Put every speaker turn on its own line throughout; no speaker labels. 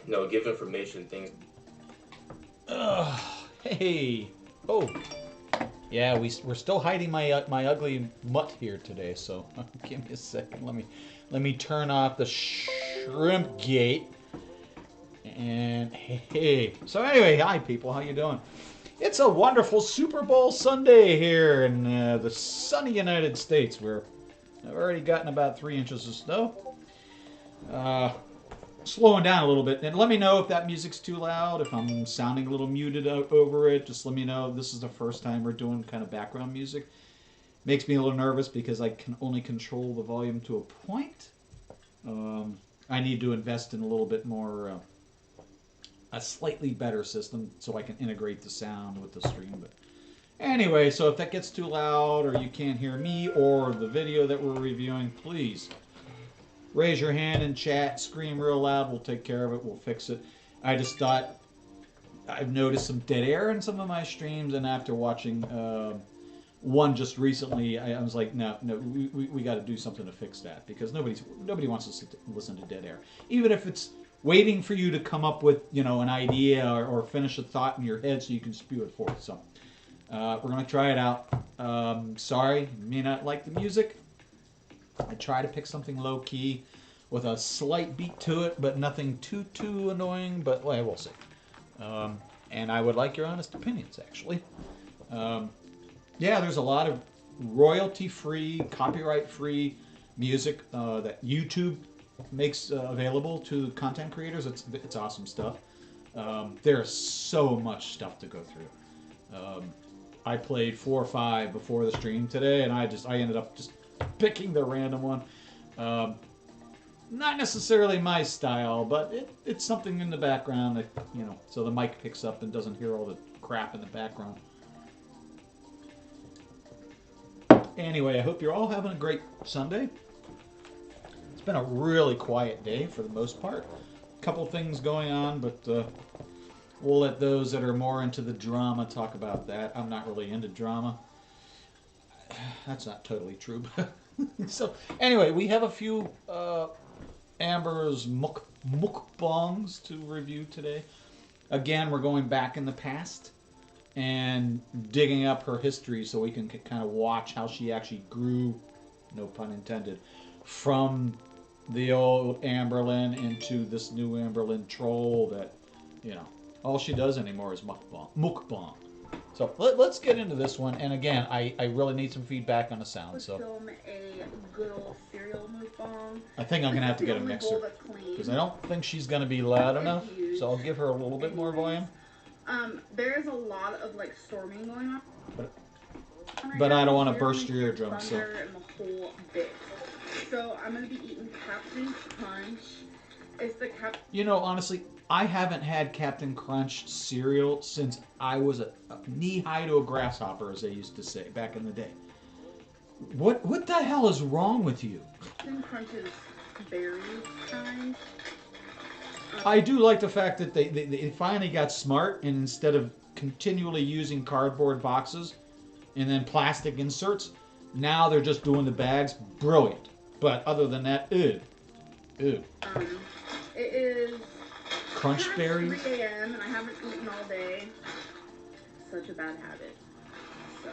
No, give information things.
Hey. Oh. Yeah, we're still hiding my my ugly mutt here today. So give me a second. Let me turn off the shrimp gate. And hey. So anyway, hi people. How you doing? It's a wonderful Super Bowl Sunday here in the sunny United States, where I've already gotten about 3 inches of snow. Slowing down a little bit. And let me know if that music's too loud, if I'm sounding a little muted over it. Just let me know. This is the first time we're doing kind of background music. Makes me a little nervous because I can only control the volume to a point. I need to invest in a little bit more, a slightly better system so I can integrate the sound with the stream. But anyway, so if that gets too loud or you can't hear me or the video that we're reviewing, please raise your hand in chat, scream real loud, we'll take care of it, we'll fix it. I just thought, I've noticed some dead air in some of my streams, and after watching one just recently, I was like, no, we got to do something to fix that, because nobody wants to listen to dead air. Even if it's waiting for you to come up with, you know, an idea or finish a thought in your head so you can spew it forth. So we're going to try it out. Sorry, you may not like the music. I try to pick something low key with a slight beat to it, but nothing too annoying. But well, we'll see. And I would like your honest opinions, actually. Yeah, there's a lot of royalty-free, copyright-free music that YouTube makes available to content creators. It's awesome stuff. There's so much stuff to go through. I played 4 or 5 before the stream today, and I ended up just picking the random one. Not necessarily my style, but it's something in the background that, you know, so the mic picks up and doesn't hear all the crap in the background. Anyway, I hope you're all having a great Sunday. It's been a really quiet day for the most part. A couple things going on, but we'll let those that are more into the drama talk about that. I'm not really into drama. That's not totally true. So anyway, we have a few Amber's mukbangs to review today. Again, we're going back in the past and digging up her history so we can kind of watch how she actually grew, no pun intended, from the old Amberlyn into this new Amberlyn troll that, you know, all she does anymore is mukbang. So let's get into this one. And again, I really need some feedback on the sound. So
film a good old cereal mukbang.
I think I'm going to have to get a mixer, because I don't think she's going to be loud enough. So I'll give her a little bit more volume.
There's a lot of like storming going on.
But I don't want to burst your eardrums. So.
And the whole bit. So I'm going to be eating Captain Crunch. It's the
You know, honestly, I haven't had Captain Crunch cereal since I was a knee-high to a grasshopper, as they used to say back in the day. What the hell is wrong with you?
Captain Crunch's berry kind.
I do like the fact that they finally got smart, and instead of continually using cardboard boxes and then plastic inserts, now they're just doing the bags. Brilliant. But other than that, ew.
It is
Crunch berries.
3 a.m. and I haven't eaten all day. Such a bad habit. So.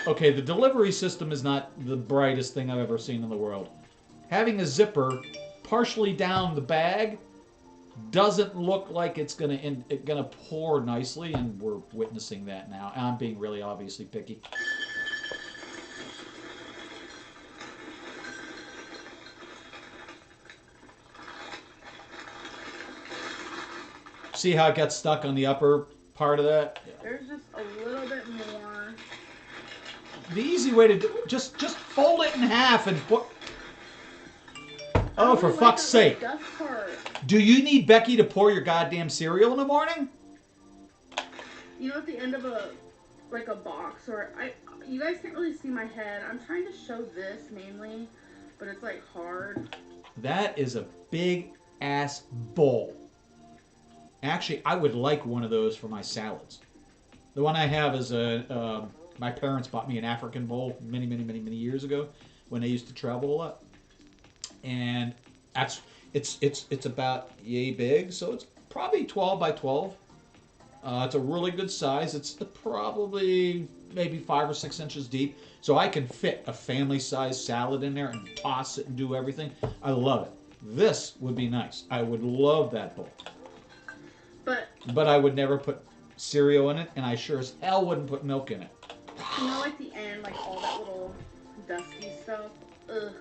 Okay, the delivery system is not the brightest thing I've ever seen in the world. Having a zipper partially down the bag doesn't look like it's gonna pour nicely, and we're witnessing that now. I'm being really obviously picky. See how it got stuck on the upper part of that?
There's just a little bit more.
The easy way to do just fold it in half and put. Oh, for fuck's sake! Do you need Becky to pour your goddamn cereal in the morning?
You know, at the end of a box, or you guys can't really see my head. I'm trying to show this mainly, but it's like hard.
That is a big ass bowl. Actually, I would like one of those for my salads. The one I have is my parents bought me an African bowl many years ago when they used to travel a lot. And It's about yay big, so it's probably 12 by 12. It's a really good size. It's probably maybe 5 or 6 inches deep, so I can fit a family-sized salad in there and toss it and do everything. I love it. This would be nice. I would love that bowl. But I would never put cereal in it, and I sure as hell wouldn't put milk in it.
You know, like the end, like all that little dusty stuff. Ugh.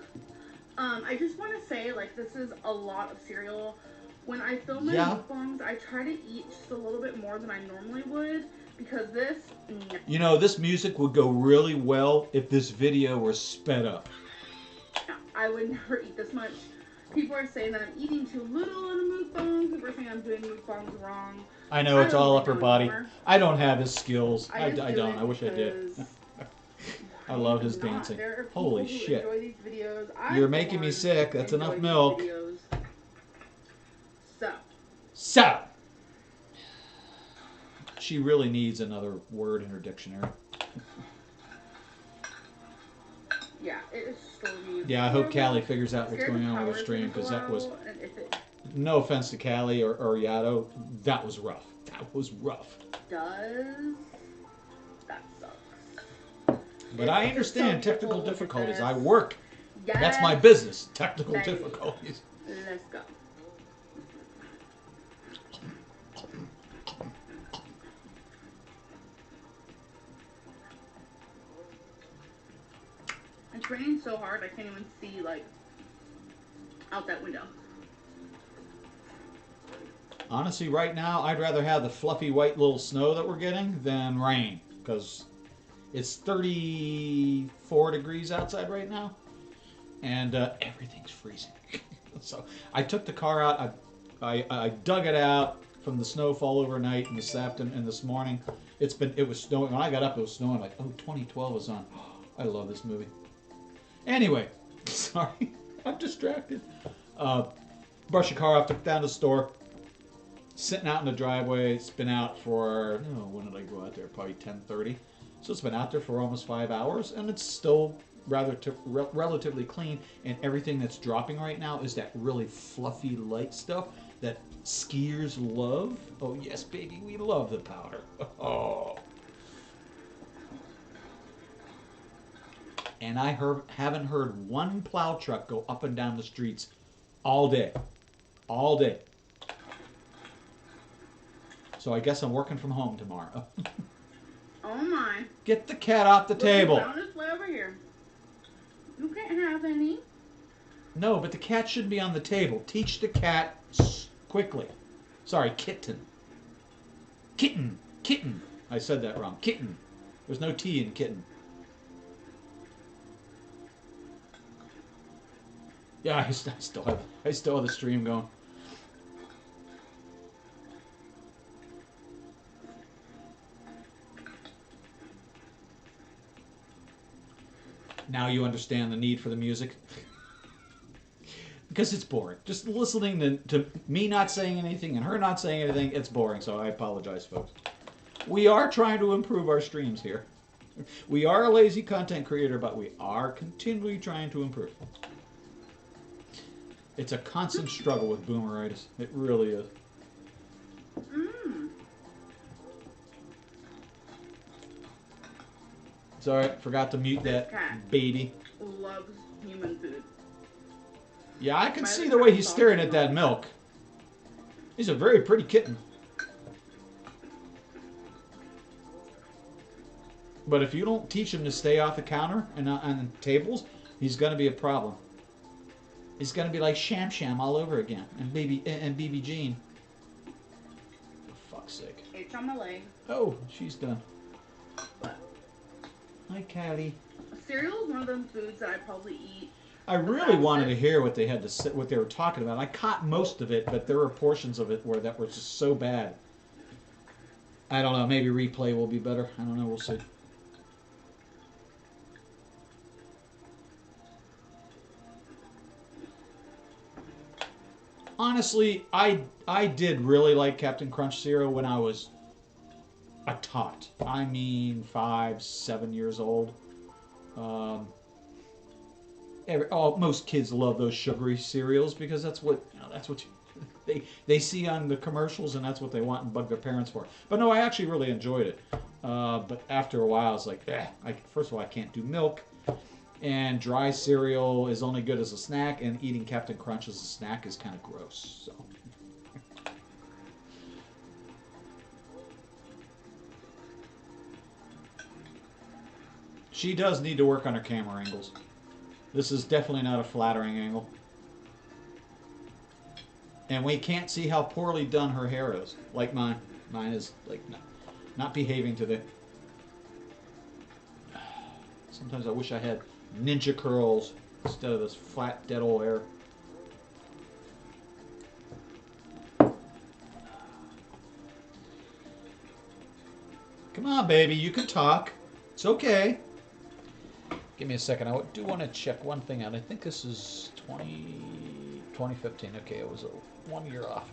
I just want to say, like, this is a lot of cereal. When I film my mukbangs, I try to eat just a little bit more than I normally would because this.
You know, this music would go really well if this video were sped up.
I would never eat this much. People are saying that I'm eating too little in a mukbang. People are saying I'm doing mukbangs wrong.
I know it's all upper body. I don't have his skills. I don't. I wish I did. I love his dancing. Holy shit. You're making me sick. That's enough milk. So. She really needs another word in her dictionary.
Yeah, it is slowly.
Yeah, I hope Callie figures out what's going on with her stream, because that was, no offense to Callie or Yato, that was rough. That was rough.
That sucks.
But I understand technical difficulties. I work. Yes. That's my business. Technical difficulties.
Let's go. It's raining so hard I can't even see, like, out that window.
Honestly, right now, I'd rather have the fluffy white little snow that we're getting than rain. Because it's 34 degrees outside right now. And everything's freezing. So I took the car out. I dug it out from the snowfall overnight and this afternoon and this morning. It was snowing. When I got up, it was snowing. Like, oh, 2012 is on. I love this movie. Anyway, sorry, I'm distracted. Brush the car off, took it down to the store. Sitting out in the driveway. It's been out for, when did I go out there? Probably 10:30. So it's been out there for almost 5 hours, and it's still relatively clean. And everything that's dropping right now is that really fluffy, light stuff that skiers love. Oh yes, baby, we love the powder. Oh. And I haven't heard one plow truck go up and down the streets all day. All day. So I guess I'm working from home tomorrow.
Oh my.
Get the cat off the table.
Found its way over here. You can't have any.
No, but the cat shouldn't be on the table. Teach the cat quickly. Sorry, kitten. Kitten. Kitten. I said that wrong. Kitten. There's no T in kitten. Yeah, I still have the stream going. Now you understand the need for the music. Because it's boring. Just listening to me not saying anything and her not saying anything, it's boring, so I apologize, folks. We are trying to improve our streams here. We are a lazy content creator, but we are continually trying to improve. It's a constant struggle with boomeritis. It really is. It's alright, forgot to mute that baby.
Loves human food.
Yeah, I can see the way he's staring at that milk. He's a very pretty kitten. But if you don't teach him to stay off the counter and on tables, he's going to be a problem. He's going to be like Sham Sham all over again. And BB Jean. For fuck's sake.
It's on my leg.
Oh, she's done.
But
hi, Callie.
Cereal is one of those foods that I probably eat.
I really wanted to hear what they were talking about. I caught most of it, but there were portions of it that were just so bad. I don't know. Maybe replay will be better. I don't know. We'll see. Honestly, I did really like Captain Crunch cereal when I was a tot. I mean, 5, 7 years old. Most kids love those sugary cereals because that's what they see on the commercials, and that's what they want and bug their parents for. But no, I actually really enjoyed it. But after a while, I was like, first of all, I can't do milk, and dry cereal is only good as a snack, and eating Captain Crunch as a snack is kind of gross. So. She does need to work on her camera angles. This is definitely not a flattering angle. And we can't see how poorly done her hair is. Like mine. Mine is like not behaving to the... Sometimes I wish I had ninja curls instead of this flat, dead old hair. Come on, baby. You can talk. It's okay. Give me a second. I do want to check one thing out. I think this is 2015. Okay, it was 1 year off.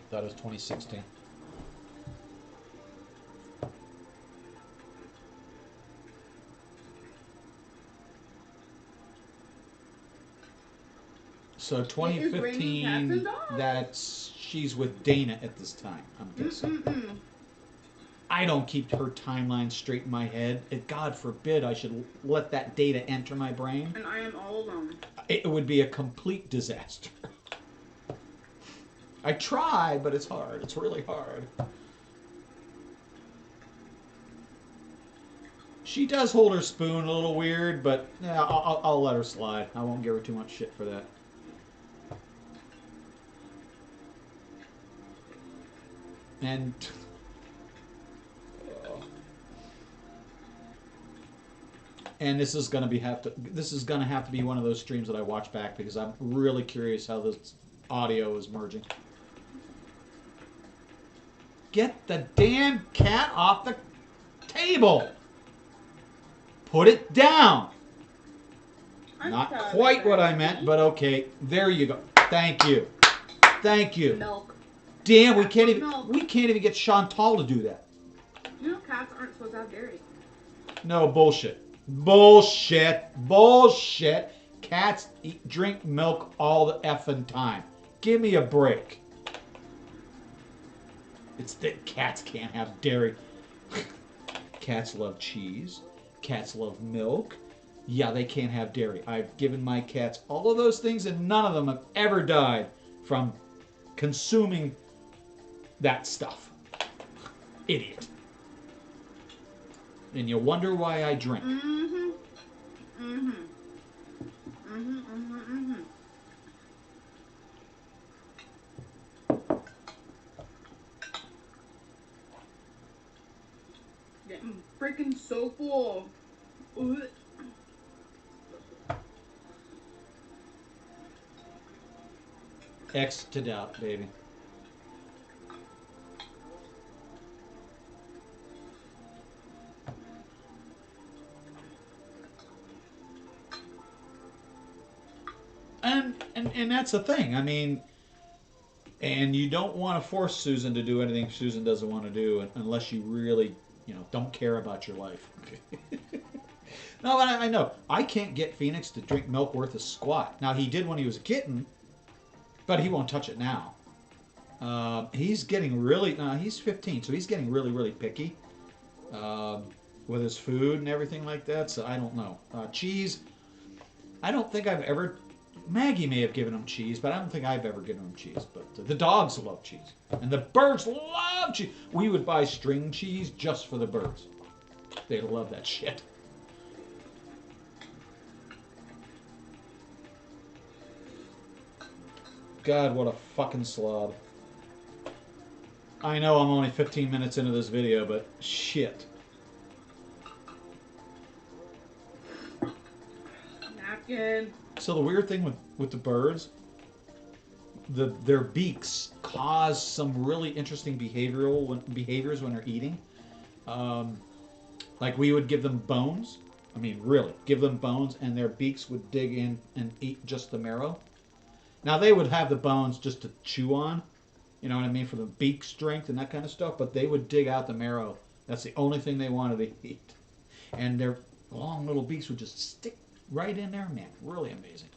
Thought it was 2016. So 2015, that's she's with Dana at this time, I'm guessing. I don't keep her timeline straight in my head. God forbid I should let that data enter my brain.
And I am all alone.
It would be a complete disaster. I try, but it's hard. It's really hard. She does hold her spoon a little weird, but yeah, I'll let her slide. I won't give her too much shit for that. And... And this is gonna have to be one of those streams that I watch back because I'm really curious how this audio is merging. Get the damn cat off the table. Put it down. Not quite what I meant, but okay. There you go. Thank you. Thank you.
Milk.
Damn, we can't even get Chantal to do that.
You know cats aren't supposed to have dairy.
No, bullshit. Bullshit. Bullshit. Cats drink milk all the effing time. Give me a break. It's that cats can't have dairy. Cats love cheese. Cats love milk. Yeah, they can't have dairy. I've given my cats all of those things, and none of them have ever died from consuming that stuff. Idiot. And you wonder why I drink.
Mm-hmm. Mm-hmm. Mm-hmm. Mm-hmm. Getting freaking so full. Ugh.
X to doubt, baby. And that's the thing. I mean, and you don't want to force Susan to do anything Susan doesn't want to do unless you really, don't care about your life. No, but I know. I can't get Phoenix to drink milk worth a squat. Now, he did when he was a kitten, but he won't touch it now. He's getting really, he's 15, so he's getting really, really picky with his food and everything like that, so I don't know. Cheese, I don't think I've ever... Maggie may have given him cheese, but I don't think I've ever given him cheese. But the dogs love cheese. And the birds love cheese. We would buy string cheese just for the birds. They love that shit. God, what a fucking slob. I know I'm only 15 minutes into this video, but shit.
Napkin.
So the weird thing with the birds, their beaks cause some really interesting behaviors when they're eating. Like we would give them bones. I mean, really, give them bones, and their beaks would dig in and eat just the marrow. Now they would have the bones just to chew on, you know what I mean, for the beak strength and that kind of stuff. But they would dig out the marrow. That's the only thing they wanted to eat, and their long little beaks would just stick right in there, man. Really amazing.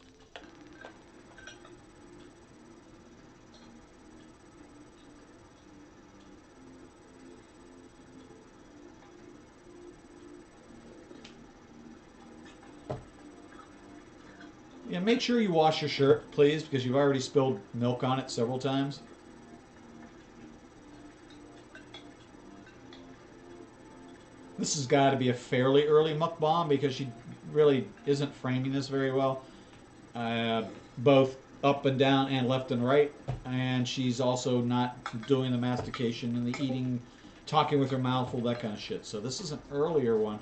Yeah, make sure you wash your shirt, please, because you've already spilled milk on it several times. This has got to be a fairly early mukbang because she really isn't framing this very well. Both up and down and left and right. And she's also not doing the mastication and the eating, talking with her mouth full, that kind of shit. So this is an earlier one.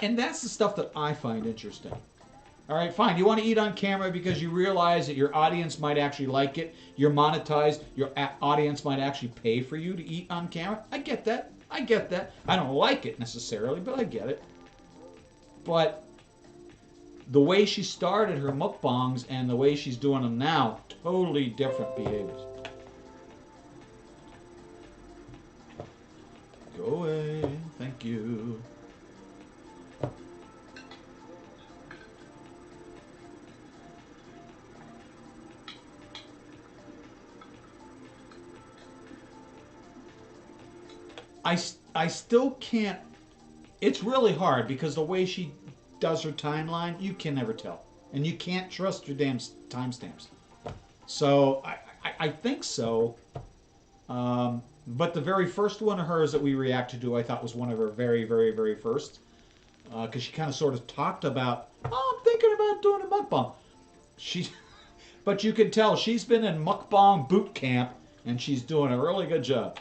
And that's the stuff that I find interesting. All right, fine. You want to eat on camera because you realize that your audience might actually like it. You're monetized. Your audience might actually pay for you to eat on camera. I get that. I get that. I don't like it necessarily, but I get it. But the way she started her mukbangs and the way she's doing them now, totally different behaviors. Go away. Thank you. I still can't. It's really hard because the way she does her timeline, you can never tell. And you can't trust your damn timestamps. So I think so. But the very first one of hers that we reacted to, I thought was one of her very, very, very first. Because she kind of sort of talked about, oh, I'm thinking about doing a mukbang. But you can tell she's been in mukbang boot camp and she's doing a really good job.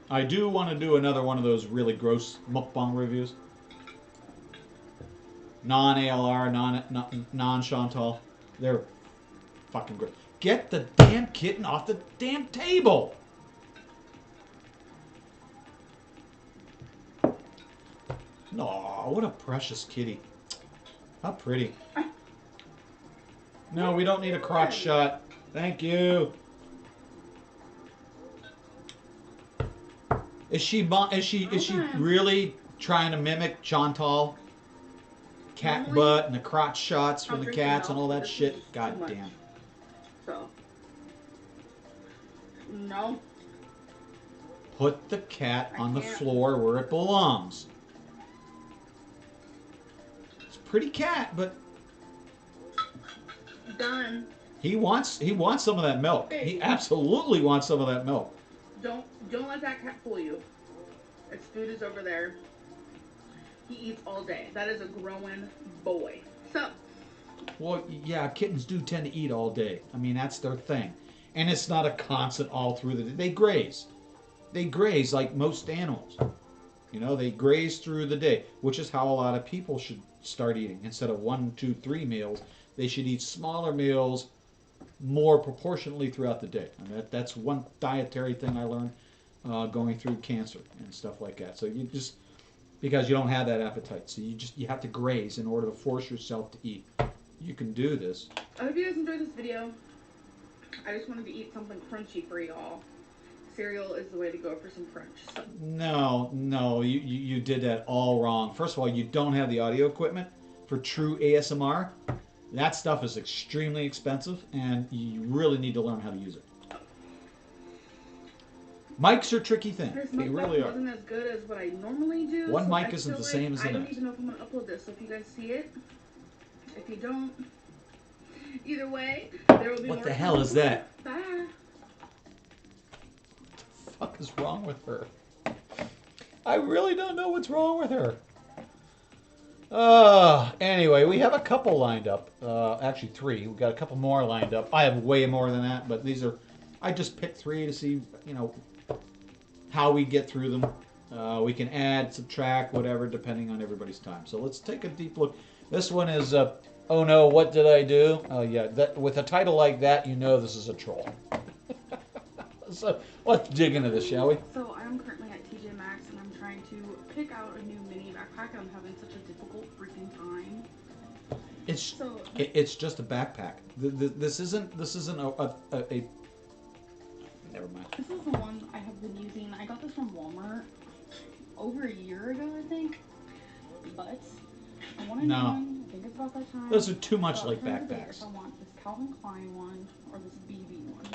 I do want to do another one of those really gross mukbang reviews. Non-ALR, non-Chantal. They're fucking great. Get the damn kitten off the damn table! No, what a precious kitty. How pretty. No, we don't need a crotch shot. Thank you. Is she really trying to mimic Chantal? Cat butt and the crotch shots for the cats and all that shit? God damn.
So. No.
Put the cat on the floor where it belongs. It's a pretty cat, but
done.
He wants some of that milk. Hey. He absolutely wants some of that milk.
Don't let that cat fool you. Its food is over there. He eats all day. That is a growing boy. So.
Well, yeah, kittens do tend to eat all day. I mean, that's their thing. And it's not a constant all through the day. They graze. They graze like most animals. You know, they graze through the day, which is how a lot of people should start eating. Instead of 1, 2, 3 meals, they should eat smaller meals more proportionately throughout the day. And that's one dietary thing I learned going through cancer and stuff like that. So you just, because you don't have that appetite, so you have to graze in order to force yourself to eat. You can do this.
I hope you guys enjoyed this video. I just wanted to eat something crunchy for y'all. Cereal is the way to go for some crunch. So.
No, you did that all wrong. First of all, you don't have the audio equipment for true ASMR. That stuff is extremely expensive, and you really need to learn how to use it. Mics are a tricky thing. They really are.
Wasn't as good as what I normally do.
One mic isn't the same as the next.
I don't even know if I'm going to upload this, so if you guys see it, if you don't, either way, there will be more.
What the hell is that?
Bye.
What the fuck is wrong with her? I really don't know what's wrong with her. Anyway, we have a couple lined up. Actually 3. We've got a couple more lined up. I have way more than that, but these are, I just picked 3 to see, you know, how we get through them. We can add, subtract, whatever, depending on everybody's time. So let's take a deep look. This one is, oh no, what did I do? Oh yeah, with a title like that, you know this is a troll. So let's dig into this, shall we?
So I'm currently at TJ Maxx and I'm trying to pick out a new mini backpack. I'm having such a difficult freaking time.
It's just a backpack. This isn't a Never mind.
This is the one I have been using. I got this from Walmart over a year ago, I think. But I want a new one. I think it's about that time.
Those are too much
so
like backpacks.
If I want this Calvin Klein one or this BB one.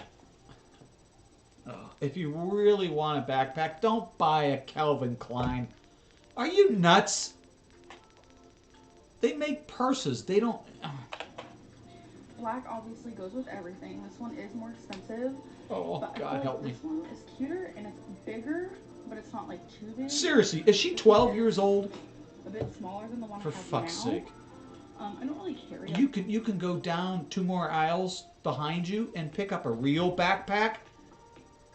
Oh, if you really want a backpack, don't buy a Calvin Klein. Are you nuts? They make purses. They don't...
Black obviously goes with everything. This one is more expensive.
Oh,
but
God help me.
This one is cuter and it's bigger, but it's not like too big.
Seriously, is she 12 years old?
A bit smaller than the one
For
I have
fuck's
now.
sake.
I don't really carry it.
You can go down 2 more aisles behind you and pick up a real backpack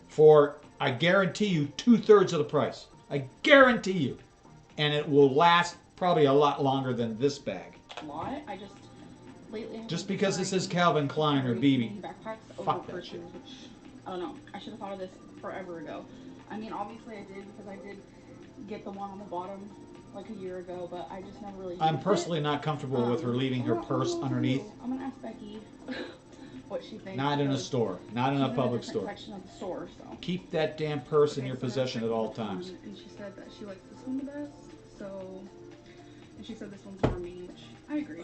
for, I guarantee you, 2/3 of the price. I guarantee you. And it will last probably a lot longer than this bag.
A lot. I just lately.
Just because it says Calvin Klein or BB.
Backpacks
Fuck
over
that shit.
Which, I don't know. I should have thought of this forever ago. I mean, obviously I did because I did get the one on the bottom like a year ago, but I just never really.
I'm personally not comfortable with her leaving her purse underneath.
I'm gonna ask Becky what she thinks.
Not in a store. Not in a public store.
Section of the store, so.
Keep that damn purse in your possession at all times.
And she said that she likes this one the best. So, and she said this one's more me, which I agree.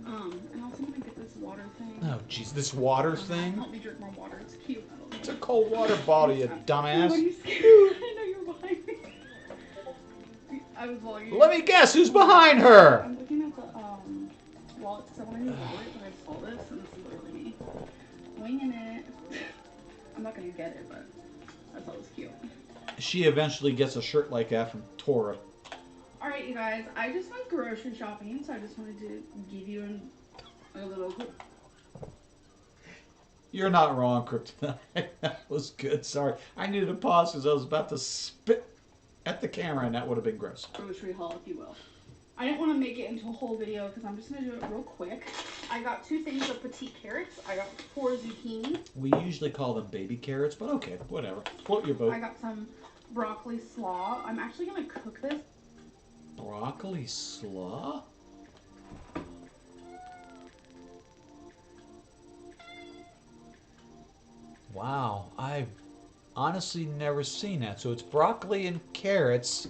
And also I'm gonna get this water thing.
Oh, jeez, this water thing?
Help me drink more water. It's cute.
It's a cold water bottle, you dumbass.
What are you scared? I know you're behind me. I was vlogging.
Let me guess, who's behind her?
I'm looking at the wallet because I want a new wallet, but I saw this and this is literally me winging it. I'm not gonna get it, but I thought it was cute.
She eventually gets a shirt like that from Tora.
Alright, you guys, I just went grocery shopping, so I just wanted to give you a little...
You're not wrong, Kryptonite. That was good. Sorry. I needed to pause because I was about to spit at the camera, and that would have been gross.
Grocery haul, if you will. I didn't want to make it into a whole video because I'm just going to do it real quick. I got 2 things of petite carrots. I got 4 zucchini.
We usually call them baby carrots, but okay, whatever. Float your boat.
I got some broccoli slaw. I'm actually going to cook this.
Broccoli slaw? Wow, I've honestly never seen that. So it's broccoli and carrots.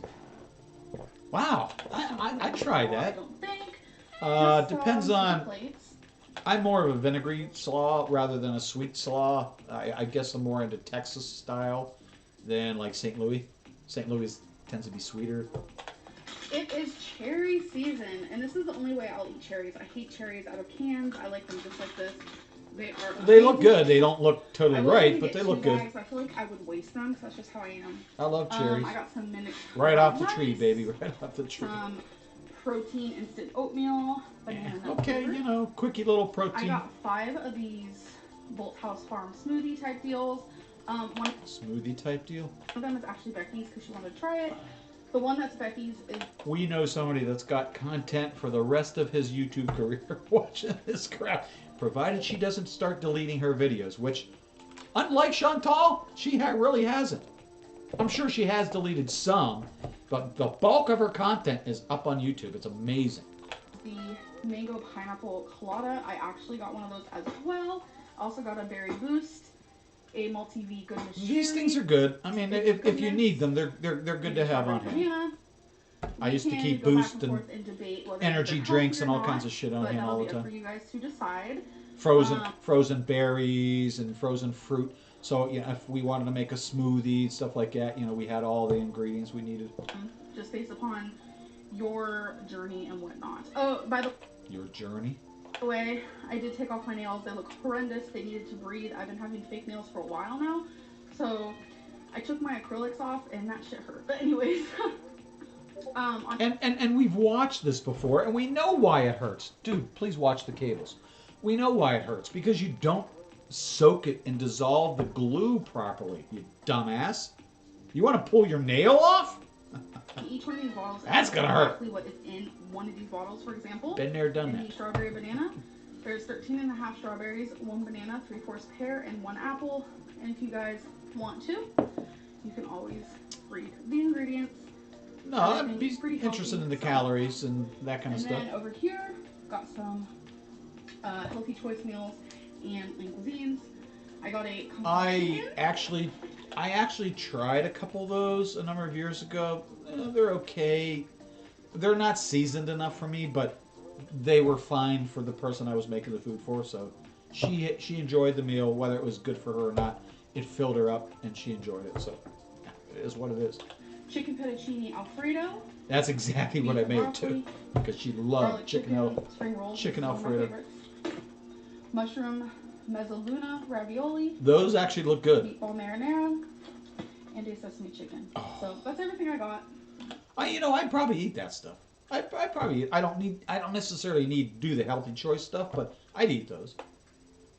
Wow, I'd try that.
I don't think.
Depends on... I'm more of a vinegary slaw rather than a sweet slaw. I guess I'm more into Texas style than like St. Louis. St. Louis tends to be sweeter.
It is cherry season, and this is the only way I'll eat cherries. I hate cherries out of cans. I like them just like this.
They look good. They don't look totally right, but they look good.
I feel like I would waste them because that's just how I am.
I love cherries.
I got some minute
right off the tree, baby. Right off the tree.
Protein instant oatmeal. Banana
okay, you know, quickie little protein.
I got 5 of these Bolt House Farm smoothie type deals. One
smoothie type deal?
One of them is actually Becky's because she wanted to try it. The one that's Becky's is...
We know somebody that's got content for the rest of his YouTube career watching this crap. Provided she doesn't start deleting her videos, which, unlike Chantal, she really hasn't. I'm sure she has deleted some, but the bulk of her content is up on YouTube. It's amazing.
The mango pineapple colada, I actually got one of those as well. I also got a berry boost, a multi-V goodness.
These things are good. I mean, if you need them, they're good to have on hand. I used to keep Boost and energy drinks and all kinds of shit on hand all the time.
For you guys to decide.
Frozen berries and frozen fruit. So yeah, if we wanted to make a smoothie, stuff like that, you know, we had all the ingredients we needed.
Just based upon your journey and whatnot. Oh, by the
your journey.
By the way, I did take off my nails. They look horrendous. They needed to breathe. I've been having fake nails for a while now, so I took my acrylics off, and that shit hurt. But anyways.
And we've watched this before, and we know why it hurts. Dude, please watch the cables. We know why it hurts, because you don't soak it and dissolve the glue properly, you dumbass. You want to pull your nail off?
Each one of these bottles
that's gonna hurt.
Exactly what is in one of these bottles, for example.
Been there, done that.
The strawberry banana. There's 13.5 strawberries, 1 banana, 3/4 pear, and 1 apple. And if you guys want to, you can always read the ingredients.
No, I'd be interested in the calories and that kind of stuff.
And then over here, got some healthy choice meals and lean cuisines. I got a
I actually tried a couple of those a number of years ago. They're okay. They're not seasoned enough for me, but they were fine for the person I was making the food for. So she enjoyed the meal, whether it was good for her or not. It filled her up, and she enjoyed it. So yeah, it is what it is.
Chicken fettuccine alfredo.
That's exactly what I made too, because she loved
spring rolls.
Chicken alfredo.
Mushroom mezzaluna ravioli.
Those actually look good.
Meatball marinara and a sesame chicken. Oh. So that's everything I got.
I'd probably eat that stuff. I probably I don't necessarily need to do the healthy choice stuff, but I'd eat those.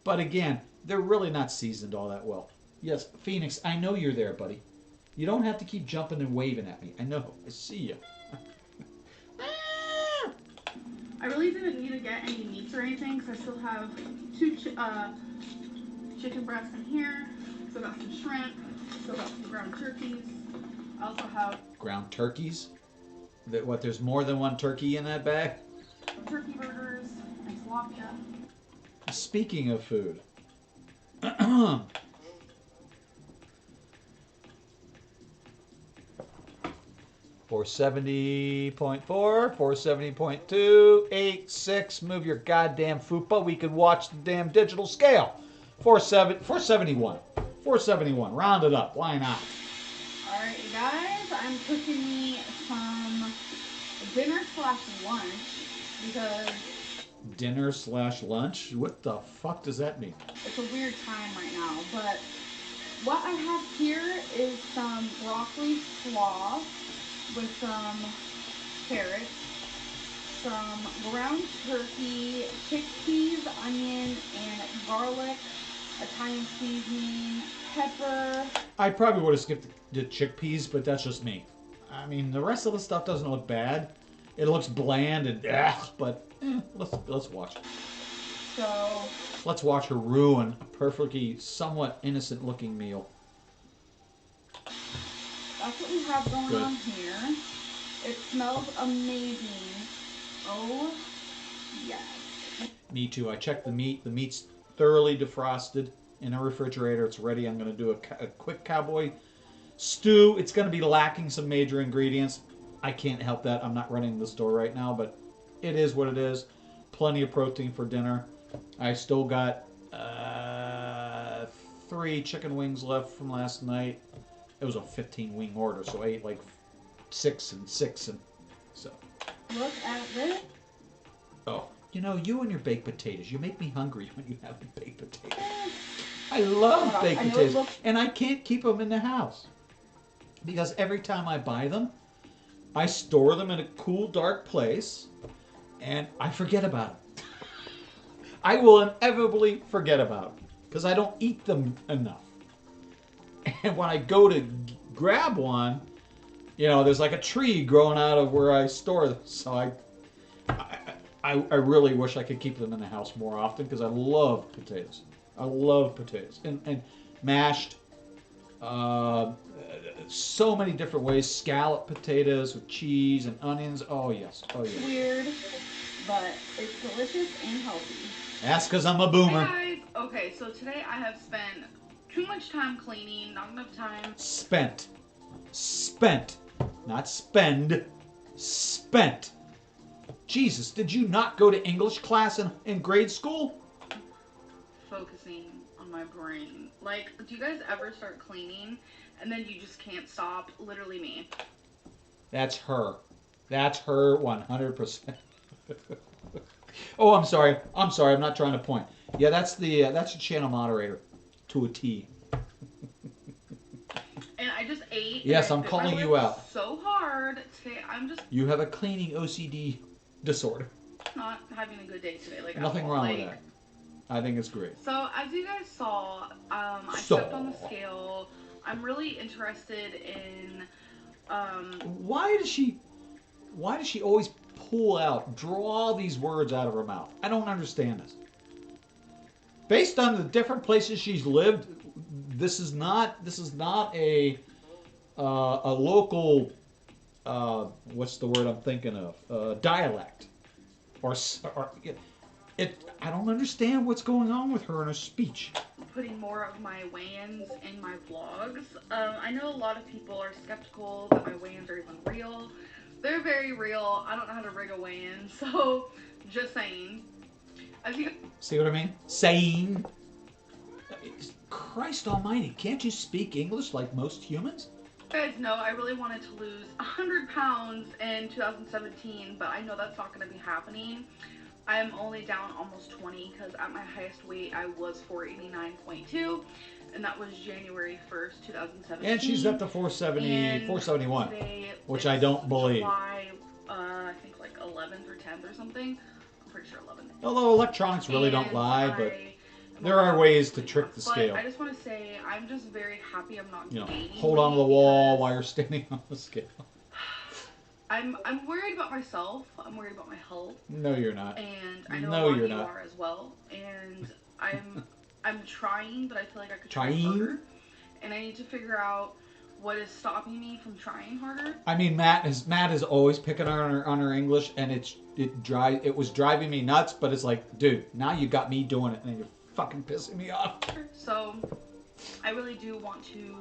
But again, they're really not seasoned all that well. Yes, Phoenix, I know you're there, buddy. You don't have to keep jumping and waving at me. I know. I see you.
I really didn't need to get any meats or anything because I still have two chicken breasts in here. Still got some shrimp. Still got some ground turkeys. I also have
ground turkeys. There's more than one turkey in that bag?
Turkey burgers and tilapia.
Speaking of food. 470.4, 470.2, 8, 6. Move your goddamn fupa. We could watch the damn digital scale. 471. 471. Round it up. Why not?
Alright, you guys. I'm cooking me some dinner/lunch because...
Dinner/lunch? What the fuck does that mean?
It's a weird time right now, but what I have here is some broccoli slaw with some carrots, some ground turkey, chickpeas, onion, and garlic, Italian seasoning, pepper.
I probably would have skipped the chickpeas, but that's just me. I mean, the rest of the stuff doesn't look bad. It looks bland and but let's watch.
So
let's watch her ruin a perfectly somewhat innocent looking meal.
That's what we have going on here. It smells amazing. Oh, yes.
Me too. I checked the meat. The meat's thoroughly defrosted in a refrigerator. It's ready. I'm going to do a quick cowboy stew. It's going to be lacking some major ingredients. I can't help that. I'm not running the store right now, but it is what it is. Plenty of protein for dinner. I still got 3 chicken wings left from last night. It was a 15-wing order, so I ate like 6 and 6, and so.
Look at this.
Oh, you and your baked potatoes. You make me hungry when you have a baked potato. I love baked potatoes, and I can't keep them in the house because every time I buy them, I store them in a cool, dark place, and I forget about them. I will inevitably forget about them because I don't eat them enough. And when I go to grab one, there's like a tree growing out of where I store them. So I really wish I could keep them in the house more often because I love potatoes. I love potatoes. And mashed, so many different ways. Scallop potatoes with cheese and onions. Oh, yes. Oh, yes.
Weird, but it's delicious and healthy.
That's because I'm a boomer.
Hey guys. Okay, so today I have spent too much time cleaning, not enough time.
Spent. Not spend. Spent. Jesus, did you not go to English class in grade school?
Focusing on my brain. Like, do you guys ever start cleaning and then you just can't stop? Literally me.
That's her. That's her 100%. Oh, I'm sorry. I'm not trying to point. Yeah, that's the channel moderator to a T.
And I just ate.
Yes, I'm calling you out.
So hard today.
You have a cleaning OCD disorder.
Not having a good day today. Like
nothing wrong with that. I think it's great.
So as you guys saw, I stepped on the scale. I'm really interested in.
Why does she always draw these words out of her mouth? I don't understand this. Based on the different places she's lived, this is not a local what's the word I'm thinking of? Dialect or it. I don't understand what's going on with her in her speech.
putting more of my weigh-ins in my vlogs. I know a lot of people are skeptical that my weigh-ins are even real. They're very real. I don't know how to rig a weigh-in, so just saying. As you
See what I mean? Saying. Christ almighty, can't you speak English like most humans?
guys know, I really wanted to lose 100 pounds in 2017, but I know that's not going to be happening. I'm only down almost 20 because at my highest weight I was 489.2, and that was January 1st, 2017.
And she's up to 470,
and
471,
today
which I don't believe.
July, I think like 11th or 10th or something. I'm pretty sure 11th.
Although electronics really don't lie, but there are ways to trick the scale.
I just want to say I'm just very happy I'm not gaining.
Hold on to the wall while you're standing on the scale.
I'm worried about myself. I'm worried about my health.
No, you're not.
And I know a lot of you are as well. And I'm trying, but I feel like I could try harder. And I need to figure out what is stopping me from trying harder.
I mean, Matt is always picking on her English, and it was driving me nuts. But it's like, dude, now you got me doing it, and you're fucking pissing me off.
So I really do want to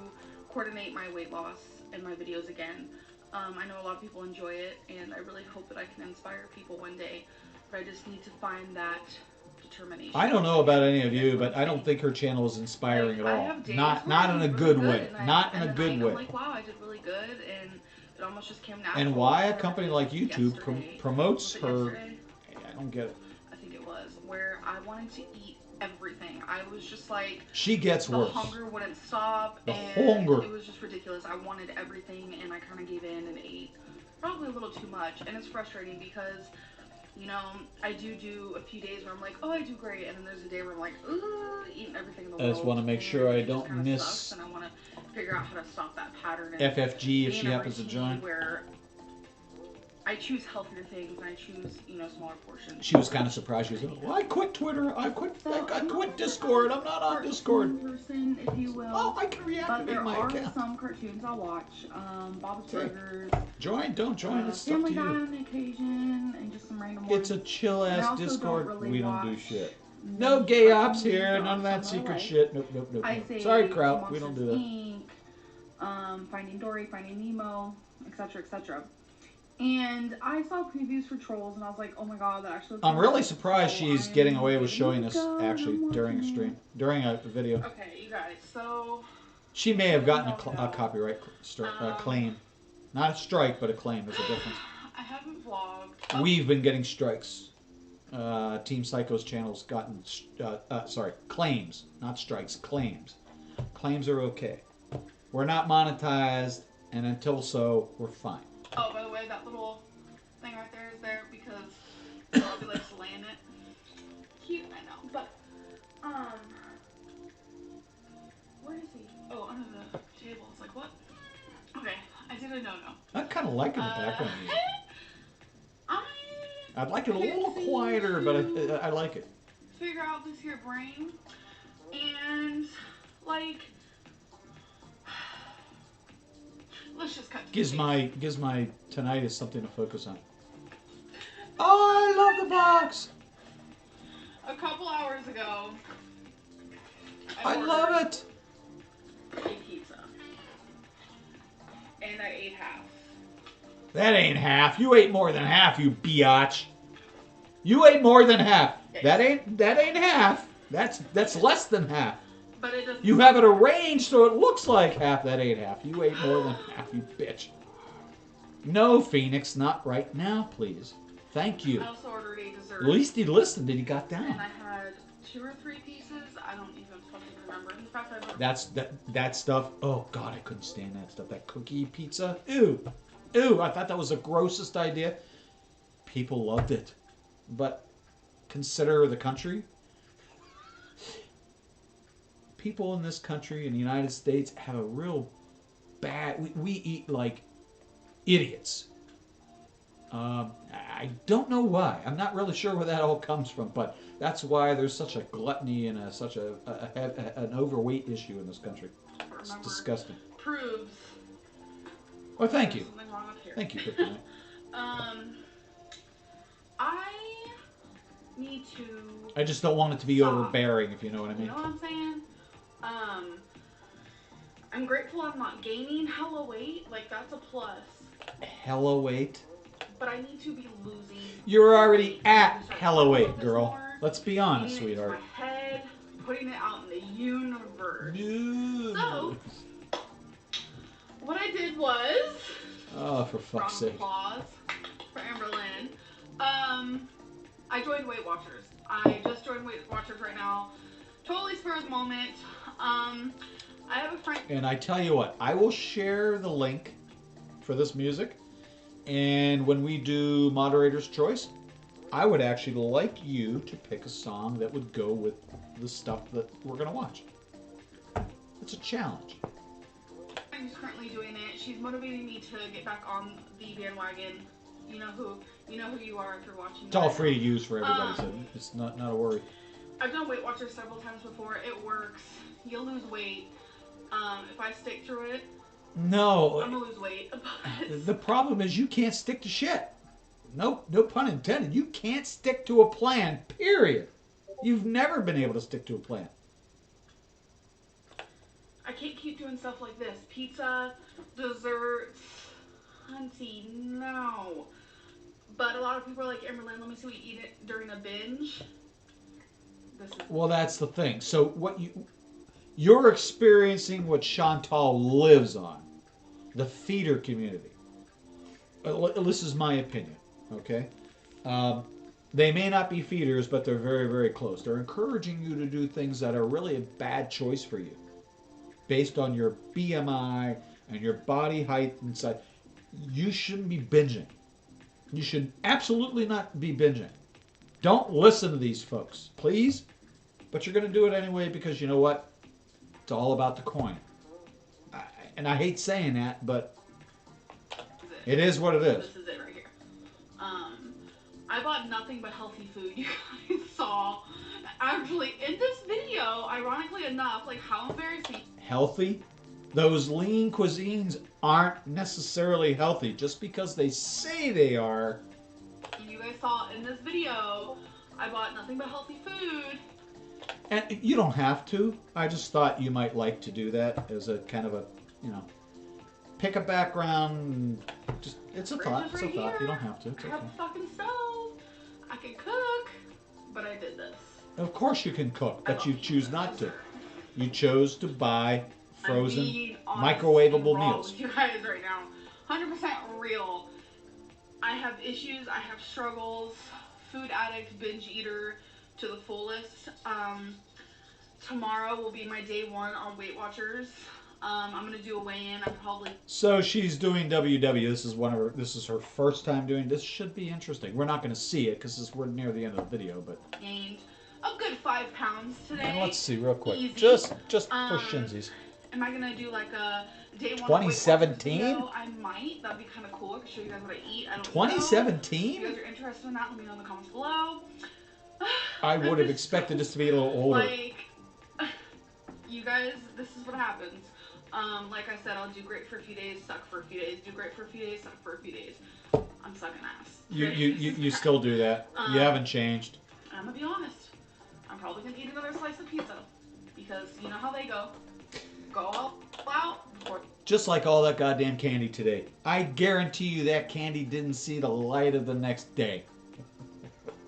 coordinate my weight loss in my videos again. I know a lot of people enjoy it, and I really hope that I can inspire people one day, but I just need to find that determination.
I don't know about any of you, but I don't think her channel is inspiring at all. Not in a good way. Not in a good way.
I'm like, wow, I did really good, and it almost just came natural.
And why a company like YouTube promotes her? I don't get it.
I think it was where I wanted to eat everything. I was just like,
she gets worse.
The hunger wouldn't stop.
The hunger.
It was just ridiculous. I wanted everything, and I kind of gave in and ate probably a little too much. And it's frustrating because, you know, I do a few days where I'm like, oh, I do great, and then there's a day where I'm like, ooh, eating everything in the world.
I just want to make sure I don't miss.
Sucks, and I want to figure out how to stop that pattern. And
FFG if she happens to join.
Where I choose healthier things, and I choose, you know, smaller portions.
She was kind of surprised. She was like, well, I quit Twitter. I quit Discord. I'm not on Discord.
Person, if you will.
Oh, I can reactivate my account.
There are some cartoons I'll watch. Bob's Burgers.
Join, don't join. It's up
Family
to
Guy
you.
on occasion, and just some random ones.
It's a chill-ass Discord.
Really
we don't do shit. No gay ops here. None of that secret shit. Nope. Sorry, Kraut. We don't do that.
Inc., Finding Dory, Finding Nemo, etc., etc. And I saw previews for Trolls, and I was like, oh my god, that actually looks
I'm really surprised she's getting away with showing us actually during a stream, during a video.
Okay, you guys, so...
She may have gotten a copyright claim. Not a strike, but a claim. There's a difference.
I haven't vlogged.
We've been getting strikes. Team Psycho's channel's gotten, claims. Not strikes, claims. Claims are okay. We're not monetized, and until so, we're fine.
Oh, by the way, that little thing right there is there because Bobby likes to lay in it. Cute, I know, but, where is he? Oh, under the table. It's like, what? Okay, I did a no-no.
I kind of like the background music. I'd like it a little quieter, but I like it.
Figure out this here brain, and, like... Let's just cut to
gives my tinnitus something to focus on. Oh, I love the box.
A couple hours ago,
I love it.
A pizza, and I ate half.
That ain't half. You ate more than half, you biatch. You ate more than half. Yes. That ain't half. That's less than half.
But it doesn't.
You have it arranged so it looks like half. That ain't half. You ate more than half, you bitch. No, Phoenix, not right now, please. Thank you.
I also ordered a dessert.
At least he listened and he got down.
And I had 2 or 3 pieces. I don't even fucking remember. In fact,
that stuff. Oh God, I couldn't stand that stuff. That cookie pizza. Ew. I thought that was the grossest idea. People loved it, but consider the country. People in this country, in the United States, have a real bad... We eat like idiots. I don't know why. I'm not really sure where that all comes from, but that's why there's such a gluttony and such an overweight issue in this country. It's disgusting.
Proves.
Well, thank you.
Something wrong up here.
Thank you, Kryptonite.
I need to...
I just don't want it to be overbearing, if you know what I mean.
You know what I'm saying? I'm grateful I'm not gaining hella weight. Like, that's a plus.
Hella weight?
But I need to be losing.
You're already
weight.
at hella weight, girl.
More,
Let's be honest,
feeding it into
sweetheart.
my head, putting it out in the universe. So, what I did was...
Oh, for fuck's sake.
Applause for Amberlynn. I joined Weight Watchers. I just joined Weight Watchers right now. Totally spur of the moment. I have a friend.
And I tell you what, I will share the link for this music. And when we do Moderator's Choice, I would actually like you to pick a song that would go with the stuff that we're going to watch. It's a challenge.
Who's currently doing it. She's motivating me to get back on the bandwagon. You know who you are if you're watching.
It's all free to use for everybody, so it's not a worry.
I've done Weight Watchers several times before. It works. You'll lose weight. If I stick through it,
no,
I'm gonna lose weight.
The problem is you can't stick to shit. No pun intended. You can't stick to a plan, period. You've never been able to stick to a plan.
I can't keep doing stuff like this. Pizza, desserts, hunty, no. But a lot of people are like, Amberlynn, let me see what you eat it during a binge.
Well, that's the thing. So what you're experiencing what Chantal lives on, the feeder community. This is my opinion, okay? They may not be feeders, but they're very, very close. They're encouraging you to do things that are really a bad choice for you, based on your BMI and your body height and size. You shouldn't be binging. You should absolutely not be binging. Don't listen to these folks, please. But you're going to do it anyway because you know what? It's all about the coin. And I hate saying that, but it is what it is.
This is it right here. I bought nothing but healthy food. You guys saw. Actually, in this video, ironically enough, like how embarrassing.
Healthy? Those lean cuisines aren't necessarily healthy just because they say they are.
You guys saw in this video, I bought nothing but healthy food.
And you don't have to. I just thought you might like to do that as a kind of a, pick a background. Just it's a thought. It's a thought. You don't have to. It's okay.
I have a fucking stove. I can cook, but I did this.
Of course you can cook, but you choose not to. You chose to buy frozen, microwavable meals.
You guys right now, 100% real. I have issues. I have struggles. Food addict, binge eater to the fullest. Tomorrow will be my day 1 on Weight Watchers. I'm gonna do a weigh-in. I'm probably. So
she's doing WW. This is her first time doing. This should be interesting. We're not gonna see it because we're near the end of the video, but.
Gained a good 5 pounds today.
And let's see real quick.
Easy.
Just for shinsies.
Am I gonna do like a day 1?
2017?
I might. That'd be kind of cool. I can show you guys what I eat. I don't
2017?
If you guys are interested in that, let me know in the comments below.
I would have expected this to be a little older.
Like, you guys, this is what happens. Like I said, I'll do great for a few days, suck for a few days, do great for a few days, suck for a few days. I'm sucking ass.
You still do that. You haven't changed.
I'm gonna be honest. I'm probably gonna eat another slice of pizza because you know how they go. Go all out.
Just like all that goddamn candy today. I guarantee you that candy didn't see the light of the next day.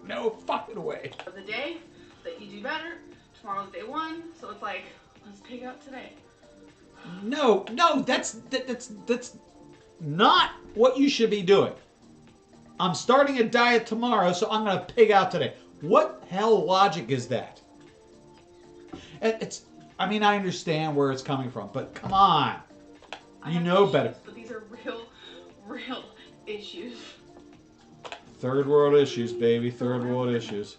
No fucking way.
The day that you do better, tomorrow's day 1, so it's like, let's pig out today.
No, that's not what you should be doing. I'm starting a diet tomorrow, so I'm gonna pig out today. What hell logic is that? I mean, I understand where it's coming from, but come on. You know better.
But these are real issues.
Third world issues, baby. Third world issues.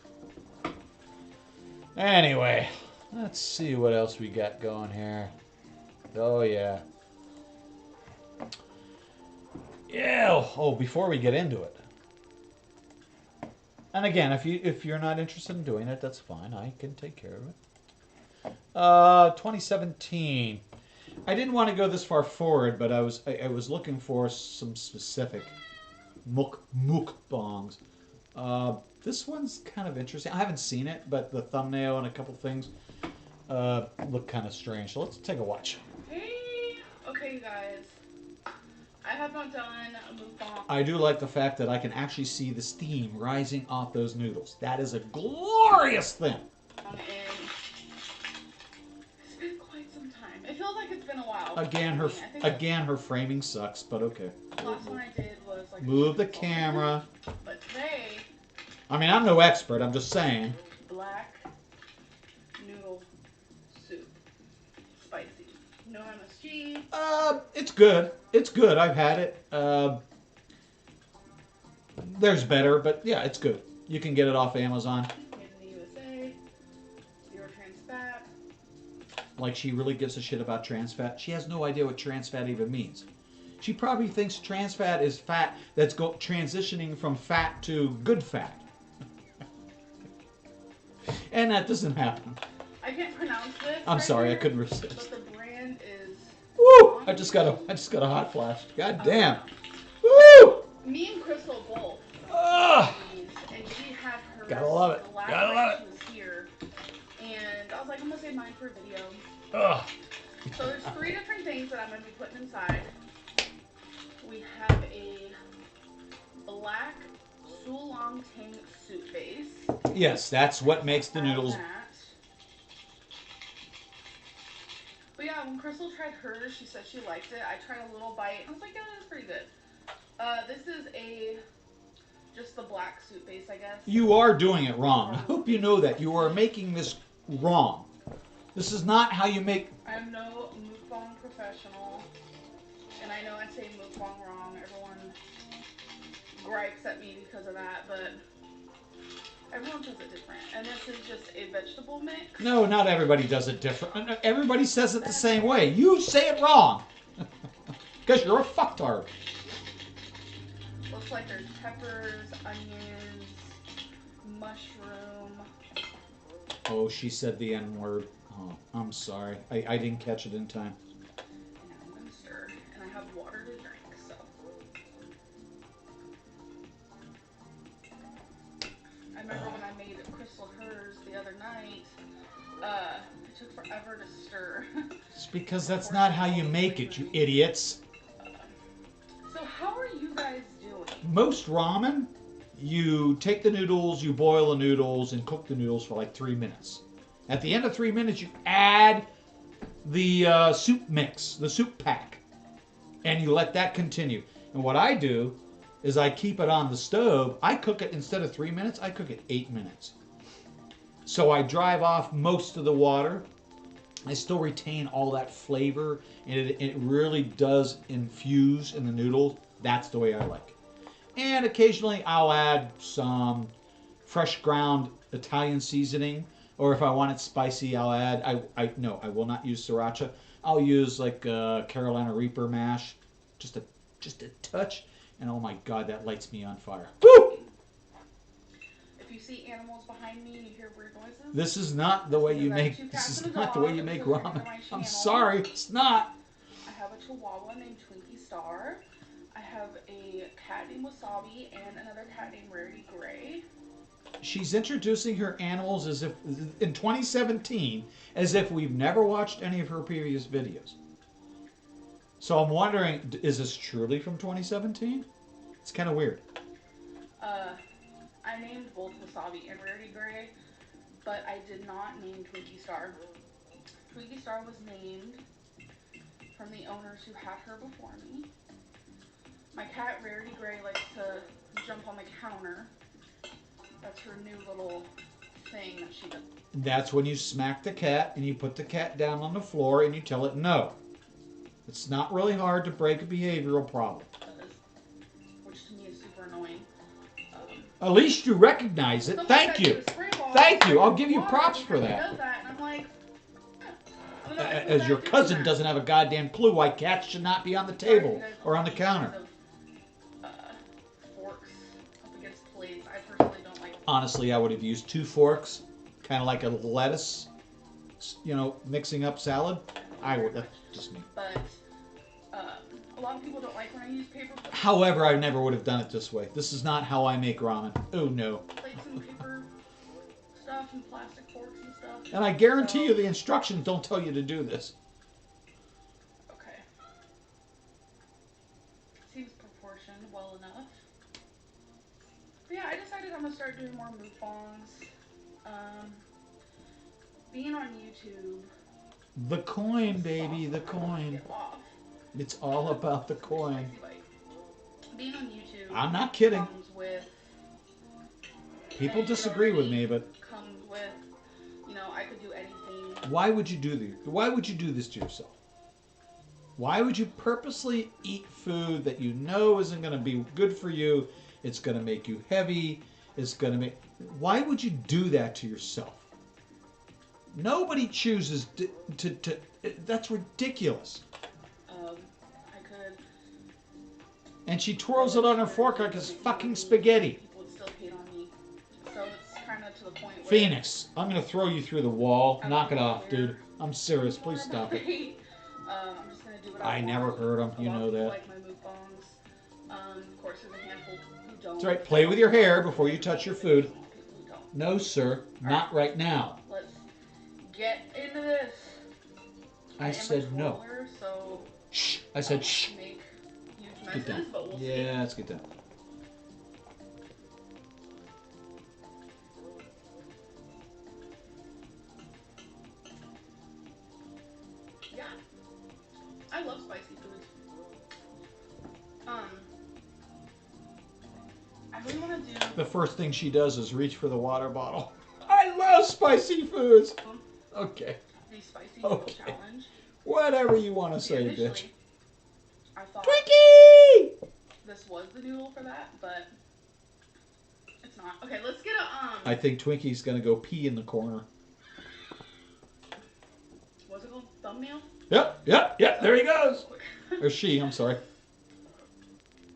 Anyway, let's see what else we got going here. Oh, yeah. Yeah. Oh, before we get into it. And again, if you're not interested in doing it, that's fine. I can take care of it. 2017. I didn't want to go this far forward, but I was looking for some specific mukbangs. This one's kind of interesting. I haven't seen it, but the thumbnail and a couple things look kind of strange. So let's take a watch.
Hey, guys, I have not done a mukbang.
I do like the fact that I can actually see the steam rising off those noodles. That is a glorious thing.
It's been quite some time. It feels like it's been a while.
Again, her framing sucks, but okay.
The last one I did was like
move the camera.
But today,
I mean, I'm no expert. I'm just saying.
Black noodle soup, spicy, no MSG.
It's good. It's good. I've had it. There's better, but yeah, it's good. You can get it off Amazon.
Made in the USA. Zero trans fat.
Like she really gives a shit about trans fat. She has no idea what trans fat even means. She probably thinks trans fat is fat that's transitioning from fat to good fat. And that doesn't happen.
I can't pronounce this.
I'm sorry, I couldn't resist.
But the brand is.
Woo! I just got a hot flash. God damn. Woo!
Me and Crystal both. And she had her.
Gotta love it. Gotta love it.
She was here, and I was like, I'm gonna save mine for a video.
Ugh.
So there's 3 different things that I'm gonna be putting inside. We have a black Sulong Tang soup base.
Yes, that's what makes the noodles.
But yeah, when Crystal tried hers, she said she liked it. I tried a little bite. I was like, yeah, that's pretty good. This is just the black soup base, I guess.
You are doing it wrong. I hope you know that. You are making this wrong. This is not how you make...
I'm no mukbang professional. And I know I say mukbang wrong. Everyone gripes at me because of that, but everyone does it different. And this is just a vegetable mix.
No, not everybody does it different. Everybody says it the same way. You say it wrong. Because you're a fucktard.
Looks like there's peppers, onions, mushroom.
Oh, she said the N-word. Oh, I'm sorry. I didn't catch it in time.
And I'm going to stir. And I have water to drink, so. I remember when I made Crystal hers the other night, it took forever to stir.
It's because that's not how you make it, you idiots.
So how are you guys doing?
Most ramen, you take the noodles, you boil the noodles, and cook the noodles for like 3 minutes. At the end of 3 minutes, you add the soup mix, the soup pack, and you let that continue. And what I do is I keep it on the stove. I cook it, instead of 3 minutes, I cook it 8 minutes. So I drive off most of the water. I still retain all that flavor, and it really does infuse in the noodles. That's the way I like it. And occasionally I'll add some fresh ground Italian seasoning, or if I want it spicy, I'll add, I will not use sriracha. I'll use like Carolina Reaper mash, just a touch, and oh my God, that lights me on fire. Woo!
If you see animals behind me and you hear weird noises,
this is not the way you make. This is not the way you make ramen. I'm sorry, it's not.
I have a Chihuahua named Twinkie Star. I have a cat named Wasabi and another cat named Rarity Gray.
She's introducing her animals as if in 2017, as if we've never watched any of her previous videos. So I'm wondering, is this truly from 2017? It's kind of weird.
I named both Wasabi and Rarity Gray, but I did not name Twinkie Star. Twinkie Star was named from the owners who had her before me. My cat Rarity Gray likes to jump on the counter. That's her new little thing that she does.
That's when you smack the cat and you put the cat down on the floor and you tell it no. It's not really hard to break a behavioral problem.
Which to me is super annoying.
At least you recognize it. Thank you. Thank you. I'll give you props for that.
And I'm like,
as your cousin doesn't have a goddamn clue why cats should not be on the table or on the counter.
Forks up against plates. I personally don't like.
Honestly, I would have used 2 forks, kind of like a lettuce, mixing up salad. I would. That's just me.
But a lot of people don't like when I use paper plates.
However, I never would have done it this way. This is not how I make ramen. Oh no.
Plates and paper stuff and plastic forks and stuff.
And I guarantee you the instructions don't tell you to do this.
Okay. want to start doing more mukbangs. Being on YouTube.
The coin, baby, the coin. It's all about the coin.
Being on YouTube.
I'm not kidding.
Comes with.
People disagree with me, but
comes with, you know, I could do anything.
Why would you do this? Why would you do this to yourself? Why would you purposely eat food that you know isn't going to be good for you? It's going to make you heavy. It's going to make. Why would you do that to yourself? Nobody chooses to that's ridiculous.
I could.
And she twirls it on her fork like it's fucking spaghetti.
People would still hate on me. So it's kind of to the point where.
Phoenix, I'm going to throw you through the wall. Knock it off, dude. I'm serious. Please stop it.
I'm just going to do what
I never heard them. You know that.
Like my mukbangs. Of course, there's a handful who don't.
That's right. Play with your hair before you touch your food. No, sir. Not right now.
Let's get into this.
I said no.
So
shh. I said shh.
Make huge
Get down.
messes, but we'll see.
Yeah, let's get down.
Yeah. I love spicy foods. I really want to do.
The first thing she does is reach for the water bottle. I love spicy foods. Okay.
The spicy noodle challenge.
Whatever you want to say, bitch.
I thought
Twinkie!
this was the noodle for that, but it's not. Okay, let's get a
I think Twinkie's gonna go pee in the corner.
What's it called? Thumbnail?
Yep. There he goes. Or she. I'm sorry.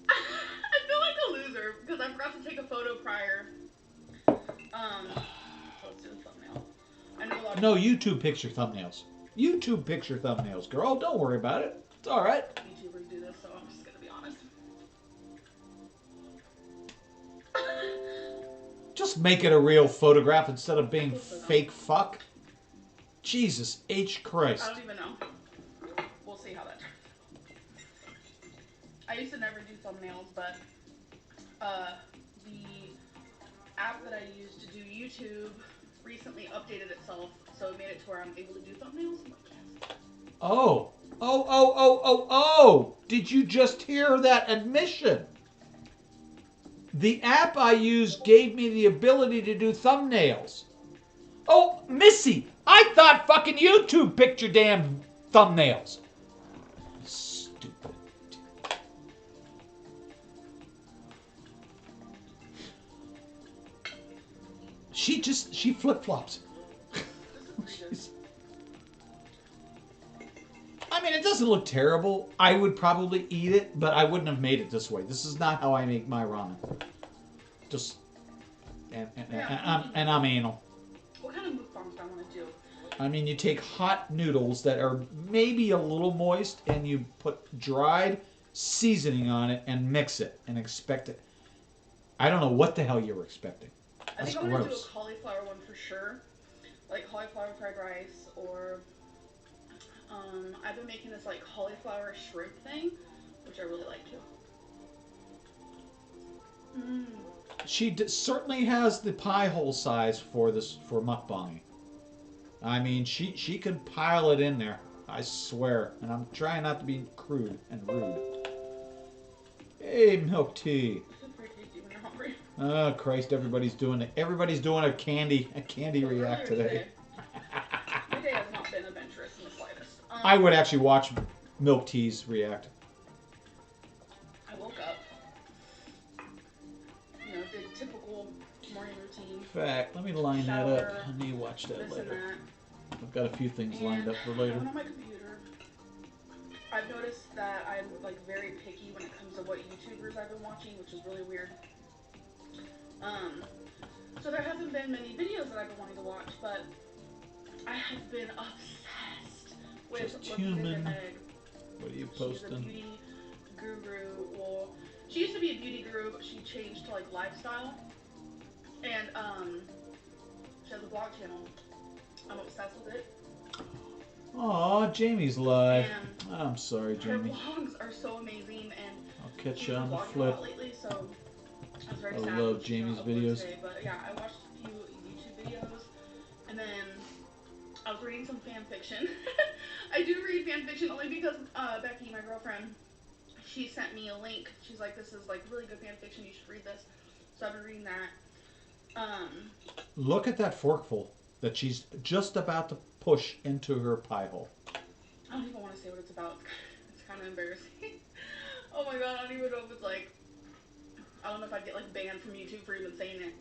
I feel like a loser because I forgot to take a photo prior. Let's do a thumbnail. I know a lot of
No, YouTube picture thumbnails. YouTube picture thumbnails, girl. Don't worry about it. It's all right.
YouTubers do this, so I'm just gonna be honest.
Just make it a real photograph instead of being fake fuck. Jesus H. Christ.
I don't even know. We'll see how that turns out. I used to never do thumbnails, but the app that I use to do YouTube recently updated itself, so it made it to where I'm able to do thumbnails. I'm like, yes.
Oh. Did you just hear that admission? The app I used gave me the ability to do thumbnails. Oh, Missy, I thought fucking YouTube picked your damn thumbnails. Stupid. She flip-flops. I mean, it doesn't look terrible. I would probably eat it, but I wouldn't have made it this way. This is not how I make my ramen. Just, and I'm anal.
What kind of mukbangs do I want to do?
I mean, you take hot noodles that are maybe a little moist, and you put dried seasoning on it and mix it and expect it. I don't know what the hell you were expecting. That's
I think I'm going to do
gross.
a cauliflower one for sure. Like cauliflower fried rice, or I've been making this like cauliflower shrimp thing, which I really like too.
She certainly has the pie hole size for this, for mukbang. I mean, she can pile it in there. I swear. And I'm trying not to be crude and rude. Hey, milk tea. Oh Christ! Everybody's doing it. Everybody's doing a candy react today.
My day has not been adventurous in the slightest.
I would actually watch milk teas react.
I woke up. You know, did typical morning routine.
In fact, let me line
Shower,
that up. I need to watch that later. I've got a few things lined up for later.
I went on my computer. I've noticed that I'm like very picky when it comes to what YouTubers I've been watching, which is really weird. So there hasn't been many videos that I've been wanting to watch, but I have been obsessed with
Just human.
Meg.
What are you
She's a
posting?
beauty guru. Well, she used to be a beauty guru, but she changed to like lifestyle. And she has a blog channel. I'm obsessed with it.
Aw, Jamie's live.
And
I'm sorry, Jamie.
her vlogs are so amazing, and
I'll catch
she's
you
been
on the
vlogging a
flip.
lot lately, so I was very
I
sad
love
that she's
Jamie's
not uploaded
videos.
today, but yeah, I watched a few YouTube videos, and then I was reading some fan fiction. I do read fan fiction only because Becky, my girlfriend, she sent me a link. She's like, "This is like really good fan fiction. You should read this." So I've been reading that.
Look at that forkful that she's just about to push into her pie hole.
I don't even want to say what it's about. It's kind of embarrassing. Oh my god, I don't even know if it's like. I don't know if I'd get like banned from YouTube for even saying it.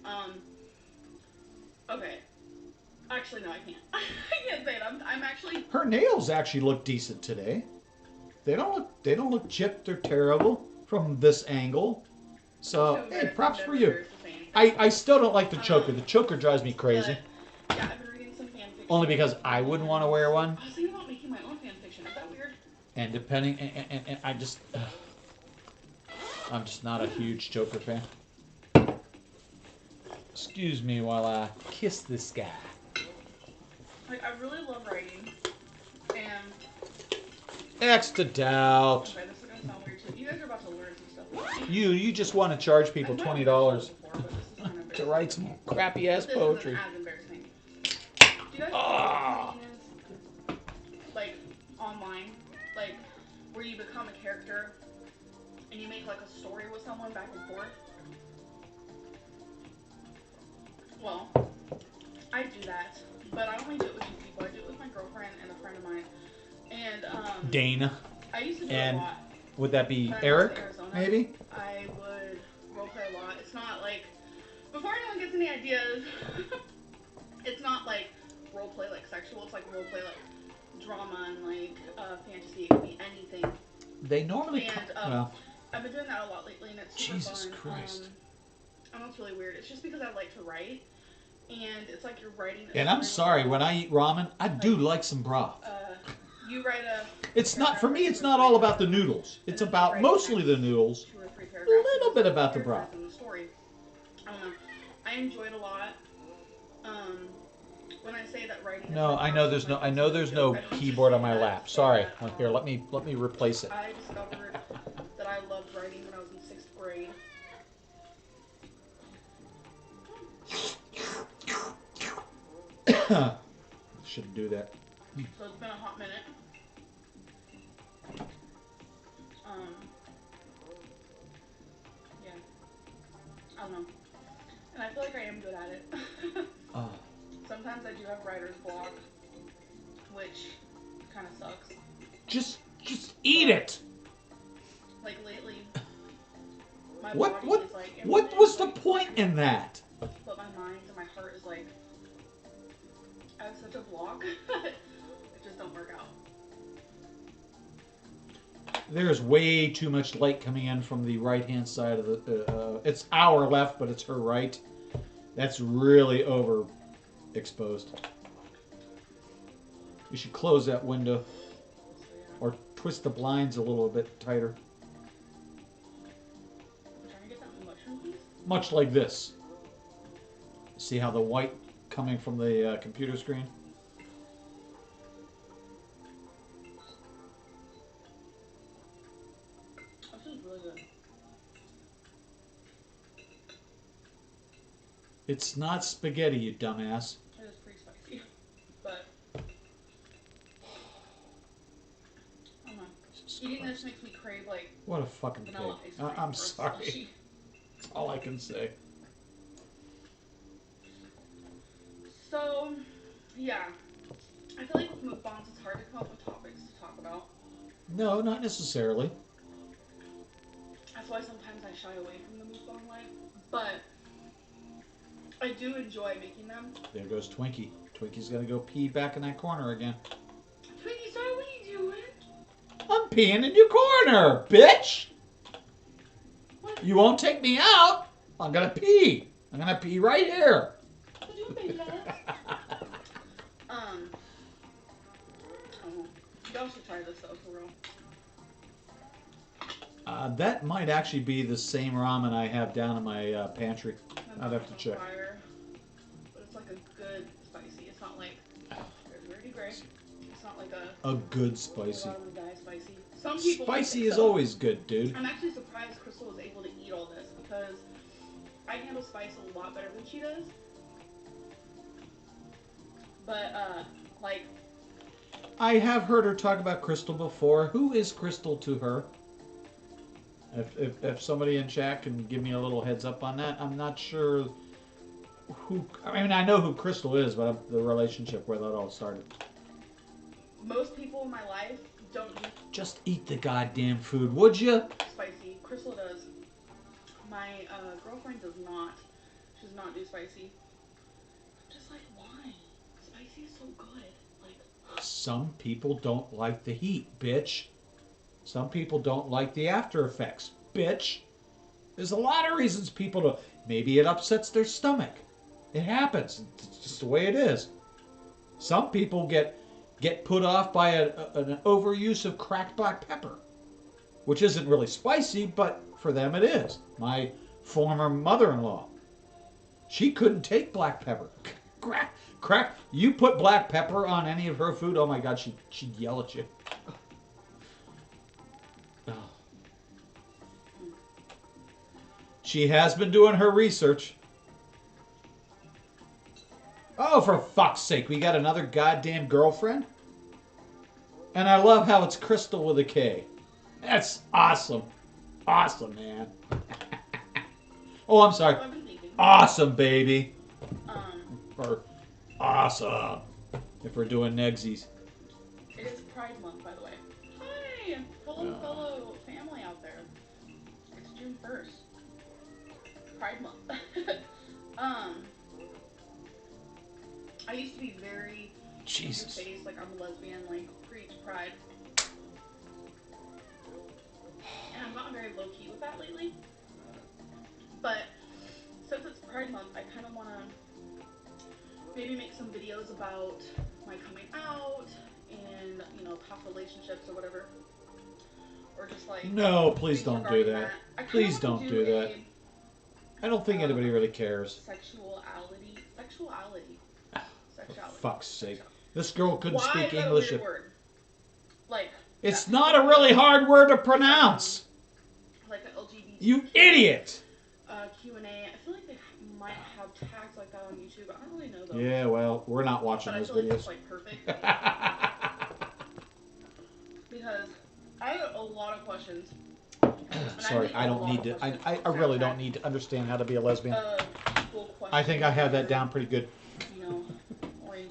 Okay. Actually, no, I can't. I can't say it. I'm actually.
Her nails actually look decent today. They don't look chipped or terrible from this angle. So hey, props for you. I still don't like the choker. The choker drives me crazy.
Yeah, I've been reading some fan fiction.
Only because I wouldn't want to wear one.
I was thinking about making my own fan fiction. Is that weird?
And depending, and I just, I'm just not a huge choker fan. Excuse me while I kiss this guy.
Like, I really love writing, and...
X to doubt.
Okay, this is gonna sound weird too. You guys are about to learn some stuff.
You just want to charge people $20 to write some crappy ass poetry.
This isn't as embarrassing. Do you guys know what writing is? Like, online? Like, where you become a character, and you make like a story with someone back and forth? Well, I do that. But I only do it with two people. I do it with my girlfriend and a friend of mine. And
Dana.
I used to do
and
a lot.
Would that be Eric? Maybe.
I would roleplay a lot. It's not like, before anyone gets any ideas, it's not like roleplay like sexual. It's like roleplay like drama and like fantasy. It could be anything.
They normally.
And
well,
I've been doing that a lot lately, and it's super
Jesus
fun.
Christ.
I know it's really weird. It's just because I like to write. And it's like you're writing.
And I'm sorry, when I eat ramen, I do like some broth.
You write a.
It's not, for me, it's not all about the noodles. It's about mostly the noodles.
2 or 3
A
paragraphs.
little bit about the broth.
In the story. I don't know. I enjoy it a lot. When I say that writing.
No, I know there's no keyboard on my lap. Sorry. Here, let me replace it.
I discovered that I loved writing when I was in 6th grade.
Shouldn't do that.
So it's been a hot minute. Yeah. I don't know. And I feel like I am good at it.
Oh.
Sometimes I do have writer's block, which kind of sucks.
Just eat it.
Like lately, my
What
body is like.
what was the point in that?
But my mind and my heart is like. I have such a block. It just don't work out.
There's way too much light coming in from the right-hand side of the. It's our left, but it's her right. That's really overexposed. You should close that window, or twist the blinds a little bit tighter.
I'm trying to get that mushroom piece.
Much like this. See how the white coming from the computer screen?
This is really good.
It's not spaghetti, you dumbass.
It is pretty spicy, but I don't know. Eating this makes me crave like
What a fucking pig.
vanilla ice cream.
I'm
or
sorry.
slushy.
That's all I can say.
So, yeah. I feel like with mukbangs, it's hard to come up with topics to talk about.
No, not necessarily.
That's why sometimes I shy away from the mukbang life. But I do enjoy making them.
There goes Twinkie. Twinkie's gonna go pee back in that corner again.
Twinkie, sorry, what are you doing?
I'm peeing in your corner, bitch!
What?
You won't take me out. I'm gonna pee. I'm gonna pee right here.
What you doing, love? Oh, y'all should try this though, for real.
That might actually be the same ramen I have down in my pantry. I'd have to check.
Fire, but it's like a good spicy. It's not like dirty gray. It's not like a
good spicy.
Spicy. Some people
Spicy
like it,
is
so
always good, dude.
I'm actually surprised Crystal was able to eat all this because I handle spice a lot better than she does. But like,
I have heard her talk about Crystal before. Who is Crystal to her? If somebody in chat can give me a little heads up on that, I'm not sure who. I mean, I know who Crystal is, but the relationship where that all started.
most people in my life don't eat
Just eat the goddamn food, would you?
spicy. Crystal does. My girlfriend does not. She does not do spicy. I'm just like, why? Spicy is so good. Like,
some people don't like the heat, bitch. Some people don't like the after effects, bitch. There's a lot of reasons people don't. Maybe it upsets their stomach. It happens. It's just the way it is. Some people get put off by an overuse of cracked black pepper, which isn't really spicy, but for them it is. My former mother-in-law, she couldn't take black pepper. Crack. You put black pepper on any of her food, oh my God, she'd yell at you. She has been doing her research. Oh, for fuck's sake, we got another goddamn girlfriend? And I love how it's Crystal with a K. That's awesome. Awesome, man. Oh, I'm sorry. Awesome, baby. Or awesome. If we're doing negsies.
It is Pride Month, by the way. Hi! Hello, fellow family out there. It's June 1st. Pride Month. I used to be very
Jesus.
face, like I'm a lesbian, like preach pride. And I've gotten very low key with that lately. But since it's Pride Month, I kind of want to maybe make some videos about my coming out and, you know, past relationships or whatever. Or just like.
No, please don't do that. Please don't do that. I don't think anybody really cares.
Sexuality.
For fuck's sake. This girl couldn't speak
Why
English.
Like,
it's not a really hard word to pronounce.
Like an LGBT.
You idiot!
Q&A. I feel like they might have tags like that on YouTube. I don't really know though.
Yeah, well, we're not watching those
videos.
videos.
It's like perfect. Because I have a lot of questions.
Sorry, I don't need to. I really don't need to understand how to be a lesbian. I think I have that down pretty good.
You know,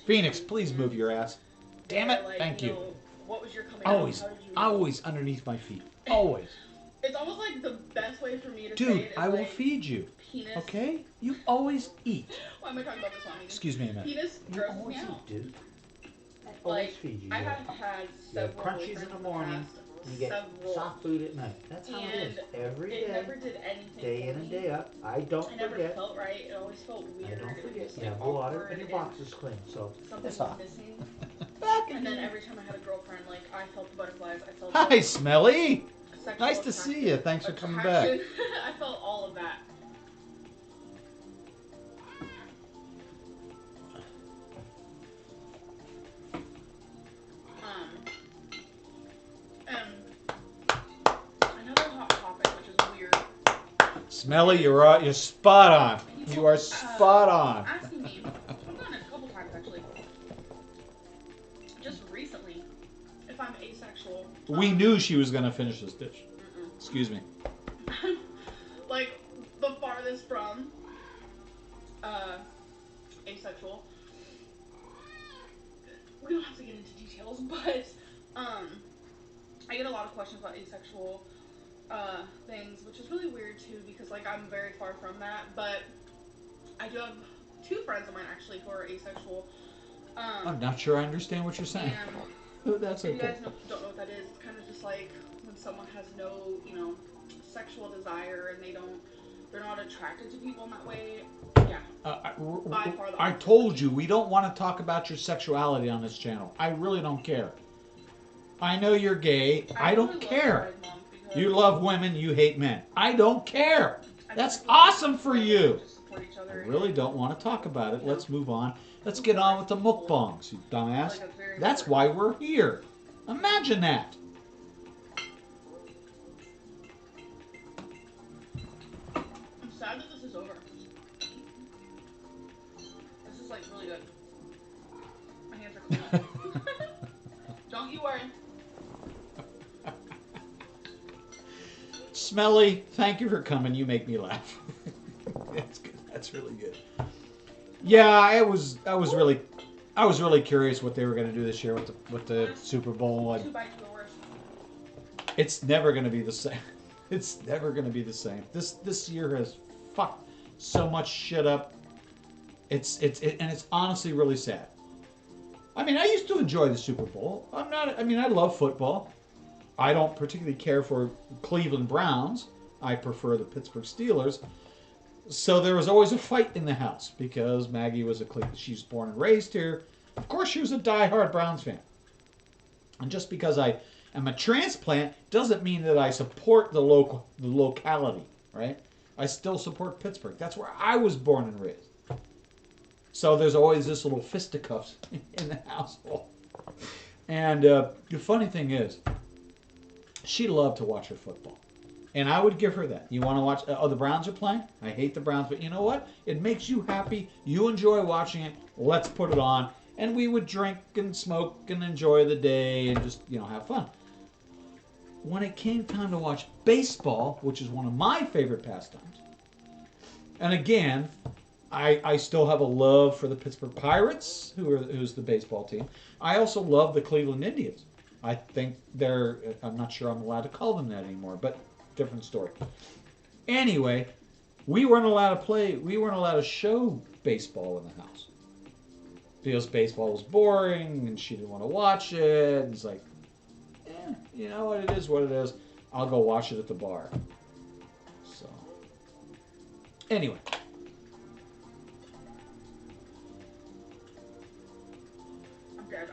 Phoenix, please move your ass. Damn it!
Like,
thank you.
What was your coming
always,
out? How did you
always underneath my feet. Always.
It's almost like the best way for me to
Dude,
say it is
I will
like
feed you.
Penis.
Okay? You always eat.
Why am I talking about this, Mommy?
Excuse me a minute.
Penis grosses me out.
Dude.
Like, I have had several
crunchies in the morning. You get soft food at night. That's how it is. Every day.
It never did anything
day in and day out. I don't
forget. It never
forget.
felt right. It always felt weird.
I don't forget.
Just,
You have water and your box is clean. So
something
it's
was
hot.
missing. And then every time I had a girlfriend, like, I felt the butterflies. I felt
Hi, Smelly.
sexual
Nice to see you. Thanks for coming back.
I felt all of that. Another hot topic, which is weird.
Smelly, you're spot on. You are spot on.
Asking me, I've done it a couple times actually. Just recently, if I'm asexual.
We knew she was gonna finish this dish. Excuse me.
Like the farthest from asexual. We don't have to get into details, but I get a lot of questions about asexual things, which is really weird too, because like I'm very far from that. But I do have two friends of mine actually who are asexual.
I'm not sure I understand what you're saying. That's
if you
okay.
guys don't know what that is, it's kind of just like when someone has no, you know, sexual desire and they're not attracted to people in that way. Yeah. By far the
I told you we don't want to talk about your sexuality on this channel. I really don't care. I know you're gay. I don't care. You love women. You hate men. I don't care. That's awesome for you. I really don't want to talk about it. Let's move on. Let's get on with the mukbangs, you dumbass. That's why we're here. Imagine that.
I'm sad that this is over. like really good. My hands are clean. Don't you worry.
Smelly, thank you for coming. You make me laugh. That's good. That's really good. Yeah, I was really curious what they were going to do this year with the Super Bowl. It's never going to be the same. It's never going to be the same. This year has fucked so much shit up. It's honestly really sad. I mean, I used to enjoy the Super Bowl. I love football. I don't particularly care for Cleveland Browns. I prefer the Pittsburgh Steelers. So there was always a fight in the house because Maggie was she's born and raised here. Of course, she was a diehard Browns fan. And just because I am a transplant doesn't mean that I support the locality, right? I still support Pittsburgh. That's where I was born and raised. So there's always this little fisticuffs in the household. And the funny thing is, she loved to watch her football. And I would give her that. You want to watch, the Browns are playing? I hate the Browns, but you know what? It makes you happy. You enjoy watching it. Let's put it on. And we would drink and smoke and enjoy the day and just, have fun. When it came time to watch baseball, which is one of my favorite pastimes, and again, I still have a love for the Pittsburgh Pirates, who's the baseball team. I also love the Cleveland Indians. I think I'm not sure I'm allowed to call them that anymore, but different story. Anyway, we weren't allowed to show baseball in the house. Because baseball was boring and she didn't want to watch it. And it's like, you know what, it is what it is. I'll go watch it at the bar. So, anyway.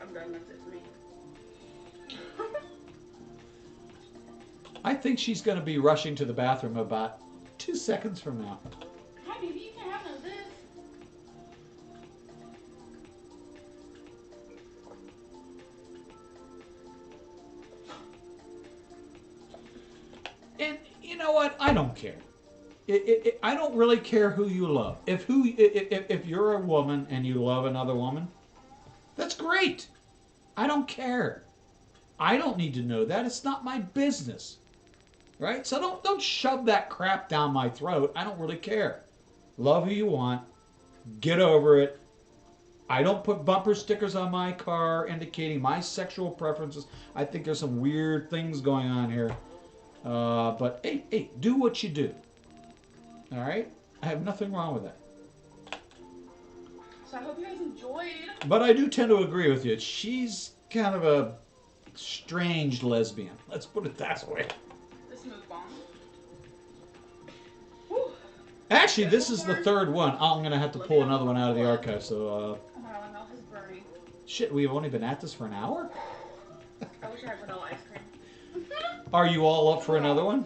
I'm done. That's it for me.
I think she's going to be rushing to the bathroom about 2 seconds from now.
Hi, baby. You can't have none of this.
And you know what? I don't care. I don't really care who you love. If you're a woman and you love another woman, that's great. I don't care. I don't need to know that. It's not my business. Right? So don't shove that crap down my throat. I don't really care. Love who you want. Get over it. I don't put bumper stickers on my car indicating my sexual preferences. I think there's some weird things going on here. But hey, do what you do. All right? I have nothing wrong with that.
So I hope you guys enjoyed.
But I do tend to agree with you. She's kind of a strange lesbian. Let's put it that way.
This Mukbang.
Actually, this is the third one. I'm going to have to pull another one out of the archive. So,
oh my god, my mouth is burning.
Shit, we've only been at this for an hour?
I wish I had vanilla ice cream.
Are you all up for another one?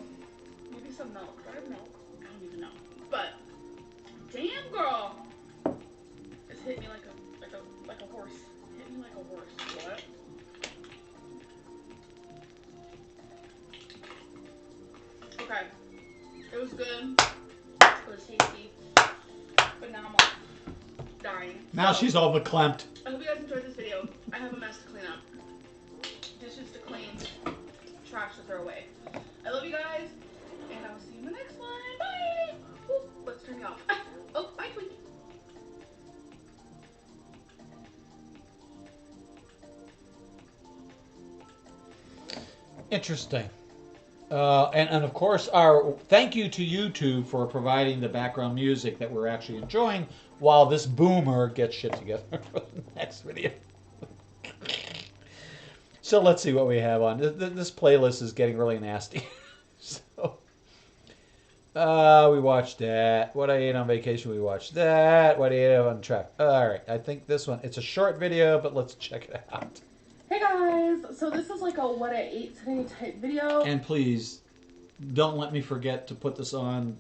Maybe some milk. Do I have milk? I don't even know. But, damn girl. It's hit me like a horse. Hit me like a horse. What? Okay. It was good. It was tasty. But now I'm all dying.
Now she's all verklempt.
I hope you guys enjoyed this video. I have a mess to clean up. Dishes to clean. Trash to throw away. I love you guys. And I will see you in the next one. Bye. Ooh, let's turn you off. Oh, bye, Twinkie.
Interesting. And of course, our thank you to YouTube for providing the background music that we're actually enjoying while this boomer gets shit together for the next video. So let's see what we have on. This playlist is getting really nasty. So, we watched that. What I ate on vacation, we watched that. What I ate on track. All right, I think this one, it's a short video, but let's check it out.
Hey guys, so this is like a what I ate today type video.
And please, don't let me forget to put this on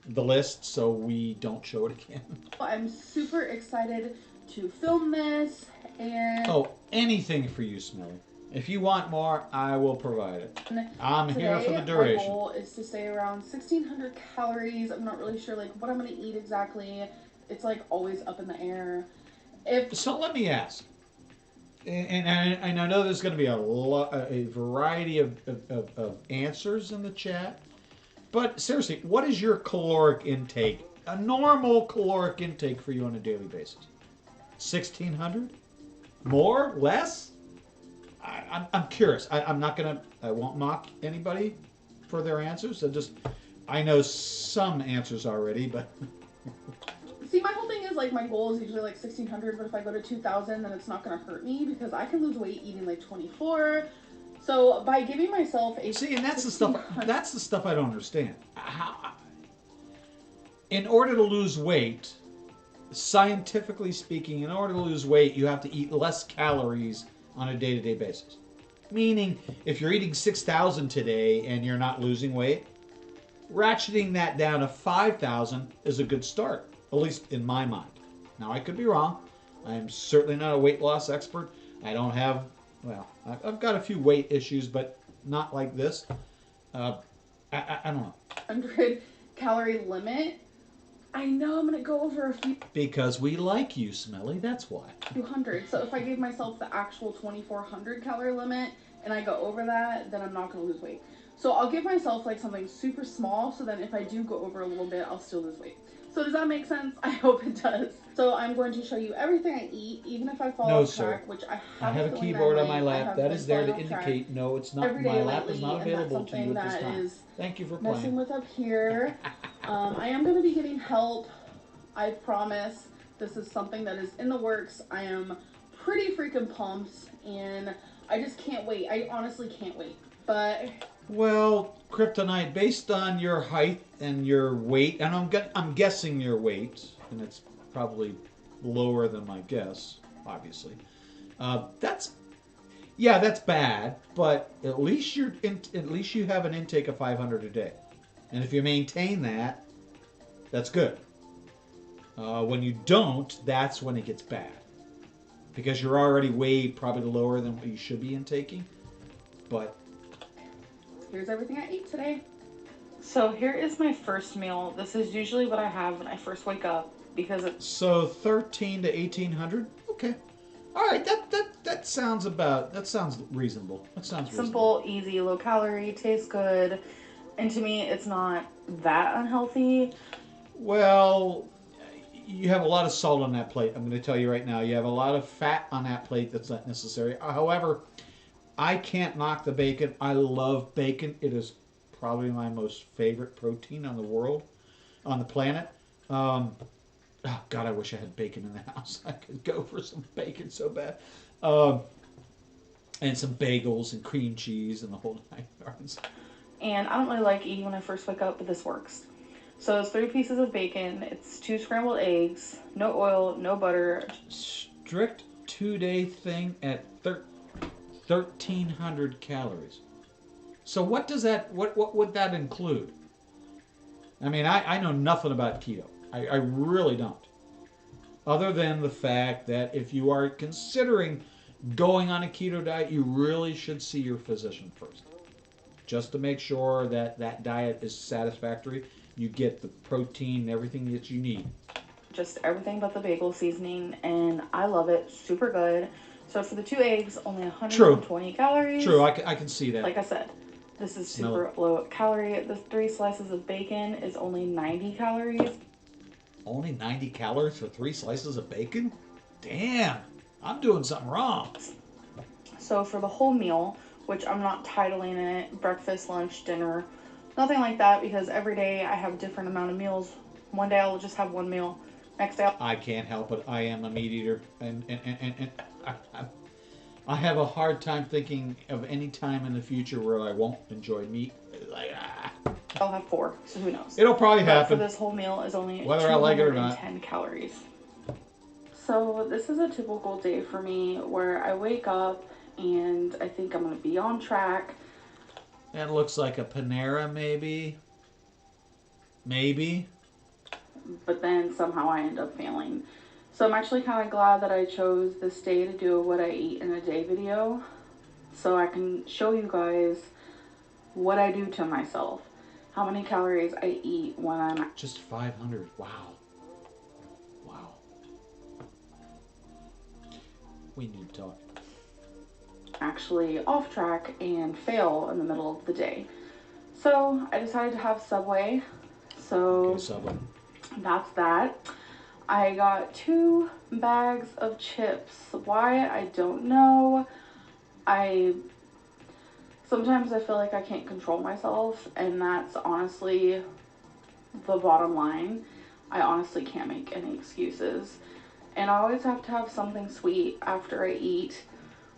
the list so we don't show it again.
I'm super excited to film this and...
Oh, anything for you, Smelly. If you want more, I will provide it. I'm here for the duration.
My goal is to stay around 1,600 calories. I'm not really sure like what I'm going to eat exactly. It's like always up in the air.
So let me ask, and I know there's going to be a variety of answers in the chat, but seriously, what is your caloric intake? A normal caloric intake for you on a daily basis? 1,600? More? Less? I'm curious. I won't mock anybody for their answers. I know some answers already, but
See, my whole thing is like my goal is usually like 1,600, but if I go to 2,000, then it's not gonna hurt me because I can lose weight eating like 24. So by giving myself a
and that's the stuff. That's the stuff I don't understand. In order to lose weight, scientifically speaking, in order to lose weight, you have to eat less calories on a day-to-day basis. Meaning, if you're eating 6,000 today and you're not losing weight, ratcheting that down to 5,000 is a good start, at least in my mind. Now, I could be wrong. I am certainly not a weight loss expert. I don't have, well, I've got a few weight issues, but not like this. I don't know.
100-calorie limit. I know I'm gonna go over a few.
Because we like you, Smelly. That's why.
200. So if I gave myself the actual 2,400 calorie limit and I go over that, then I'm not gonna lose weight. So I'll give myself like something super small, so then if I do go over a little bit, I'll still lose weight. So does that make sense? I hope it does. So I'm going to show you everything I eat, even if I fall off track, which I have
a keyboard on my lap. That is there to indicate, no, it's not. My lap is not available to you at this time. Thank you for playing.
Messing with up here. I am going to be getting help. I promise. This is something that is in the works. I am pretty freaking pumped, and I just can't wait. I honestly can't wait. But
well, Kryptonite, based on your height and your weight, and I'm guessing your weight, and it's probably lower than my guess, obviously. That's bad, but at least you have an intake of 500 a day, and if you maintain that, that's good. When you don't, that's when it gets bad, because you're already way probably lower than what you should be intaking, but.
Here's everything I ate today. So here is my first meal. This is usually what I have when I first wake up because it's...
So 1,300 to 1,800? Okay. All right, that sounds reasonable. That sounds
simple,
reasonable.
Easy, low calorie, tastes good. And to me, it's not that unhealthy.
Well, you have a lot of salt on that plate. I'm going to tell you right now. You have a lot of fat on that plate that's not necessary. However, I can't knock the bacon. I love bacon. It is probably my most favorite protein on the planet. Oh, God, I wish I had bacon in the house. I could go for some bacon so bad. And some bagels and cream cheese and the whole nine yards.
And I don't really like eating when I first wake up, but this works. So it's 3 pieces of bacon. It's 2 scrambled eggs. No oil, no butter.
Strict 2-day thing at 1,300 calories. So what would that include? I mean, I know nothing about keto. I really don't. Other than the fact that if you are considering going on a keto diet, you really should see your physician first. Just to make sure that that diet is satisfactory. You get the protein and everything that you need.
Just everything but the bagel seasoning, and I love it. Super good. So for the 2 eggs, only 120 calories.
True, I can see that.
Like I said, this is super low calorie. The 3 slices of bacon is only 90 calories.
Only 90 calories for 3 slices of bacon? Damn, I'm doing something wrong.
So for the whole meal, which I'm not titling it breakfast, lunch, dinner, nothing like that, because every day I have a different amount of meals. One day I'll just have 1 meal. Next day
I can't help it. I am a meat eater, and I have a hard time thinking of any time in the future where I won't enjoy meat.
I'll have 4, so who knows?
It'll probably happen.
For this whole meal is only
whether I like it or not.
10 calories. So this is a typical day for me where I wake up and I think I'm going to be on track.
That looks like a Panera, maybe. Maybe.
But then somehow I end up failing. So I'm actually kind of glad that I chose this day to do what I eat in a day video, so I can show you guys what I do to myself, how many calories I eat when I'm
just 500. Wow. We need to talk.
Actually off track and fail in the middle of the day. So I decided to have Subway. So
Okay, Subway.
that's that. I got 2 bags of chips. Why? I don't know. Sometimes I feel like I can't control myself, and that's honestly the bottom line. I honestly can't make any excuses. And I always have to have something sweet after I eat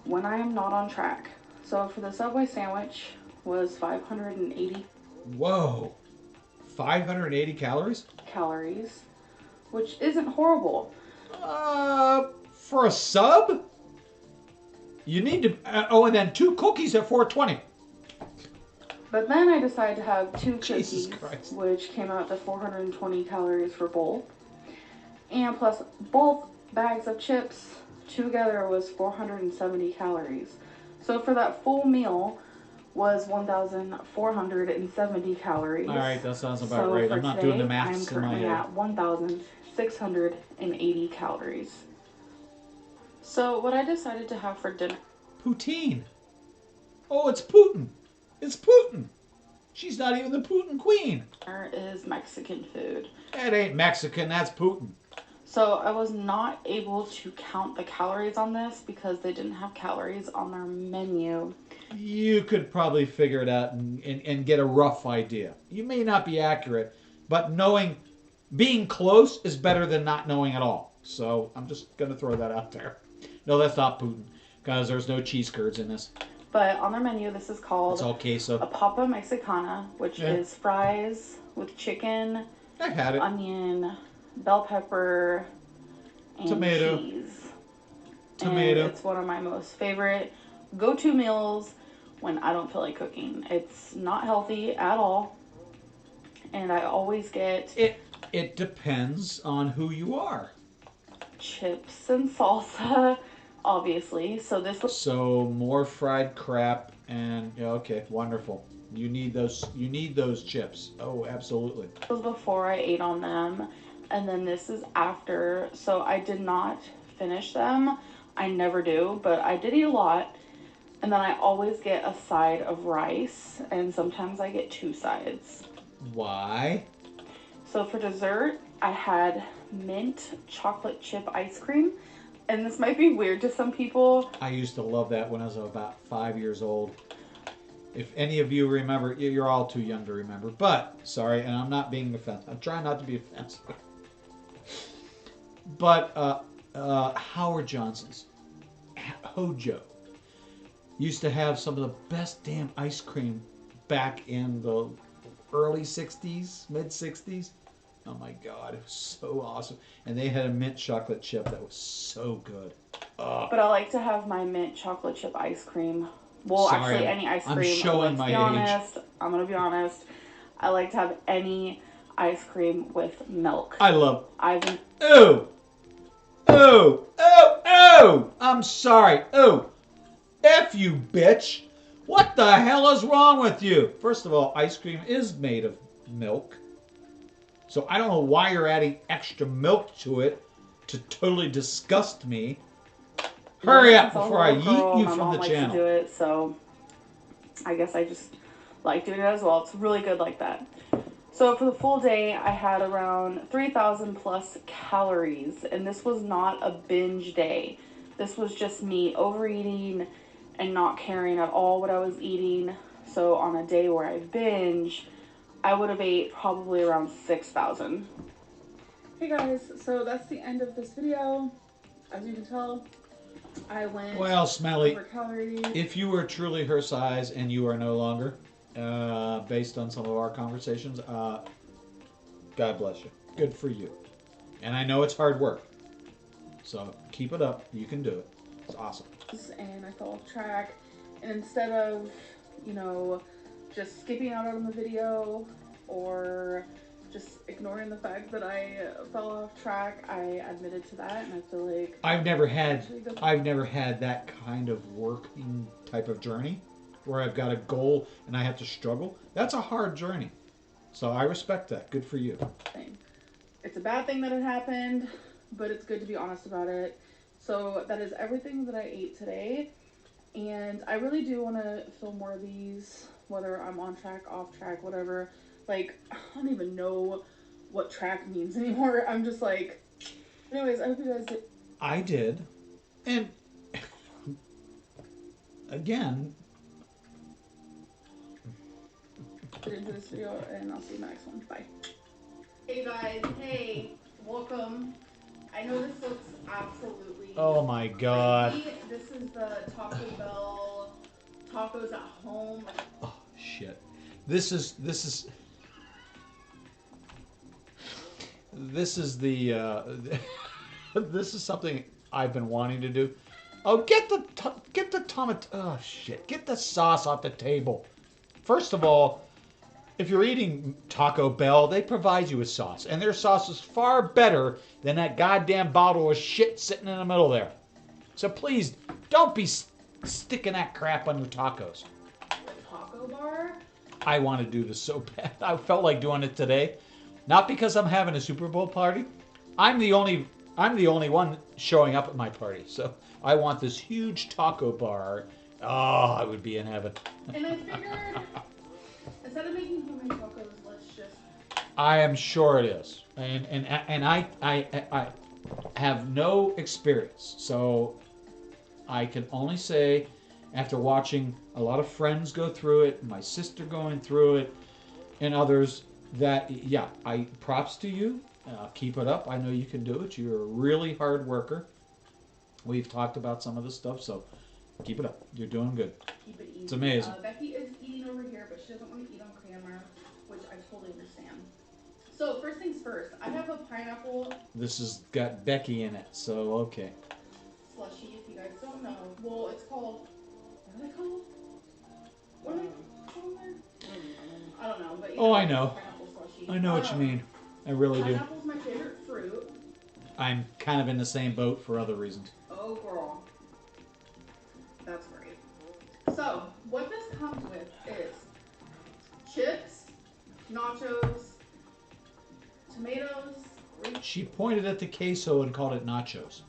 when I am not on track. So for the Subway sandwich was 580
Whoa. 580 calories?
calories, which isn't horrible.
For a sub? You need to... and then 2 cookies at 420.
But then I decided to have 2
Jesus
cookies,
Christ.
which came out to 420 calories for both. And plus both bags of chips together was 470 calories. So for that full meal was 1,470 calories.
All right, that sounds about right. I'm not doing the maths
I'm
in my
currently
head.
at 1,680 calories. So what I decided to have for dinner...
Poutine. Oh, it's Putin. It's Putin. She's not even the Putin queen.
is Mexican food.
That ain't Mexican, that's Putin.
So I was not able to count the calories on this because they didn't have calories on their menu.
You could probably figure it out and get a rough idea. You may not be accurate, but being close is better than not knowing at all. So I'm just going to throw that out there. No, that's not Putin, because there's no cheese curds in this.
But on their menu, this is called
It's all queso.
a papa mexicana, which is fries with chicken,
I've had it.
onion, bell pepper, and
Tomato.
cheese.
Tomato.
And it's one of my most favorite go-to meals when I don't feel like cooking. It's not healthy at all, and I always get
It depends on who you are.
chips and salsa, obviously.
So more fried crap and okay, wonderful. You need those chips. Oh, absolutely.
This was before I ate on them, and then this is after. So I did not finish them. I never do, but I did eat a lot. And then I always get a side of rice, and sometimes I get 2 sides.
Why?
So for dessert, I had mint chocolate chip ice cream. And this might be weird to some people.
I used to love that when I was about 5 years old. If any of you remember, you're all too young to remember. But, sorry, and I'm not being offensive. I'm trying not to be offensive. But Howard Johnson's, Hojo, used to have some of the best damn ice cream back in the early 60s, mid 60s. Oh my God, it was so awesome. And they had a mint chocolate chip that was so good.
But I like to have my mint chocolate chip ice cream. Well,
Sorry,
actually, any ice cream.
I'm showing my age.
I'm going to be honest. I like to have any ice cream with milk.
Ooh! Ooh! I'm sorry. Ooh! F you, bitch! What the hell is wrong with you? First of all, ice cream is made of milk. So I don't know why you're adding extra milk to it to totally disgust me. Hurry up before I yeet you from the channel.
To do it, so I guess I just like doing it as well. It's really good like that. So for the full day, I had around 3,000 plus calories, and this was not a binge day. This was just me overeating and not caring at all what I was eating. So on a day where I binge, I would have ate probably around 6,000. Hey guys, so that's the end of this video. As you can tell, I went
Smelly,
over calories.
If you were truly her size and you are no longer, based on some of our conversations, God bless you. Good for you. And I know it's hard work. So keep it up. You can do it. It's awesome.
And I fell off track. And instead of, just skipping out on the video or just ignoring the fact that I fell off track, I admitted to that, and I feel like
I've never had that kind of working type of journey where I've got a goal and I have to struggle. That's a hard journey. So I respect that. Good for you.
It's a bad thing that it happened, but it's good to be honest about it. So that is everything that I ate today. And I really do want to film more of these, whether I'm on track, off track, whatever. Like, I don't even know what track means anymore. I'm just like, anyways, I hope you guys did.
I did. And again,
Get into this video, and I'll see you in the next one. Bye. Hey guys, hey, welcome. I know this looks absolutely
oh my God.
crazy. This is the Taco Bell tacos at home.
Oh shit. This is the this is something I've been wanting to do. Oh, get the tomato. Oh shit. Get the sauce off the table. First of all, if you're eating Taco Bell, they provide you with sauce, and their sauce is far better than that goddamn bottle of shit sitting in the middle there. So please, don't be sticking that crap on your tacos.
The taco bar?
I want to do this so bad. I felt like doing it today. Not because I'm having a Super Bowl party. I'm the only one showing up at my party. So I want this huge taco bar. Oh, I would be in heaven.
And I figured, instead of making homemade tacos, let's just...
I am sure it is. And I have no experience. So I can only say, after watching a lot of friends go through it, my sister going through it, and others, that, yeah, props to you. Keep it up. I know you can do it. You're a really hard worker. We've talked about some of this stuff, so keep it up. You're doing good.
Keep it easy.
It's amazing.
Becky is eating over here, but she doesn't want to eat on camera, which I totally understand. So, first things first, I have a pineapple...
This has got Becky in it, so okay.
Slushy, if you guys don't know. Well, it's called... What are they called? What are they called there? I don't know, but...
Oh, I know.
Pineapple slushy.
I know what you mean. I really do.
Pineapple's my favorite fruit.
I'm kind of in the same boat for other reasons.
Oh, girl. That's great. So, what this comes with is chips, nachos, tomatoes.
She pointed at the queso and called it nachos.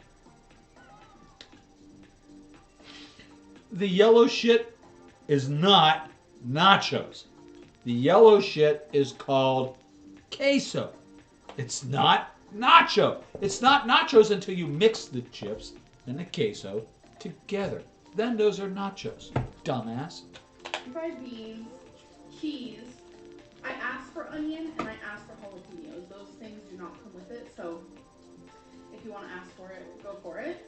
The yellow shit is not nachos. The yellow shit is called queso. It's not nacho. It's not nachos until you mix the chips and the queso together. Then those are nachos, dumbass.
Fried beans, cheese. I asked for onion and I asked for jalapenos. Those things do not come with it, so if you want to ask for it, go for it.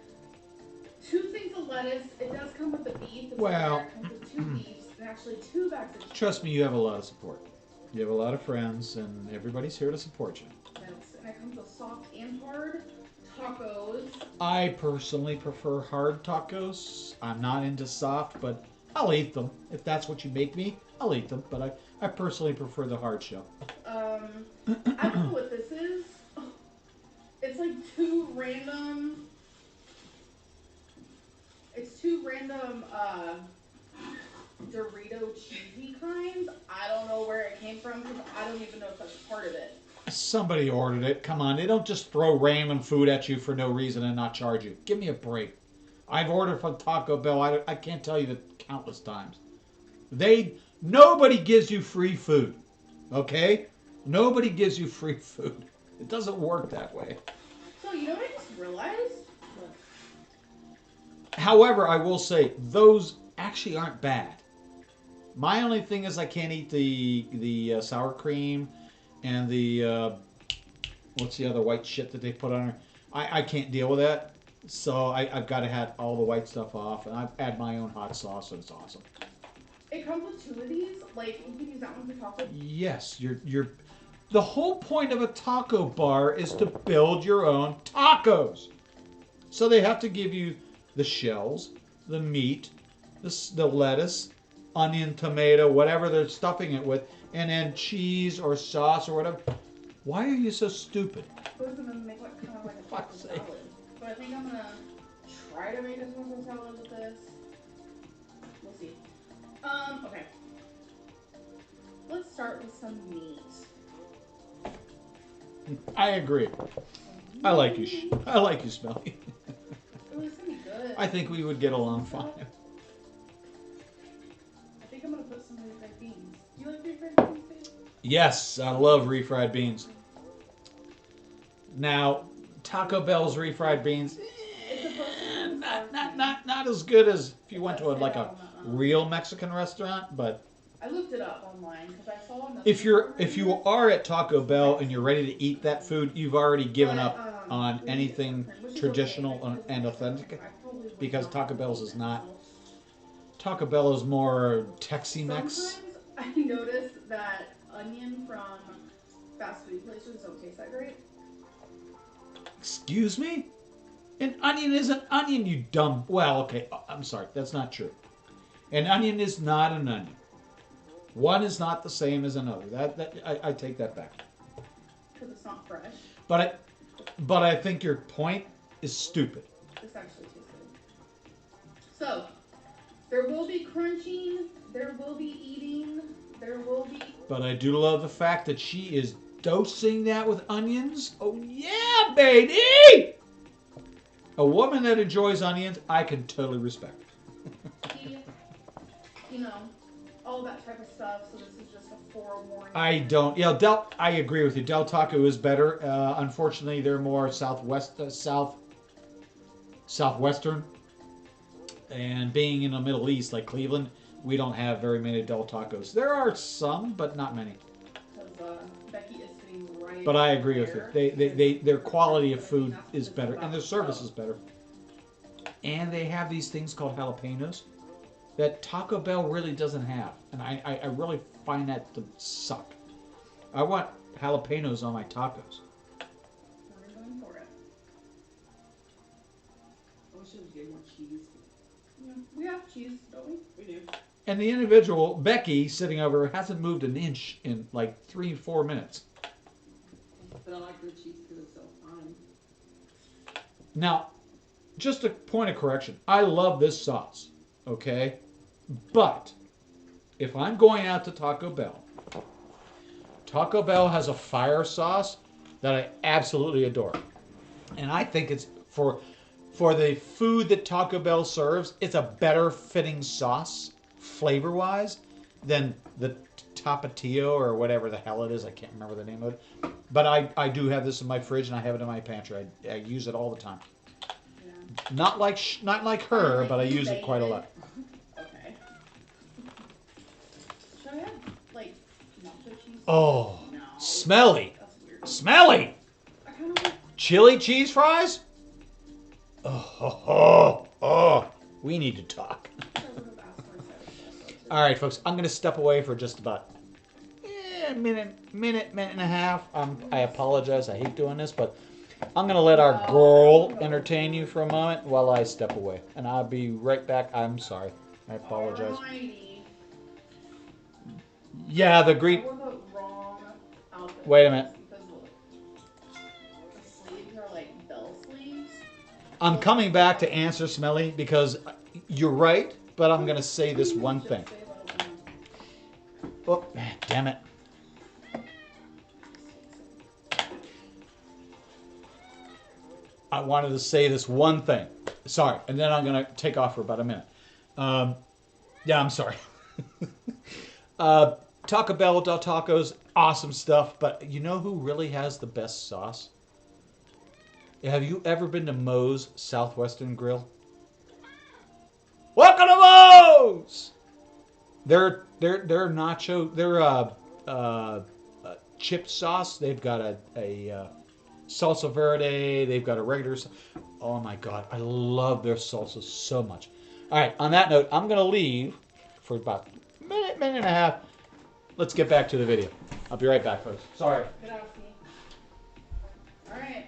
2 things of lettuce. It does come with the beef.
Well,
it comes with 2 beefs and actually 2 bags of chicken.
Trust me, you have a lot of support. You have a lot of friends, and everybody's here to support you.
Yes, and it comes with soft and hard tacos.
I personally prefer hard tacos. I'm not into soft, but I'll eat them. If that's what you make me, I'll eat them. But I personally prefer the hard shell.
I don't know what this is. It's like 2 random... It's 2 random, Dorito cheesy kinds. I don't know where it came from because I don't even know if that's part of it.
Somebody ordered it. Come on, they don't just throw random food at you for no reason and not charge you. Give me a break. I've ordered from Taco Bell. I can't tell you the countless times. Nobody gives you free food. Okay? Nobody gives you free food. It doesn't work that way.
So you know what I just realized?
However, I will say those actually aren't bad. My only thing is I can't eat the sour cream and the what's the other white shit that they put on her. I can't deal with that. So I've got to have all the white stuff off, and I've add my own hot sauce, and it's awesome.
It comes with 2 of these. Like you can use that one for taco.
Yes, you're. The whole point of a taco bar is to build your own tacos. So they have to give you the shells, the meat, the lettuce, onion, tomato, whatever they're stuffing it with, and then cheese or sauce or whatever. Why are you so stupid?
I was gonna make like kind of like a taco salad, but I think I'm gonna try to make a taco salad with this. We'll see. Okay. Let's start with some meat.
I agree. I like you, Smelly. I think we would get along fine.
I think I'm gonna put some refried beans. Do you like refried beans, babe?
Yes, I love refried beans. Now, Taco Bell's refried beans, not as good as if you went to a real Mexican restaurant, but
I looked it up online because I saw another.
if you are at Taco Bell and you're ready to eat that food, you've already given up on anything traditional and authentic, because Taco Bell's is not. Taco Bell is more Tex-Mex.
Sometimes I notice that onion from fast food places don't taste that great.
Excuse me? An onion is an onion, you dumb... Well, okay, I'm sorry. That's not true. An onion is not an onion. One is not the same as another. I take that back.
Because it's not fresh.
But I think your point is stupid.
This actually tastes good. So, there will be crunching, there will be eating, there will be...
But I do love the fact that she is dosing that with onions. Oh, yeah, baby! A woman that enjoys onions, I can totally respect.
You know, all that type of stuff, so this is just a forewarning.
I don't... Yeah, I agree with you. Del Taco is better. Unfortunately, they're more southwestern. And being in the Middle East, like Cleveland, we don't have very many Del Tacos. There are some, but not many.
Becky is sitting right.
But I agree with you. Their quality of food is better, and their service is better. And they have these things called jalapenos that Taco Bell really doesn't have, and I really find that to suck. I want jalapenos on my tacos.
We're going for it.
I wish it would get more cheese.
Yeah, we have cheese, don't we?
We do.
And the individual, Becky, sitting over, hasn't moved an inch in like 3-4 minutes.
But I like the cheese because it's so fine.
Now, just a point of correction. I love this sauce, okay? But if I'm going out to Taco Bell has a fire sauce that I absolutely adore. And I think it's for the food that Taco Bell serves, it's a better fitting sauce, flavor-wise, than the Tapatio or whatever the hell it is. I can't remember the name of it. But I do have this in my fridge, and I have it in my pantry. I use it all the time.
Yeah.
Not like her, but I use it quite a lot.
Okay. Should I have, like, nacho cheese?
Oh,
No.
smelly.
That's weird.
Smelly.
I kind of like...
Chili cheese fries? Oh. We need to talk.
I would have asked for a side of salsa.
All right, folks. I'm going to step away for just about a minute and a half. I apologize. I hate doing this, but I'm going to let our gorl entertain you for a moment while I step away. And I'll be right back. I'm sorry. I apologize.
Alrighty.
Yeah, the
I
Greek...
wore the wrong outfit.
Wait a minute.
Because look, the sleeves are like bell sleeves.
I'm coming back to answer Smelly because you're right, but I'm going to say this one thing. Oh, damn it. I wanted to say this one thing. Sorry, and then I'm going to take off for about a minute. Yeah, I'm sorry. Taco Bell, Del Tacos, awesome stuff, but you know who really has the best sauce? Have you ever been to Moe's Southwestern Grill? Welcome to Moe's! Their nacho, their chipped sauce. They've got a salsa verde. They've got a regular. Oh my God, I love their salsa so much. All right, on that note, I'm gonna leave for about a minute and a half. Let's get back to the video. I'll be right back, folks. Sorry.
Get off me. Alright.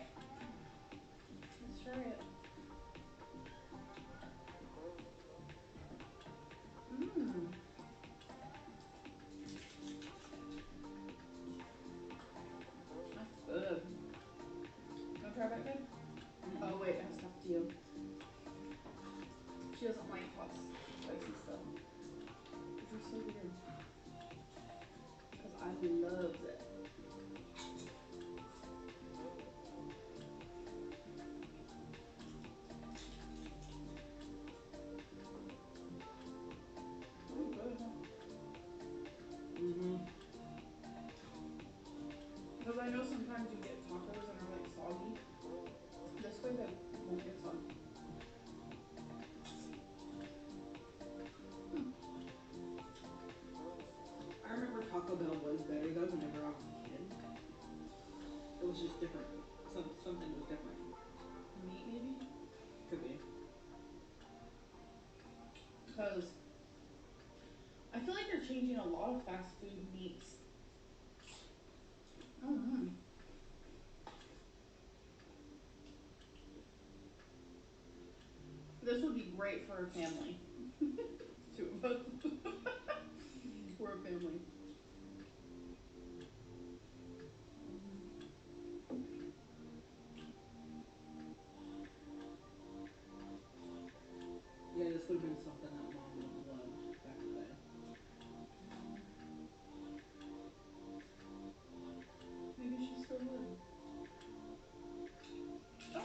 Let's try it. Mmm. That's good. Wanna try that good? Oh wait, I have stuff to you. She doesn't like hot spicy stuff. Which is so weird. Because I love it.
was better though whenever I was a kid. It was just different. Something was different.
Meat, maybe?
Could be.
Because I feel like they're changing a lot of fast food meats. I don't know. This would be great for a family. Two of us. We're a family.
Yeah, this would have been something that mom would have loved back in the day.
Maybe she still would. Oh.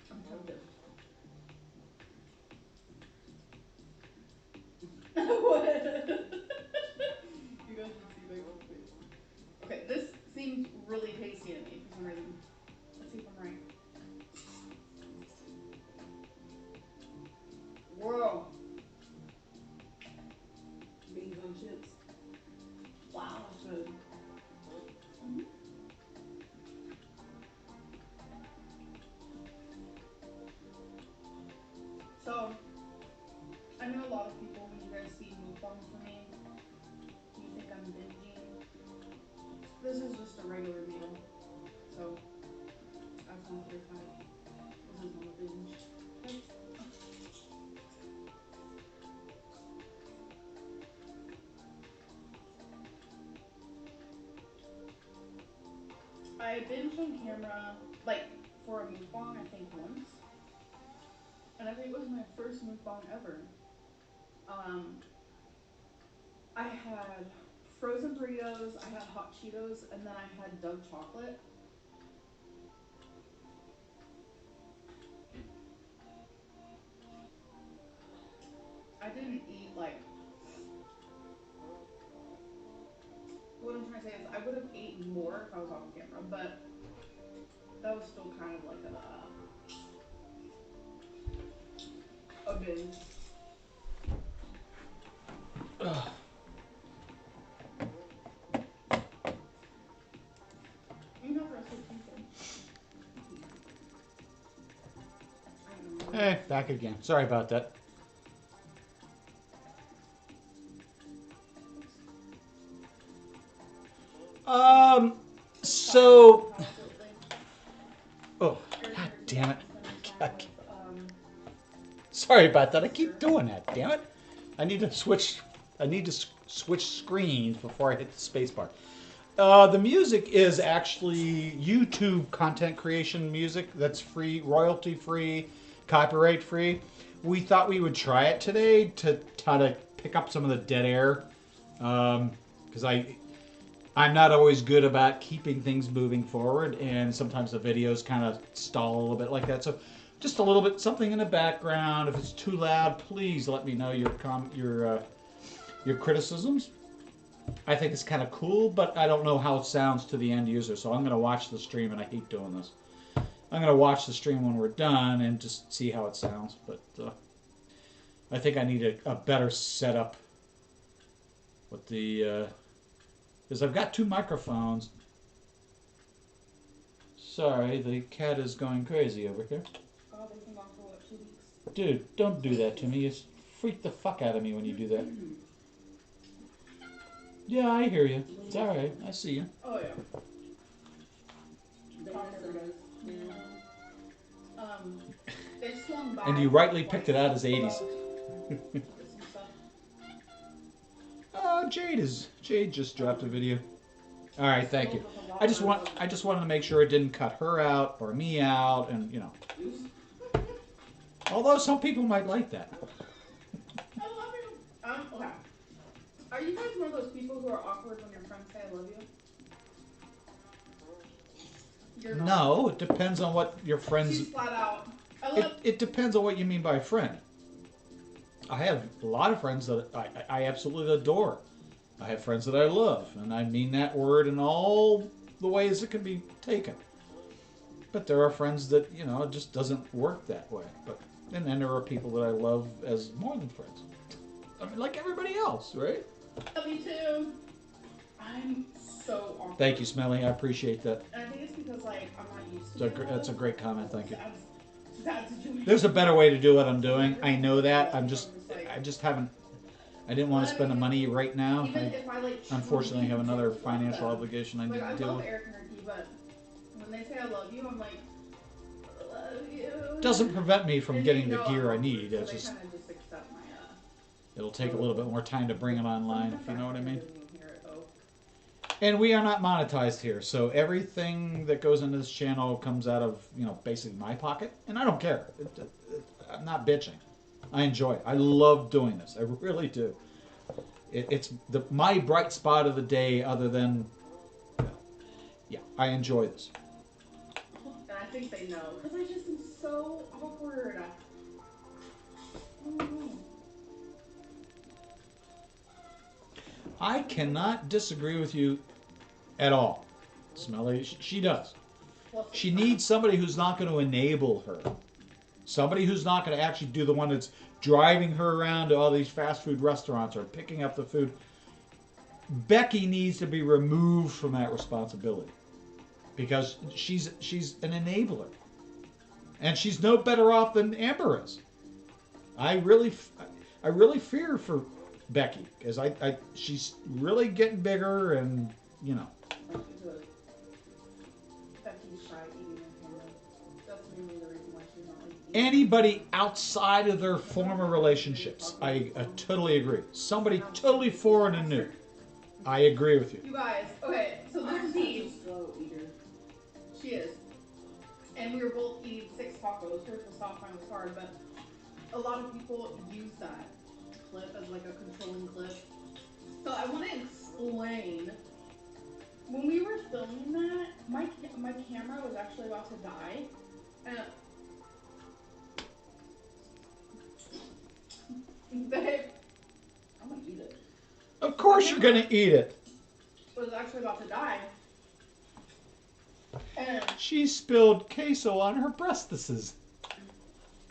I'm tempted. What? You guys should see Megan's face. Okay, this seems really tasty to me for some reason. Let's see if I'm right. Whoa.
Beans on chips.
Wow, that's good. Mm-hmm. So, I know a lot of people, when you guys see mukbangs from me, you think I'm binging. This is just a regular meal. So, that's not their type. This is not a binge. Okay. I binged on camera, like, for a mukbang, I think once. And I think it was my first mukbang ever. I had frozen burritos, I had hot Cheetos, and then I had Dove chocolate. I didn't eat like, what I'm trying to say is I would have ate more if I was off camera, but that was still kind of like a binge.
Ugh.
You know, for us people.
Hey, back again. Sorry about that. So. Oh, god damn it. Sorry about that. I keep doing that. Damn it. I need to switch screens before I hit the spacebar. The music is actually YouTube content creation music that's free, royalty free, copyright free. We thought we would try it today to try to pick up some of the dead air, because I'm not always good about keeping things moving forward, and sometimes the videos kind of stall a little bit like that. So just a little bit, something in the background. If it's too loud, please let me know your criticisms. I think it's kind of cool, but I don't know how it sounds to the end user, so I'm going to watch the stream, and I hate doing this. I'm going to watch the stream when we're done and just see how it sounds, but I think I need a better setup with the... because I've got two microphones. Sorry, the cat is going crazy over here.
Oh, they've been gone for what, 2 weeks?
Dude, don't do that to me. You freak the fuck out of me when you do that. Yeah, I hear you. It's alright. I see you.
Oh, yeah. They swung by.
And you rightly picked it out as 80s. Oh, Jade just dropped a video. All right, thank you. I just wanted to make sure it didn't cut her out or me out, and you know. Although some people might like that.
I love you. Okay. Are you guys one of those people who are awkward when your friends say I love you?
No, it depends on what your friends.
She's flat out.
It depends on what you mean by a friend. I have a lot of friends that I absolutely adore. I have friends that I love, and I mean that word in all the ways it can be taken. But there are friends that, you know, it just doesn't work that way. And then there are people that I love as more than friends. I mean, like everybody else, right?
Me too. I'm so awkward.
Thank you, Smelly. I appreciate that.
And I think it's because like I'm not used to
That's a great comment. Thank you.
Sad situation.
There's a better way to do what I'm doing. I know that. I just haven't. I didn't want to spend the money right now. Unfortunately, I have another financial obligation I need to deal with.
Eric and Ricky, but when they say I love you, I'm like, I love you.
Doesn't prevent me from getting the gear I need. It's just
accept my,
it'll take a little bit more time to bring it online, if you know what I mean. And we are not monetized here, so everything that goes into this channel comes out of, basically my pocket, and I don't care. I'm not bitching. I enjoy it. I love doing this. I really do. It's my bright spot of the day, other than, yeah, I enjoy this.
And I think they know, because I just am so awkward.
I cannot disagree with you at all, Smelly. She does. She needs somebody who's not going to enable her. Somebody who's not going to actually do the one that's driving her around to all these fast food restaurants or picking up the food. Becky needs to be removed from that responsibility because she's an enabler. And she's no better off than Amber is. I really fear for Becky because she's really getting bigger and, Anybody outside of their former relationships, I totally agree. Somebody totally foreign and new. I agree with you.
You guys, okay, so this is Eve. She is. And we were both eating 6 tacos. Hers was soft, mine was hard, but a lot of people use that clip as like a controlling clip. So I want to explain. When we were filming that, my camera was actually about to die. And babe, I'm gonna eat it.
Of course you're gonna eat it.
It was actually about to die. And
she spilled queso on her breastises.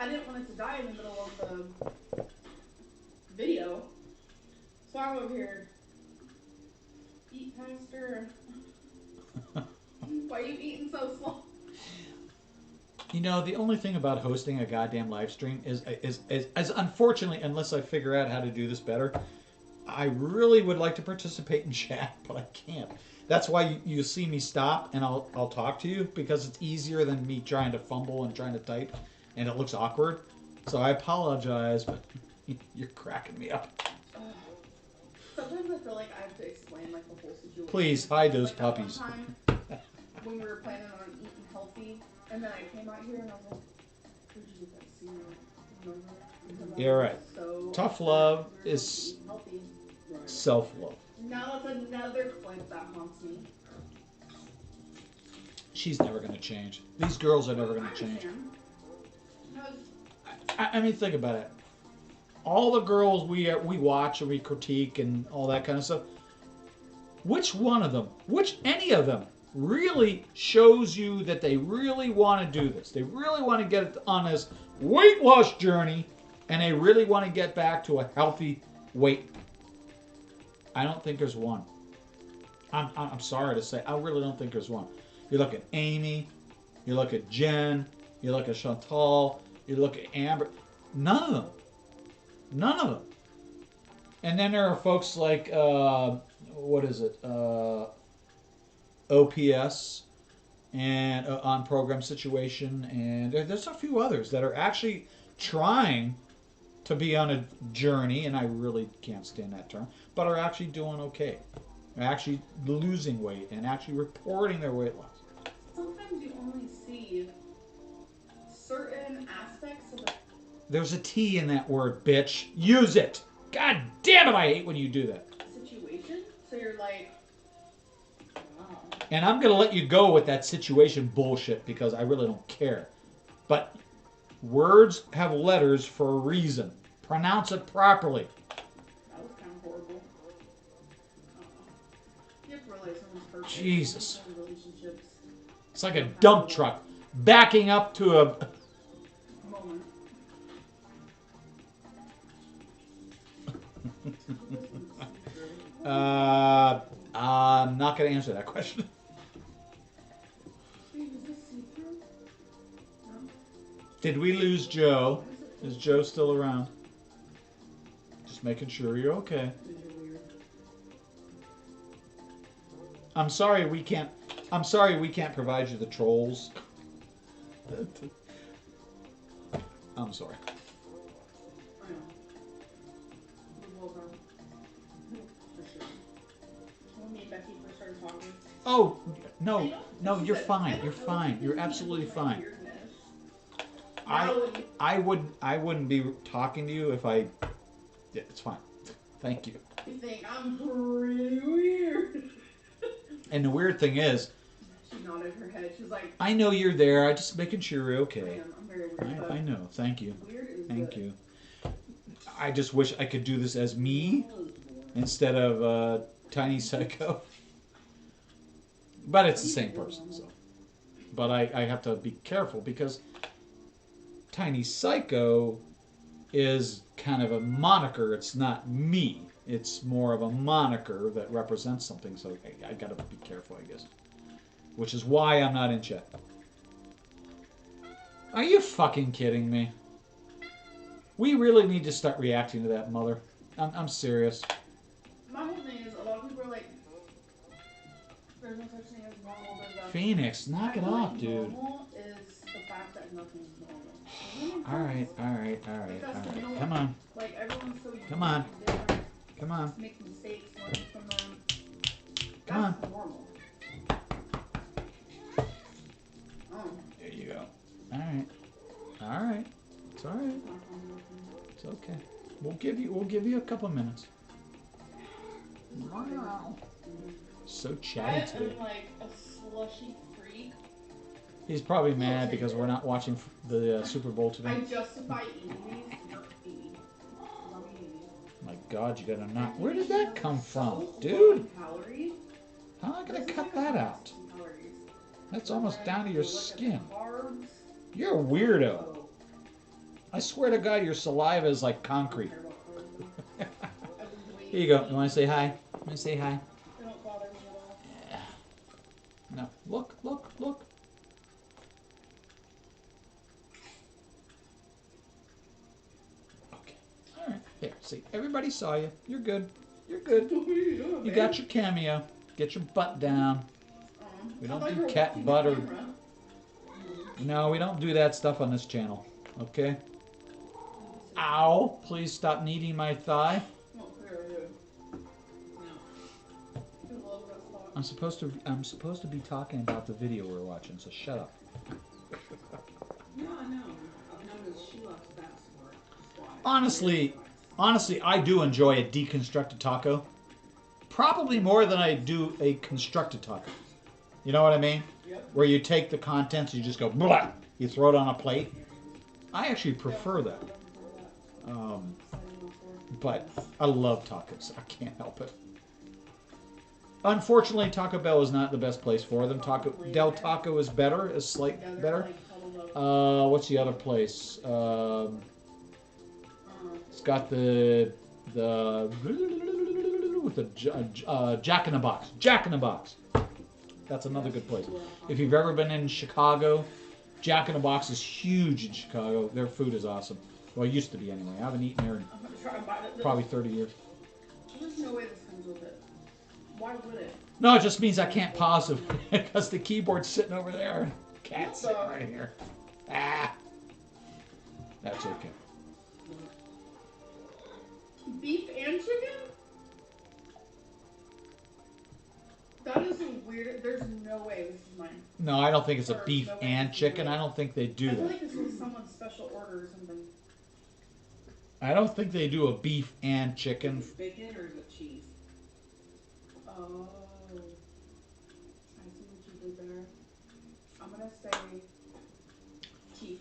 I didn't want it to die in the middle of the video. So I'm over here. Eat faster. Why are you eating so slow?
The only thing about hosting a goddamn live stream is unfortunately, unless I figure out how to do this better, I really would like to participate in chat, but I can't. That's why you see me stop and I'll talk to you, because it's easier than me trying to fumble and trying to type, and it looks awkward. So I apologize, but you're cracking me up.
Sometimes I feel like I have to explain like the whole situation.
Please hide those puppies.
One time, when we were planning on eating healthy, and then I came out here and I was like, "Where'd you get that cereal?"
You're right. So tough love is self-love.
Now that's another clip that haunts me.
She's never going to change. These girls are never going to change. I mean, think about it. All the girls we watch and we critique and all that kind of stuff, which any of them really shows you that they really want to do this? They really want to get on this weight loss journey, and they really want to get back to a healthy weight. I don't think there's one. I'm sorry to say, I really don't think there's one. You look at Amy, you look at Jen, you look at Chantal, you look at Amber. None of them. None of them. And then there are folks like, what is it? OPS and On Program Situation. And there's a few others that are actually trying to be on a journey, and I really can't stand that term, but are actually doing okay. They're actually losing weight and actually reporting their weight loss.
Sometimes you only see certain aspects of it.
There's a T in that word, bitch. Use it. God damn it, I hate when you do that.
Situation? So you're like, wow.
And I'm going to let you go with that situation bullshit because I really don't care. But words have letters for a reason. Pronounce it properly.
That was kind of horrible. You have to realize someone's perfect.
Jesus.
Relationships.
It's like a dump truck backing up to a moment. I'm not going to answer that question.
Wait, is this see-through? No.
Did we lose Joe? Is Joe still around? Just making sure you're okay. I'm sorry we can't provide you the trolls. I'm sorry.
I know. Well done. For sure. When me and Becky first started talking.
Oh, no, you're fine. You're fine. You're absolutely fine. I wouldn't be talking to you if I. Yeah, it's fine. Thank you.
You think I'm pretty weird?
And the weird thing is,
she nodded her head. She's like,
I know you're there. I'm just making sure you're okay.
I'm very weird.
I know. Thank you.
Weird is
Thank
good.
you. I just wish I could do this as me instead of Tiny Psycho. But it's the same person, so. But I have to be careful because Tiny Psycho is kind of a moniker. It's not me. It's more of a moniker that represents something, so I gotta be careful, I guess. Which is why I'm not in chat. Are you fucking kidding me? We really need to start reacting to that, mother. I'm serious.
My whole thing is, a lot of people are like, there's no such thing as normal.
Phoenix, knock it off, dude.
Normal is the fact that nothing's normal.
Alright. Come on.
Like, everyone's so
Come on.
different.
Come on.
Make mistakes, learn from them.
Come on.
That's normal. Oh.
There you go. Alright. It's alright. It's okay. We'll give you a couple minutes. Wow. So chatty today.
I'm like a slushy freak.
He's probably mad because we're not watching the Super Bowl today.
I justify eating these. Not eating.
My God, you gotta not. Where did that come from, dude? How am I gonna cut that out? That's almost down to your skin. You're a weirdo. I swear to God, your saliva is like concrete. Here you go. You want to say hi? You want to say hi?
They don't bother me at all.
Yeah. No. Look. Okay. All right. There. See, everybody saw you. You're good. You got your cameo. Get your butt down. We don't do cat butt or... No, we don't do that stuff on this channel. Okay? Ow! Please stop kneading my thigh. I'm supposed to be talking about the video we're watching, so shut up.
No, I know. I've noticed she loves that sport.
Honestly, I do enjoy a deconstructed taco. Probably more than I do a constructed taco. You know what I mean?
Yep.
Where you take the contents, you just go blah, you throw it on a plate. I actually prefer that. But I love tacos. I can't help it. Unfortunately, Taco Bell is not the best place for them. Del Taco is better, is slight better. What's the other place? It's got the Jack in the Box. Jack in the Box. That's another good place. If you've ever been in Chicago, Jack in the Box is huge in Chicago. Their food is awesome. Well, it used to be anyway. I haven't eaten there in probably 30 years.
There's no way this comes with it. Why would it?
No, it just means I can't pause it because the keyboard's sitting over there and cat's sitting right here. Ah. That's okay.
Beef and chicken? That is a weird... There's no way this is mine.
No, I don't think it's a beef and chicken. I don't think they do
I feel
that.
like this was someone's special order or something.
I don't think they do a beef and chicken.
Is it bacon or is it cheese?
Oh. I see what you did there. I'm gonna say... Chief.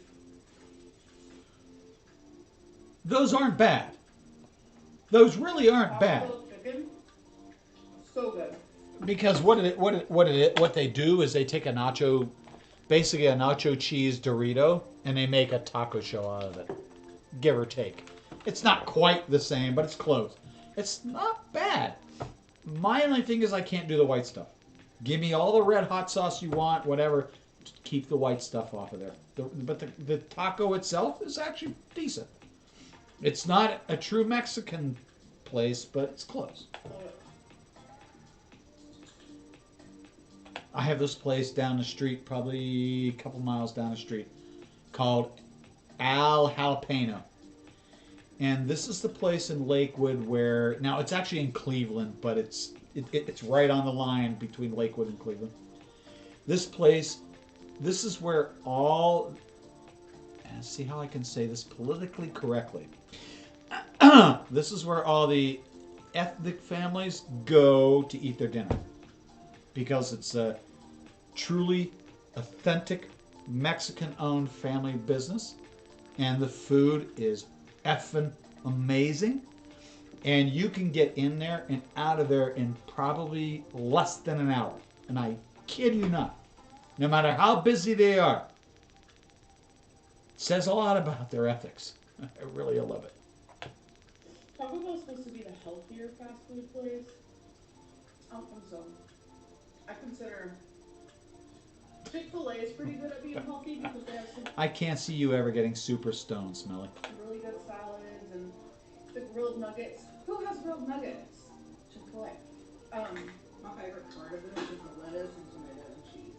Those aren't bad. Those really aren't bad.
Chicken? So good.
Because what they do is they take basically a nacho cheese Dorito, and they make a taco shell out of it, give or take. It's not quite the same, but it's close. It's not bad. My only thing is I can't do the white stuff. Give me all the red hot sauce you want, whatever. Just keep the white stuff off of there. But the taco itself is actually decent. It's not a true Mexican place, but it's close. I have this place down the street, probably a couple miles down the street, called Al Jalapeno. And this is the place in Lakewood where, now it's actually in Cleveland, but it's right on the line between Lakewood and Cleveland. This place, this is where all, and see how I can say this politically correctly. This is where all the ethnic families go to eat their dinner. Because it's a truly authentic Mexican-owned family business. And the food is effing amazing. And you can get in there and out of there in probably less than an hour. And I kid you not. No matter how busy they are. It says a lot about their ethics. I really love it.
Taco Bell's supposed to be the healthier fast food place. I don't think so. I consider Chick-fil-A is pretty good at being healthy because they have some
I can't see you ever getting super stoned, Smelly.
really good salads and the grilled nuggets. Who has grilled nuggets? Chick-fil-A.
My favorite part of it is the lettuce and tomato and cheese.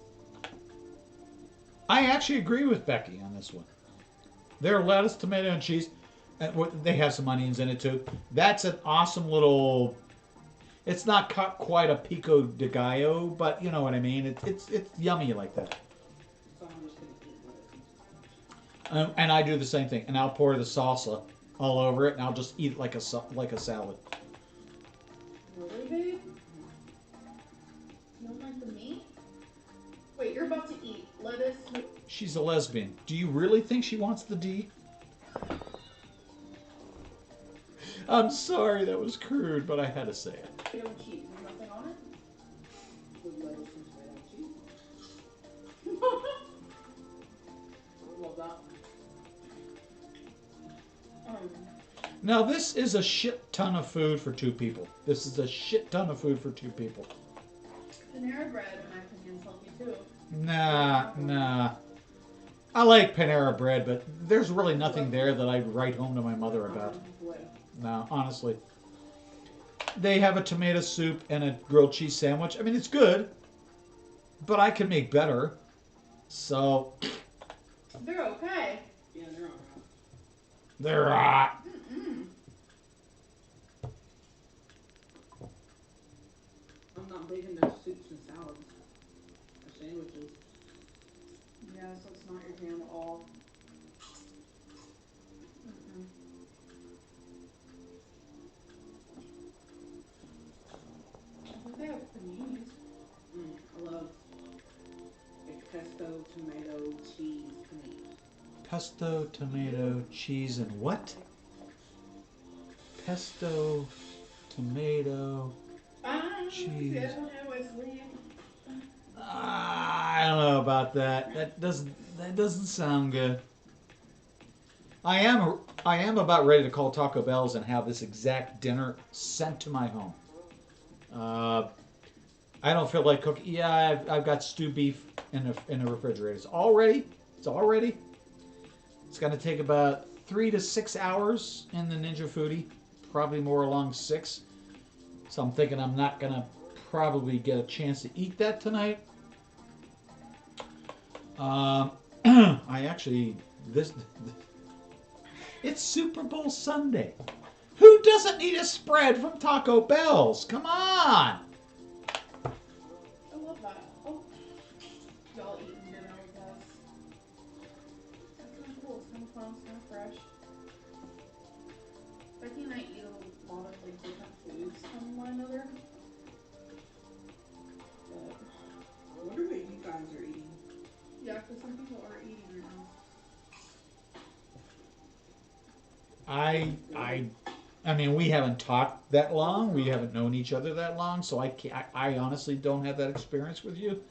I actually agree with Becky on this one. Their lettuce, tomato, and cheese, they have some onions in it too. That's an awesome little. It's not quite a pico de gallo, but you know what I mean. It's yummy like that.
So I'm just gonna eat lettuce.
And I do the same thing, and I'll pour the salsa all over it, and I'll just eat it like a salad.
Really, babe? You don't like the meat? Wait, you're about to eat lettuce.
She's a lesbian. Do you really think she wants the D? I'm sorry, that was crude, but I had to say it.
Potato and cheese. There's nothing on it?
With lettuce and tomato and cheese. Love that.
Now, this is a shit ton of food for two people. This is a shit ton of food for two people.
Panera bread, in my opinion, is healthy too.
Nah. I like Panera bread, but there's really nothing there that I'd write home to my mother about. No, honestly. They have a tomato soup and a grilled cheese sandwich. I mean, it's good, but I can make better. So.
They're okay.
Yeah, they're alright.
They're right.
I'm not big into soups and salads. Or sandwiches.
Yeah, so it's not your jam at all. I think they have paninis.
I love a pesto, tomato, cheese, panini.
Pesto, tomato, cheese, and what? Pesto, tomato, cheese. I don't know about that. That doesn't sound good. I am about ready to call Taco Bell's and have this exact dinner sent to my home. I don't feel like cooking. Yeah, I've got stew beef in the refrigerator. It's all ready. It's going to take about 3 to 6 hours in the Ninja Foodie. Probably more along 6. So I'm thinking I'm not going to probably get a chance to eat that tonight. It's Super Bowl Sunday. Who doesn't need a spread from Taco Bell's? Come on!
I love that. Oh, y'all eating dinner with us. That's kind of cool. It's kind of fun. It's kind of fresh. Becky and I eat a lot of like different foods from one another. But
I wonder what you guys are eating.
yeah, because some people are eating right now.
I mean, we haven't talked that long. We haven't known each other that long, so I honestly don't have that experience with you.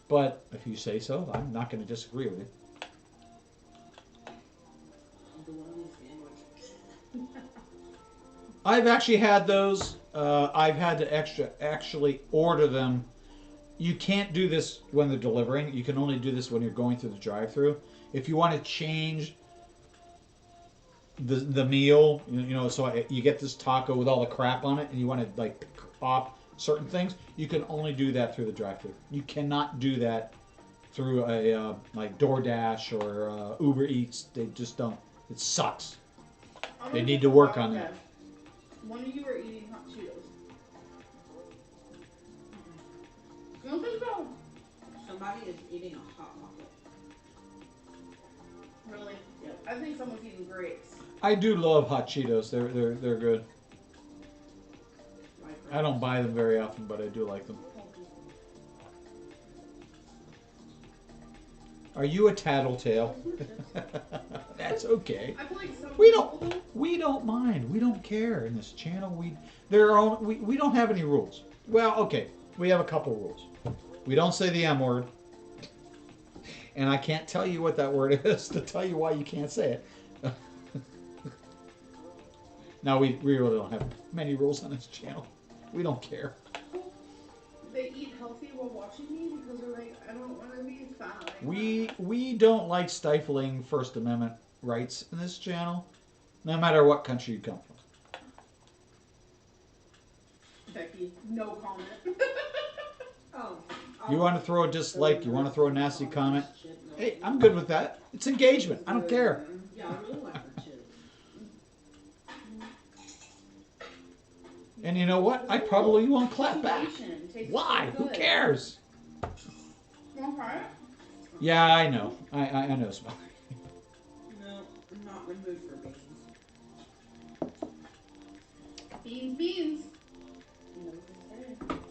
But if you say so, I'm not going to disagree with you.
The one sandwich.
I've actually had those. I've had to actually order them. You can't do this when they're delivering. You can only do this when you're going through the drive-through. If you want to change the meal, you know, so you get this taco with all the crap on it, and you want to like pick off certain things, you can only do that through the drive-through. You cannot do that through a like DoorDash or Uber Eats. They just don't. It sucks. They need to work on that.
One of you are eating hot Cheetos. You don't think so?
Somebody is eating a hot pocket.
Really? Yeah. I think someone's eating grapes.
I do love hot Cheetos. They're good. I don't buy them very often, but I do like them. Are you a tattletale? That's okay.
I feel like
We don't mind. We don't care in this channel. We don't have any rules. Well, okay. We have a couple rules. We don't say the M word. And I can't tell you what that word is to tell you why you can't say it. Now we really don't have many rules on this channel. We don't care.
They eat healthy while watching me because they're like, I don't want to be fat.
We don't like stifling First Amendment rights in this channel, no matter what country you come from.
Becky, no comment.
You want to throw a dislike, you want to throw a nasty comment, hey, I'm good with that. It's engagement. I don't care.
Yeah, I really like that shit.
And you know what? I probably won't clap back. Why? Who cares?
Okay.
Yeah, I know. I know, Smelly.
No, I'm not in the mood for beans.
Beans.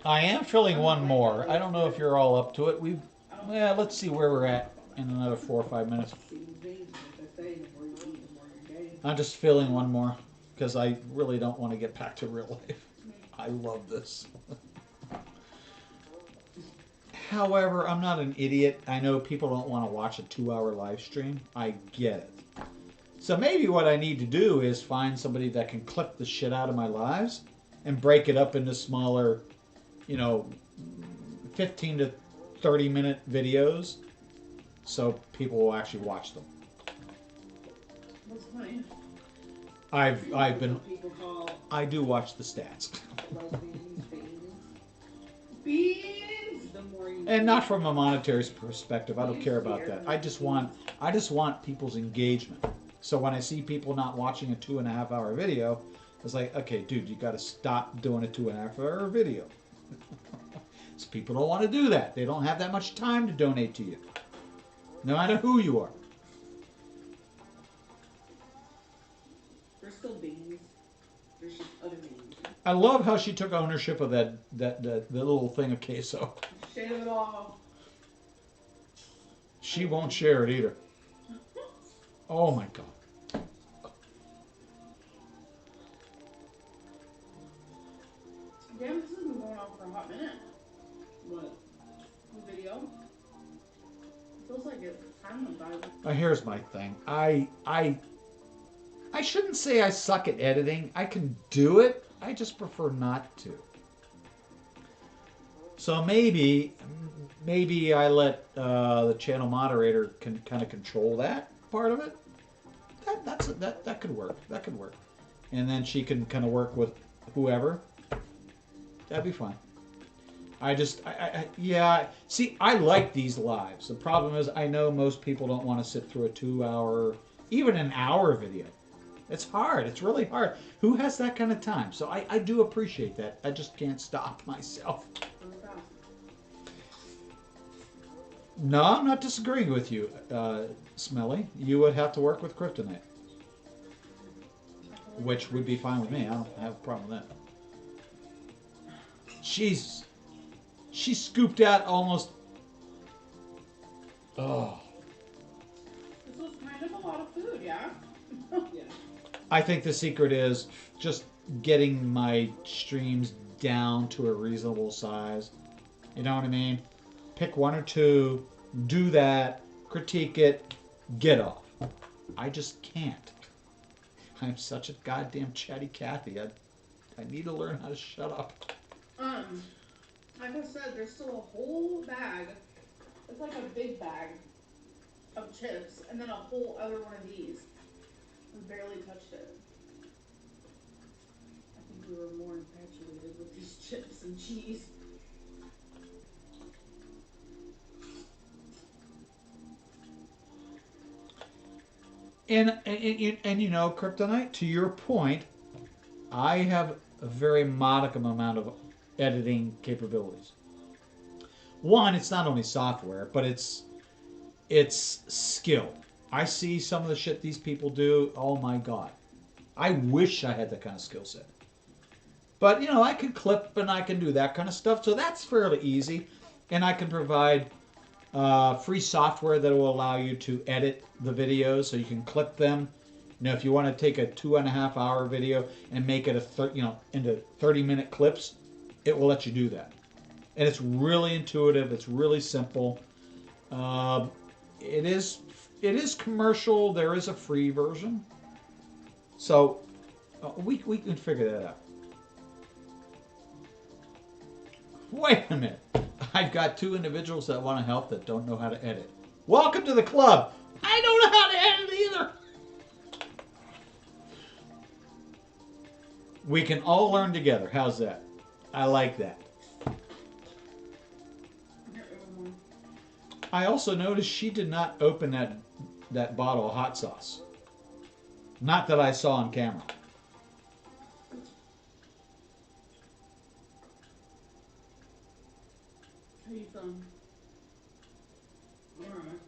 I am filling one more. I don't know if you're all up to it. Well, let's see where we're at in another 4 or 5 minutes. I'm just filling one more because I really don't want to get back to real life. I love this. However, I'm not an idiot. I know people don't want to watch a 2-hour live stream. I get it. So maybe what I need to do is find somebody that can clip the shit out of my lives and break it up into smaller, 15 to 30 minute videos so people will actually watch them.
What's funny?
I do watch the stats.
Beans.
And not from a monetary perspective. I don't care about that. I just want people's engagement. So when I see people not watching a 2.5 hour video, it's like, okay, dude, you got to stop doing a 2.5 hour video. So people don't want to do that. They don't have that much time to donate to you, no matter who you are.
There's still beans. There's just other beans.
I love how she took ownership of the little thing of queso.
Shave it off.
She won't share it either. Oh my god.
Damn, this has been going on for a hot minute.
What?
The video. It feels like it's time went by.
Here's my thing. I shouldn't say I suck at editing. I can do it. I just prefer not to. So maybe I let the channel moderator can kind of control that part of it. That could work. That could work. And then she can kind of work with whoever. That'd be fine. Yeah. See, I like these lives. The problem is I know most people don't want to sit through a 2-hour, even an hour video. It's hard. It's really hard. Who has that kind of time? So I do appreciate that. I just can't stop myself. No, I'm not disagreeing with you, Smelly. You would have to work with Kryptonite. Which would be fine with me. I don't have a problem with that. Jesus. She scooped out almost... Oh.
This was kind of a lot of food, yeah?
Yeah.
I think the secret is just getting my streams down to a reasonable size. You know what I mean? Pick 1 or 2, do that, critique it, get off. I just can't. I'm such a goddamn chatty Cathy. I need to learn how to shut up.
Like I said, there's still a whole bag. It's like a big bag of chips, and then a whole other one of these. We barely touched it. I think we were more infatuated with these chips and cheese.
And you know, Kryptonite, to your point, I have a very modicum amount of editing capabilities. One, it's not only software, but it's skill. I see some of the shit these people do. Oh my god, I wish I had that kind of skill set. But you know, I can clip and I can do that kind of stuff, so that's fairly easy. And I can provide free software that will allow you to edit the videos, so you can clip them. You know, if you want to take a 2.5 hour video and make it into 30-minute clips, it will let you do that. And it's really intuitive. It's really simple. It is commercial. There is a free version, so we can figure that out. Wait a minute. I've got 2 individuals that want to help that don't know how to edit. Welcome to the club. I don't know how to edit either. We can all learn together. How's that? I like that. I also noticed she did not open that bottle of hot sauce. Not that I saw on camera.
How you feeling?
Alright.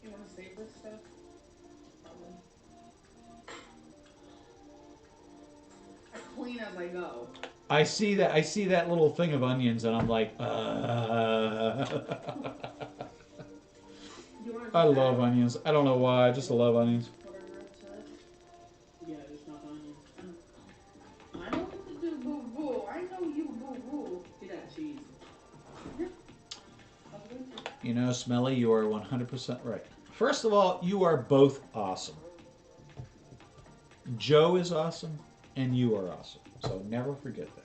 You want to save this stuff? Probably. I clean as I go.
I see that little thing of onions, and I'm like, I love onions. I don't know why. I just love onions.
Whatever it says.
Yeah, there's not onion.
I know what to do, boo boo. I know you, boo boo.
See that cheese.
Yeah.
You know, Smelly, you are 100% right. First of all, you are both awesome. Joe is awesome, and you are awesome. So never forget that.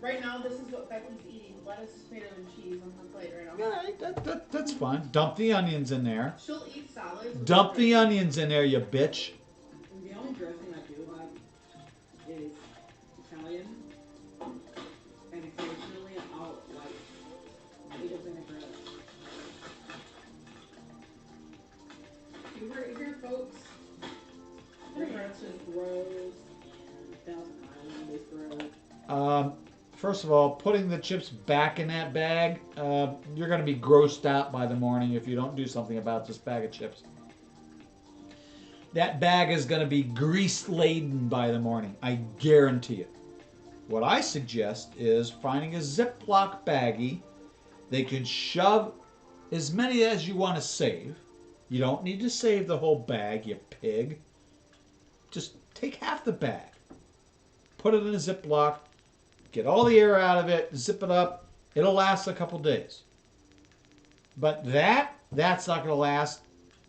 Right now, this is what Becky's eating. Lettuce, tomato, and cheese on her plate right now.
Yeah, that's fine. Dump the onions in there.
She'll eat salads.
Dump the onions in there, you bitch.
The only dressing I do like is Italian, and occasionally I'll like make a vinaigrette.
You heard it here, folks.
Vinaigrette's just gross, and Thousand Island is gross.
First of all, putting the chips back in that bag, you're going to be grossed out by the morning if you don't do something about this bag of chips. That bag is going to be grease-laden by the morning. I guarantee it. What I suggest is finding a Ziploc baggie. They can shove as many as you want to save. You don't need to save the whole bag, you pig. Just take half the bag. Put it in a Ziploc. Get all the air out of it, zip it up. It'll last a couple days. But that's not going to last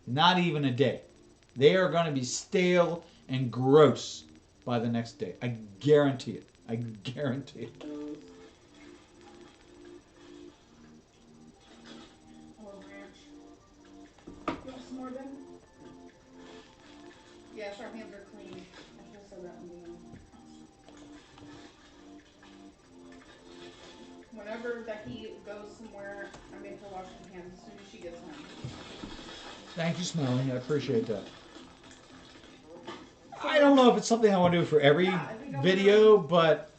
not even a day. They are going to be stale and gross by the next day. I guarantee it. I guarantee it.
Or ranch. You want some more, Ben? Yes, our hands are clean. I should have said that in the beginning. Whenever Becky goes somewhere, I make her wash her hands as soon as she gets home.
Thank you, Smelly. I appreciate that. I don't know if it's something I want to do for every video, but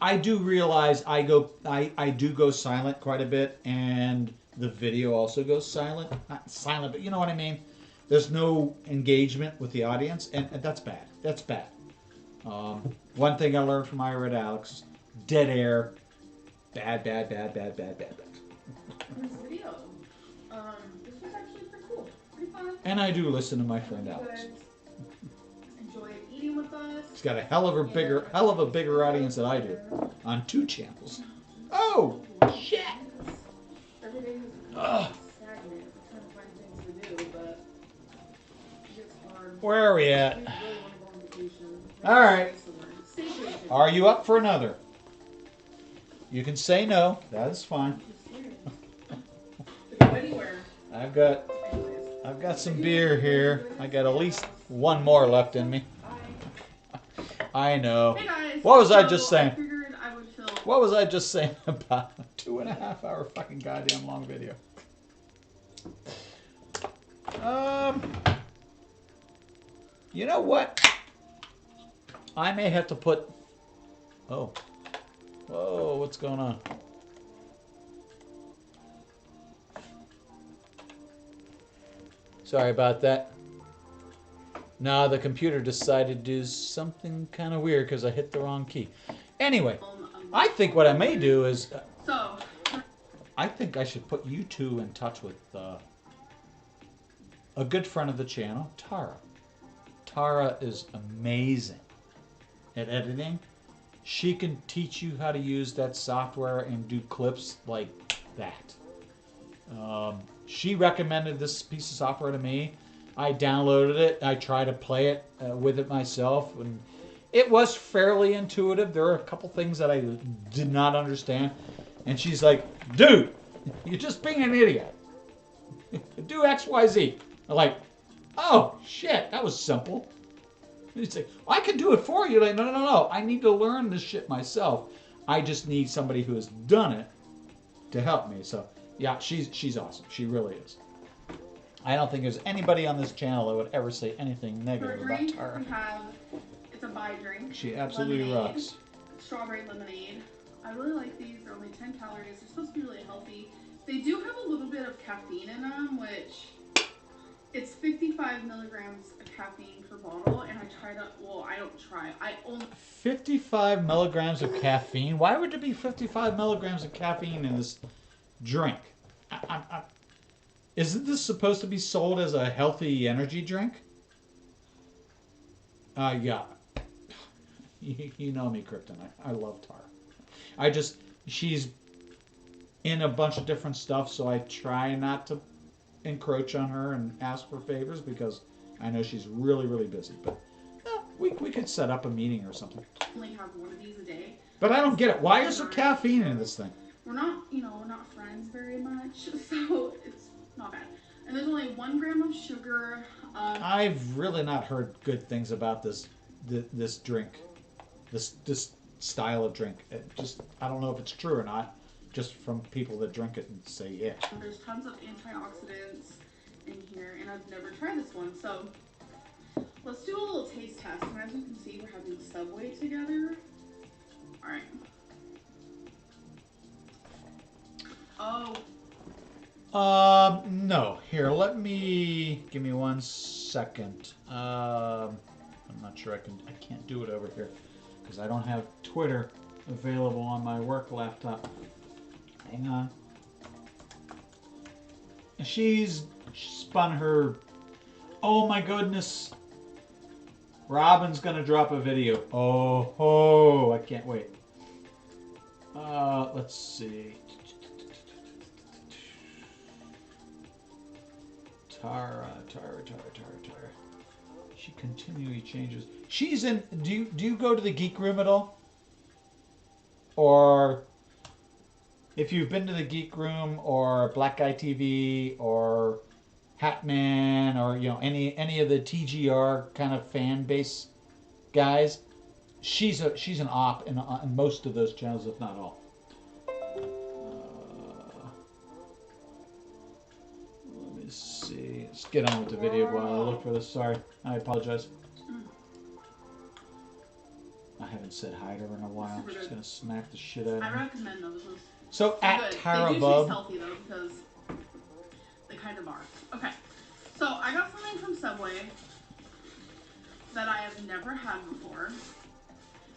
I do realize I do go silent quite a bit, and the video also goes silent. Not silent, but you know what I mean. There's no engagement with the audience, and that's bad. That's bad. One thing I learned from Ira and Alex: dead air. Bad.
This video, this was actually pretty cool, pretty fun.
And I do listen to my friend Alex.
Enjoyed eating with us.
He's got a hell of a bigger audience than I do on 2 channels. Oh shit!
Every day is
Ugh.
stagnant. We're trying to find
Where are we at? All right. Are you up for another? You can say no. That is fine. I've got some beer here. I got at least one more left in me. I know.
Hey guys,
what was I just saying?
I figured I would fill.
What was I just saying about a 2.5 hour fucking goddamn long video? You know what? I may have to put. Oh. Whoa, what's going on? Sorry about that. No, the computer decided to do something kind of weird because I hit the wrong key. Anyway, I think what I may do is... I think I should put you two in touch with a good friend of the channel, Tara. Tara is amazing at editing. She can teach you how to use that software and do clips like that. She recommended this piece of software to me. I downloaded it. I tried to play it with it myself, and it was fairly intuitive. There are a couple things that I did not understand, and she's like, "Dude, you're just being an idiot. Do X, Y, Z." I'm like, "Oh shit, that was simple." And he's like, "I can do it for you." Like, no. I need to learn this shit myself. I just need somebody who has done it to help me. So yeah, she's awesome. She really is. I don't think there's anybody on this channel that would ever say anything negative about Tara.
We have, it's a buy drink.
She absolutely
lemonade,
rocks.
Strawberry lemonade. I really like these. They're only 10 calories. They're supposed to be really healthy. They do have a little bit of caffeine in them, which it's 55 milligrams of caffeine per bottle. And I try to, well, I don't try. I only
55 milligrams of caffeine? Why would there be 55 milligrams of caffeine in this drink? Isn't this supposed to be sold as a healthy energy drink? Yeah. You know me, Kryptonite. I love Tara. She's in a bunch of different stuff, so I try not to encroach on her and ask for favors because I know she's really, really busy. But we could set up a meeting or something.
only have one of these a day.
But I don't get it. Why is there caffeine in this thing?
We're not, we're not friends very much, so it's not bad. And there's only 1 gram of sugar.
I've really not heard good things about this drink, this style of drink. I don't know if it's true or not. Just from people that drink it and say yeah.
There's tons of antioxidants in here, and I've never tried this one. So let's do a little taste test. And as you can see, we're having Subway together. All right. Oh.
No. Here, give me 1 second. I'm not sure I can't do it over here because I don't have Twitter available on my work laptop. Hang on. She's spun her. Oh my goodness. Robin's gonna drop a video. Oh, I can't wait. Let's see. Tara. She continually changes. She's in. Do you go to the Geek Room at all? Or if you've been to the Geek Room or Black Guy TV or Hatman or any of the TGR kind of fan base guys, she's an op in most of those channels, if not all. Let me see. Let's get on with the video while I look for this. Sorry, I apologize. I haven't said hi to her in a while. She's gonna smack the shit out of me.
I recommend those.
So at Tara
They do
Bub.
taste healthy though because they kind of are. Okay, so I got something from Subway that I have never had before.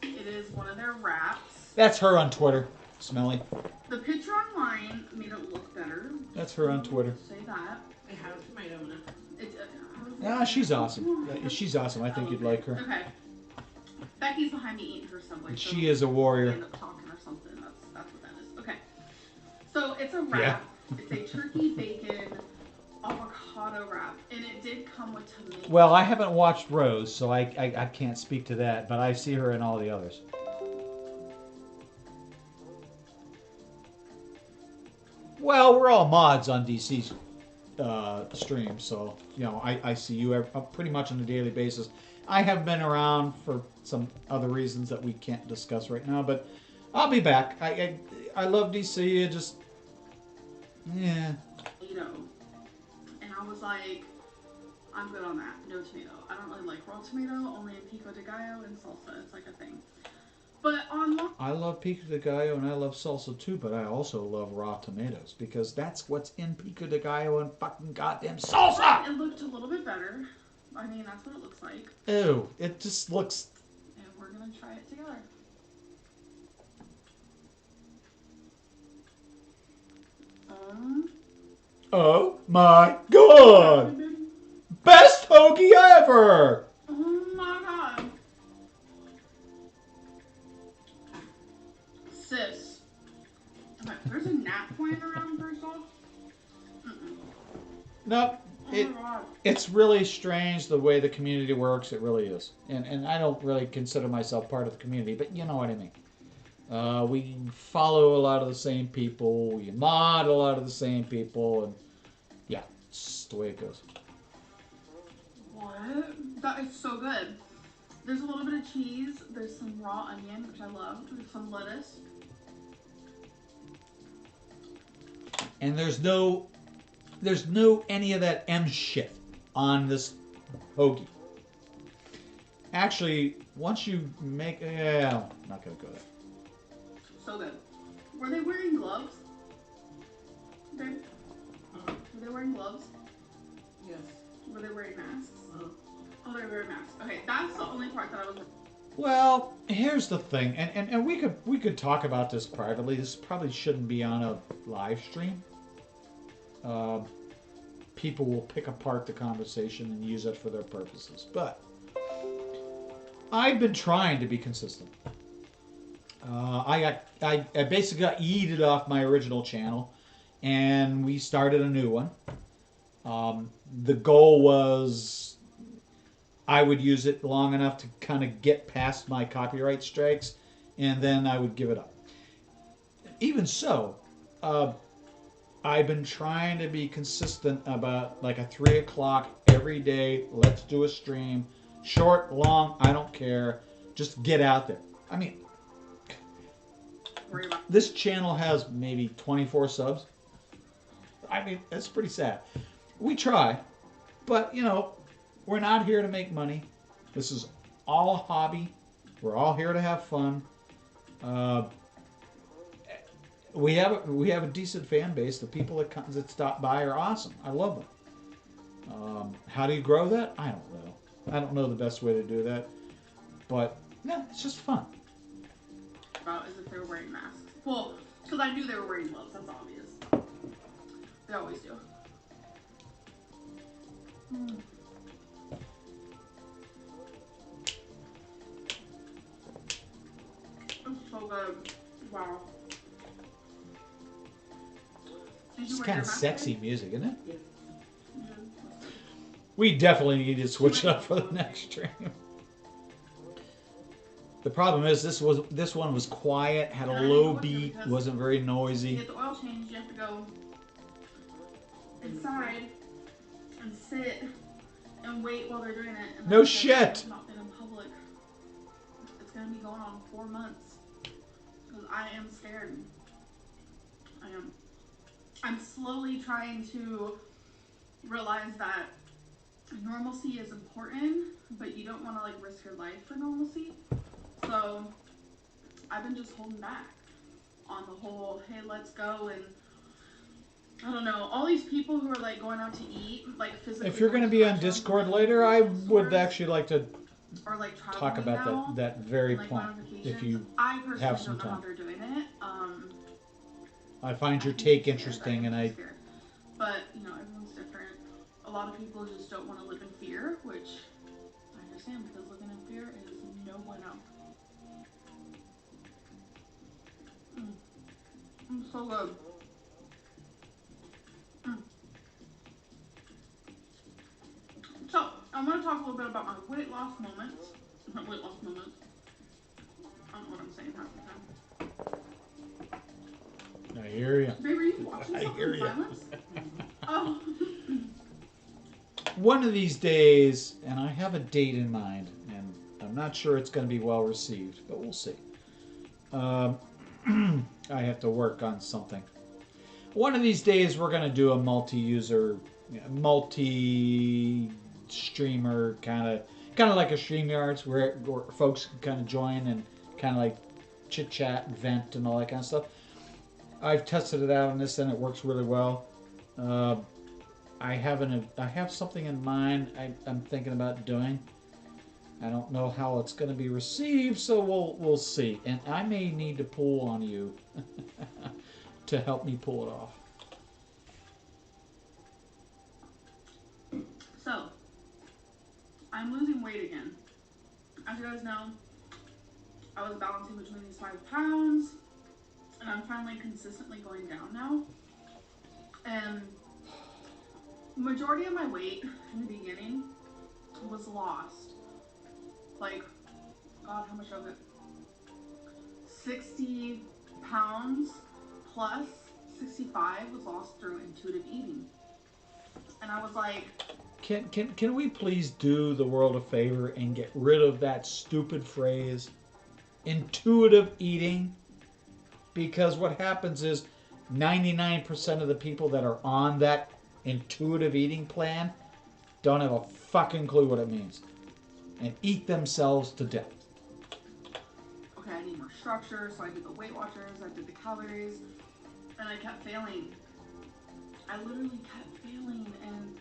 It is one of their wraps.
That's her on Twitter, Smelly.
The picture online made it look better.
That's her on Twitter.
Say that.
I have tomato in it.
Yeah, she's awesome. She's awesome. I think you'd like her.
Okay. Becky's behind me eating her Subway. So
She is a warrior.
we end up talking or something. That's what that is. Okay. So it's a wrap. Yeah. It's a turkey bacon avocado wrap, and it did come with tomato.
Well, I haven't watched Rose, so I can't speak to that, but I see her in all the others. Well, we're all mods on DC's stream, so you know I see you pretty much on a daily basis. I have been around for some other reasons that we can't discuss right now, but I'll be back. I love DC. It just yeah.
You know, and I was like, I'm good on that. No tomato. I don't really like raw tomato. Only in pico de gallo and salsa. It's like a thing. But on
I love pico de gallo and I love salsa too, but I also love raw tomatoes because that's what's in pico de gallo and fucking goddamn salsa.
It looked a little bit better. I mean, that's what it looks like.
Ew, it just looks.
And we're gonna try it together.
Oh my god! Best hoagie ever!
Oh my god. Sis. Okay, there's a gnat flying around first off.
No, it's really strange the way the community works. It really is. And I don't really consider myself part of the community, but you know what I mean. We follow a lot of the same people. We mod a lot of the same people. And yeah, it's the way it goes.
What? That is so good. There's a little bit of cheese. There's some raw onion, which I love. There's some lettuce.
And there's no any of that M shit on this hoagie. Actually, once you make, I'm not gonna go there.
So good. Were they wearing gloves? Okay. Were they wearing gloves?
Yes.
Were they wearing masks? Oh, they were wearing masks. Okay, that's the only part that I was.
Well, here's the thing, and we could talk about this privately. This probably shouldn't be on a live stream. People will pick apart the conversation and use it for their purposes. But I've been trying to be consistent. I basically got yeeted off my original channel, and we started a new one. The goal was I would use it long enough to kind of get past my copyright strikes, and then I would give it up. Even so, I've been trying to be consistent about like a 3 o'clock every day. Let's do a stream. Short, long, I don't care. Just get out there. I mean, this channel has maybe 24 subs. I mean, that's pretty sad. We try, but you know, we're not here to make money. This is all a hobby. We're all here to have fun. We have a decent fan base. The people that stop by are awesome. I love them. How do you grow that? I don't know. I don't know the best way to do that. But no, it's just fun.
About as if they were wearing masks. Well, because I knew they were wearing gloves. That's obvious. They always do. It's so good. Wow.
It's kind of sexy music, isn't it?
Yes.
We definitely need to switch it up for the next stream. The problem is this one was quiet, had a low beat, wasn't very noisy.
To get the oil change, you have to go inside and sit and wait while they're doing it. And
no shit.
Not been in public. It's gonna be going on 4 months because I am scared. I am. I'm slowly trying to realize that normalcy is important, but you don't want to like risk your life for normalcy. So I've been just holding back on the whole, hey, let's go, and I don't know, all these people who are like going out to eat, like physically.
If you're going to be on Discord later, I would actually like to
or like
talk about that very
like
point. If you
I personally
have some
don't know
time.
how they're doing it.
I find your take interesting, and I.
But you know, everyone's different. A lot of people just don't want to live in fear, which I understand because living in fear is no bueno. So good. little bit about my weight loss moments. My weight loss moments. I don't know what I'm saying half the time.
I hear you.
Babe, are you watching
I
something
hear
in
you.
silence? Oh.
One of these days, and I have a date in mind, and I'm not sure it's going to be well received, but we'll see. I have to work on something. One of these days, we're going to do a multi-user, multi-streamer kind of like a StreamYards where folks can kind of join and kind of like chit-chat, vent, and all that kind of stuff. I've tested it out on this, and it works really well. I have something in mind I'm thinking about doing. I don't know how it's going to be received, so we'll see. And I may need to pull on you to help me pull it off.
So, I'm losing weight again. As you guys know, I was balancing between these 5 pounds, and I'm finally consistently going down now. And majority of my weight in the beginning was lost. Like, God, how much of it? 60 pounds plus 65 was lost through intuitive eating. And I was like,
Can we please do the world a favor and get rid of that stupid phrase, intuitive eating? Because what happens is 99% of the people that are on that intuitive eating plan don't have a fucking clue what it means and eat themselves to death.
okay, I need more structure, so I did the Weight Watchers, I did the calories, and I kept failing. I literally kept failing, and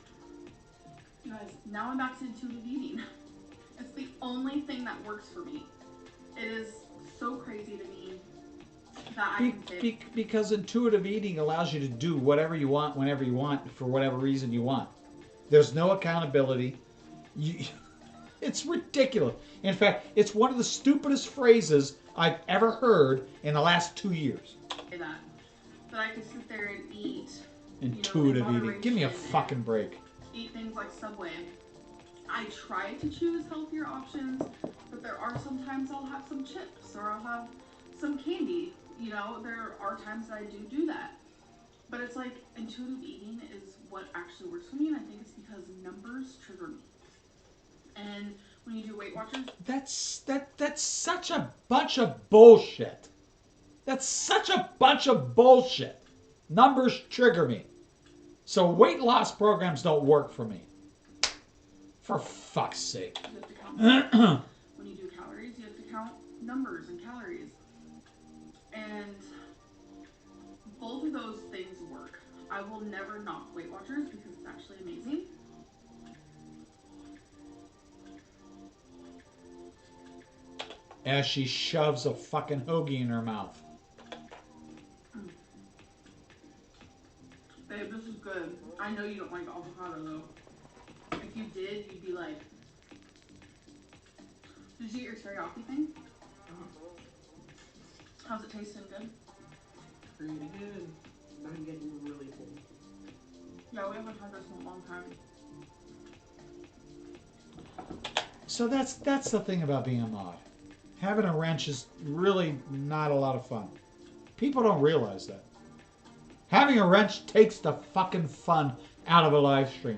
you guys, now I'm back to intuitive eating. It's the only thing that works for me. It is so crazy to me that I can fit.
Because intuitive eating allows you to do whatever you want, whenever you want, for whatever reason you want. There's no accountability. It's ridiculous. In fact, it's one of the stupidest phrases I've ever heard in the last 2 years.
That I could sit there and eat.
Intuitive eating. Give me a fucking break.
Eat things like Subway. I try to choose healthier options, but there are sometimes I'll have some chips or I'll have some candy. There are times that I do that. But it's like intuitive eating is what actually works for me, and I think it's because numbers trigger me. And when you do Weight Watchers,
that's such a bunch of bullshit. That's such a bunch of bullshit. Numbers trigger me. So weight loss programs don't work for me. For fuck's sake.
you have to count. When you do calories, you have to count numbers and calories. And both of those things work. I will never knock Weight Watchers because it's actually amazing.
As she shoves a fucking hoagie in her mouth.
Babe, this is good. I know you don't like avocado though. If you did, you'd be like, did you eat your teriyaki thing? How's it tasting? Good?
Pretty good. I'm getting really full.
Yeah, we haven't had this in a long time.
So that's the thing about being a mod. Having a wrench is really not a lot of fun. People don't realize that. Having a wrench takes the fucking fun out of a live stream.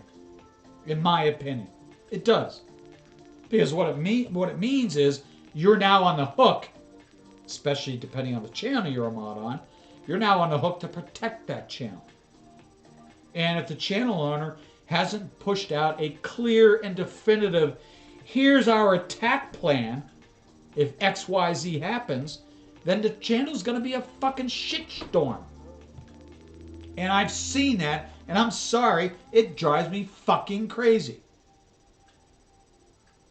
In my opinion. It does. Because what it means is you're now on the hook, especially depending on the channel you're a mod on, you're now on the hook to protect that channel. And if the channel owner hasn't pushed out a clear and definitive, here's our attack plan, if XYZ happens, then the channel's going to be a fucking shitstorm. And I've seen that, and I'm sorry, it drives me fucking crazy.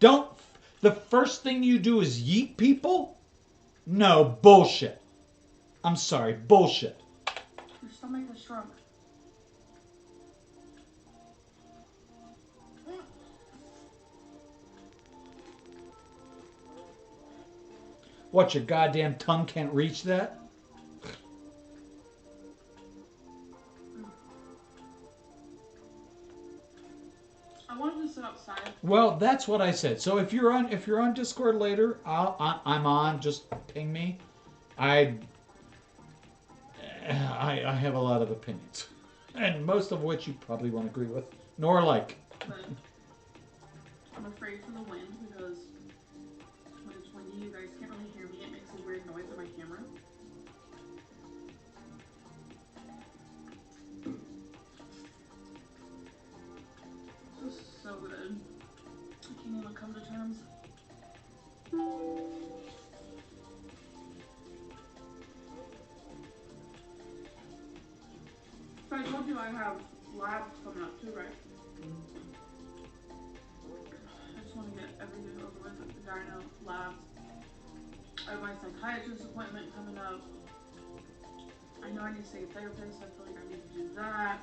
The first thing you do is yeet people? No, bullshit. I'm sorry, bullshit.
Your stomach has shrunk.
What, your goddamn tongue can't reach that?
I wanted to say sit outside.
Well, that's what I said. So if you're on Discord later, I'm on. Just ping me. I have a lot of opinions, and most of which you probably won't agree with nor like.
But I'm afraid for the wind because when it's windy, you guys can't really hear me. It makes a weird noise on my camera. This is so good. I can't even come to terms. So I told you I have labs coming up too, right? I just want to get everything over with at the gyno labs. I have my psychiatrist appointment coming up. I know I need to see a therapist. I feel like I need to do that.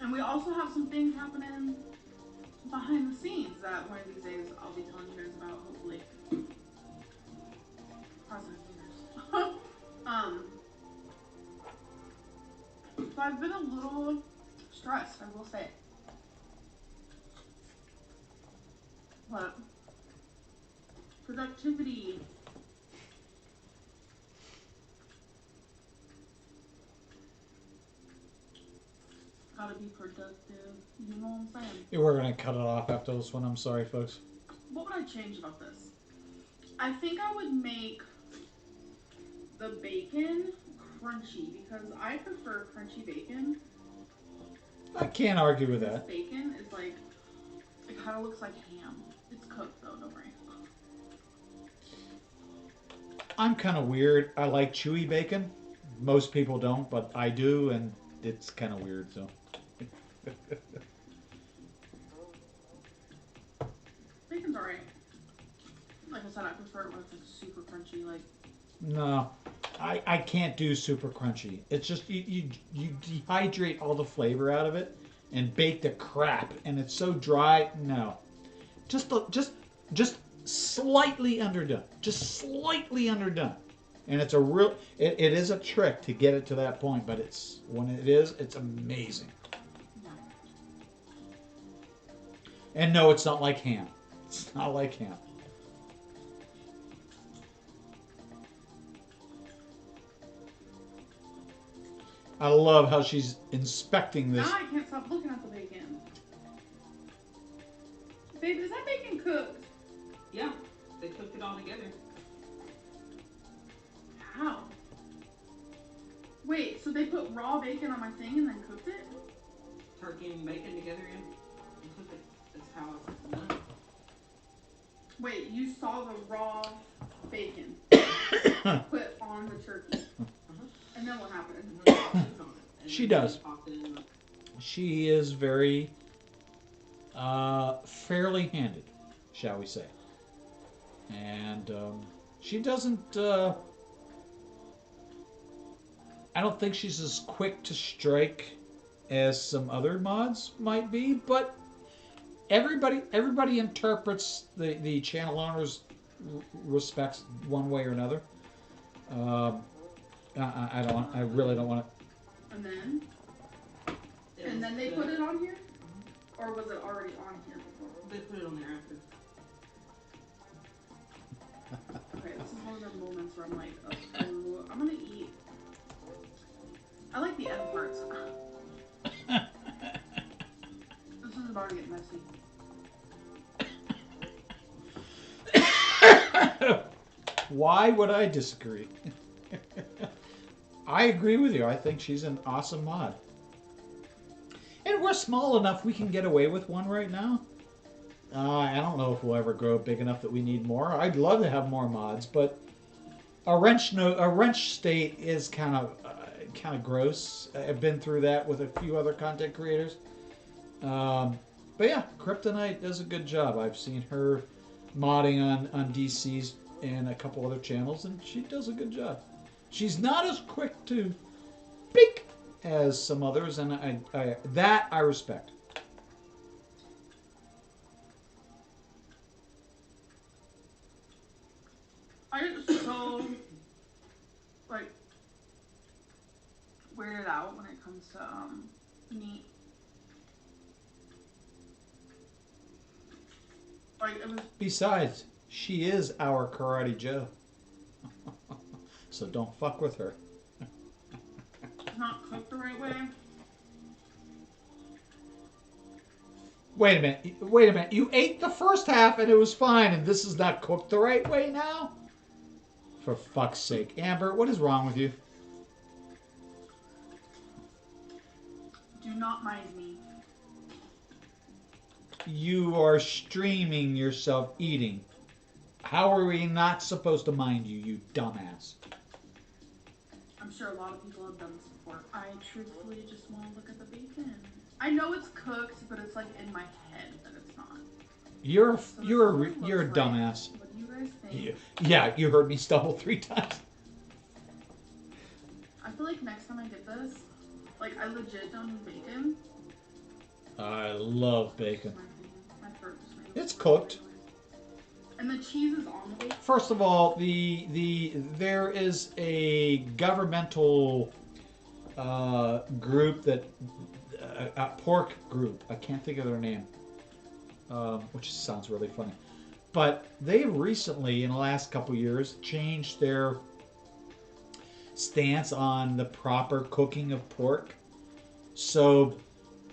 And we also have some things happening behind the scenes that one of these days I'll be telling you guys about, hopefully. Cross my fingers. So I've been a little stressed, I will say. But productivity. Gotta be productive. You know what I'm saying?
Yeah, we're gonna cut it off after this one. I'm sorry, folks.
What would I change about this? I think I would make the bacon crunchy because I prefer crunchy bacon.
I can't argue with
This
that.
bacon is like, it kind of looks like ham. It's cooked though, don't worry.
I'm kind of weird. I like chewy bacon. Most people don't, but I do, and it's kind of weird, so.
Bacon's alright. Like I said, I prefer it when it's like super crunchy, like.
No, I can't do super crunchy. It's just you dehydrate all the flavor out of it and bake the crap, and it's so dry. No, just slightly underdone, just slightly underdone, and it's a real. It is a trick to get it to that point, but it's when it is, it's amazing. And no, it's not like ham. It's not like ham. I love how she's inspecting this.
Now I can't stop looking at the bacon. Babe, is that bacon cooked?
Yeah, they cooked it all together.
How? Wait, so they put raw bacon on my thing and then cooked it?
Turkey and bacon together and cooked it. That's how it's done.
Wait, you saw the raw bacon put on the turkey. And then what happened?
She does. She is very fairly handed, shall we say. And she doesn't... I don't think she's as quick to strike as some other mods might be, but everybody interprets the channel owner's respects one way or another. I really don't want to.
And then? And then they put it on here? Or was it already on here before?
They put it on there after.
Okay, this is one of the moments where I'm like, oh, I'm gonna eat. I like the end parts. This is about to get messy.
Why would I disagree? I agree with you. I think she's an awesome mod. And we're small enough we can get away with one right now. I don't know if we'll ever grow big enough that we need more. I'd love to have more mods, but a wrench state is kind of gross. I've been through that with a few other content creators. But yeah, Kryptonite does a good job. I've seen her modding on DCs and a couple other channels, and she does a good job. She's not as quick to blink as some others, and I respect.
I get so, like, weirded out when it comes to, meat. Like, it was...
Besides, she is our Karate Joe. So don't fuck with her.
Not cooked the right way.
Wait a minute. You ate the first half and it was fine, and this is not cooked the right way now? For fuck's sake. Amber, what is wrong with you?
Do not mind me.
You are streaming yourself eating. How are we not supposed to mind you, you dumbass?
I'm sure a lot of people have done this before. I truthfully just want to look at the bacon. I know it's cooked, but it's like in my head that it's not.
You're a
Right.
dumbass.
What do you guys think?
Yeah, you heard me stumble 3 times.
I feel like next time I get this, like, I legit don't need bacon.
I love bacon.
My throat just made
It's cooked.
And the cheese is on the bacon.
First of all, there is a governmental group that a pork group. I can't think of their name, which sounds really funny. But they've recently, in the last couple years, changed their stance on the proper cooking of pork. So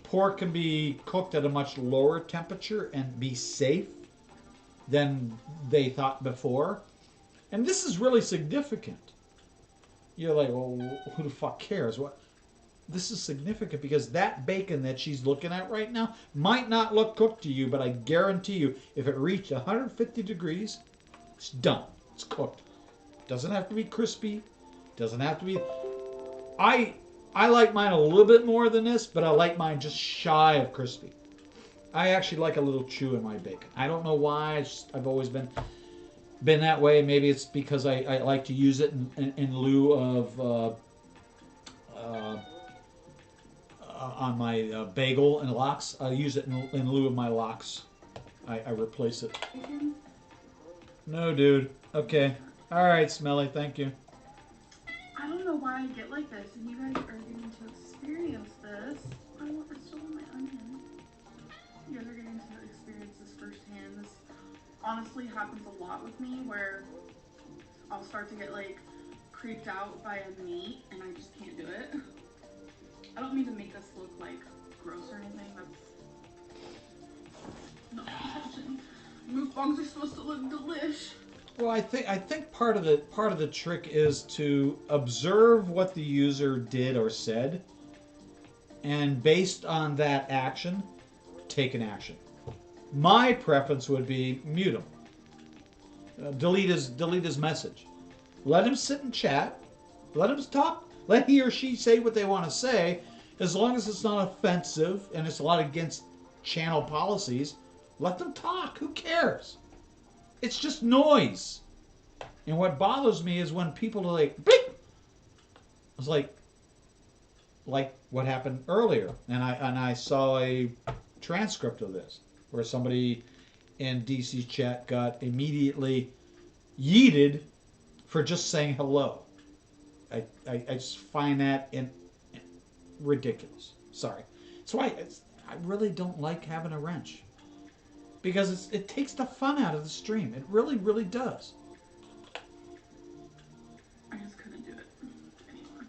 pork can be cooked at a much lower temperature and be safe than they thought before. And this is really significant. You're like, well, who the fuck cares? What? This is significant because that bacon that she's looking at right now might not look cooked to you, but I guarantee you, if it reached 150 degrees, it's done. It's cooked. Doesn't have to be crispy. Doesn't have to be... I like mine a little bit more than this, but I like mine just shy of crispy. I actually like a little chew in my bacon. I don't know why. I've always been that way. Maybe it's because I like to use it in lieu of on my bagel and lox. I use it in lieu of my lox. I replace it. No, dude. Okay. All right, Smelly. Thank you.
I don't know why I get like this, and you guys are getting to experience this. I still want my onion. You guys are getting to experience this firsthand. This honestly happens a lot with me, where I'll start to get like creeped out by a meat, and I just can't do it. I don't mean to make this look like gross or anything. That's not my intention. Mukbangs are supposed to look delish.
Well, I think part of the trick is to observe what the user did or said, and based on that action, take an action. My preference would be mute him. Delete his message. Let him sit and chat. Let him talk. Let he or she say what they want to say, as long as it's not offensive and it's not against channel policies. Let them talk. Who cares? It's just noise. And what bothers me is when people are like, bleep! It's like what happened earlier. And I saw a transcript of this where somebody in DC's chat got immediately yeeted for just saying hello. I just find that ridiculous. Sorry. That's why I really don't like having a wrench. Because it takes the fun out of the stream. It really, really does.
I just couldn't do it anymore.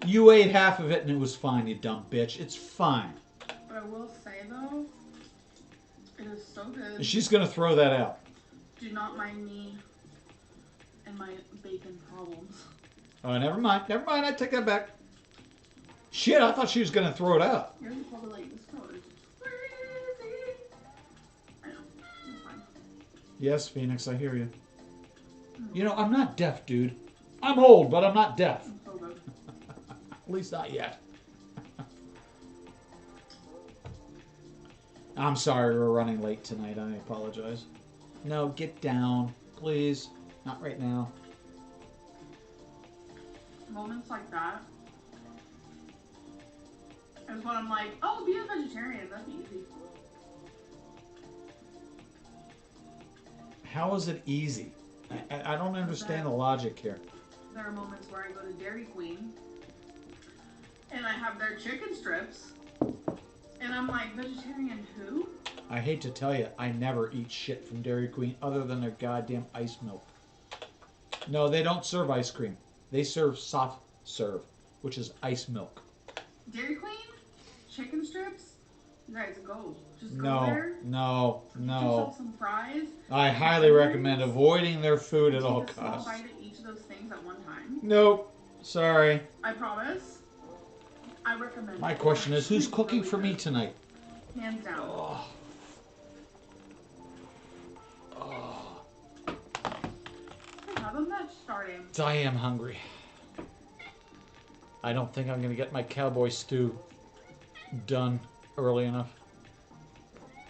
You ate half of it and it was fine, you dumb bitch. It's fine.
But I will say though, it is so good.
She's gonna throw that out.
Do not mind me and my bacon problems.
Oh, never mind. Never mind. I take that back. Shit, I thought she was gonna throw it out.
You're probably like, this girl is crazy. I know. It's fine.
Yes, Phoenix, I hear you. You know, I'm not deaf, dude. I'm old, but I'm not deaf.
I'm so good.
At least not yet. I'm sorry we're running late tonight. I apologize. No, get down, please. Not right now.
Moments like that is when I'm like, oh, be a vegetarian. That'd be easy.
How is it easy? I don't understand the logic here.
There are moments where I go to Dairy Queen and I have their chicken strips and I'm like, vegetarian who?
I hate to tell you, I never eat shit from Dairy Queen other than their goddamn ice milk. No, they don't serve ice cream. They serve soft serve, which is ice milk.
Dairy Queen? Chicken strips? You guys go. Just go there.
No.
Get yourself some fries.
I highly recommend avoiding their food at all
Take a small
costs.
bite of each of those things at one time.
Nope. Sorry.
I promise. I recommend
My
it.
question is, who's
It's
cooking
really
for me
good.
tonight?
Hands down.
Oh.
Have a match starting.
I am hungry. I don't think I'm going to get my cowboy stew done early enough.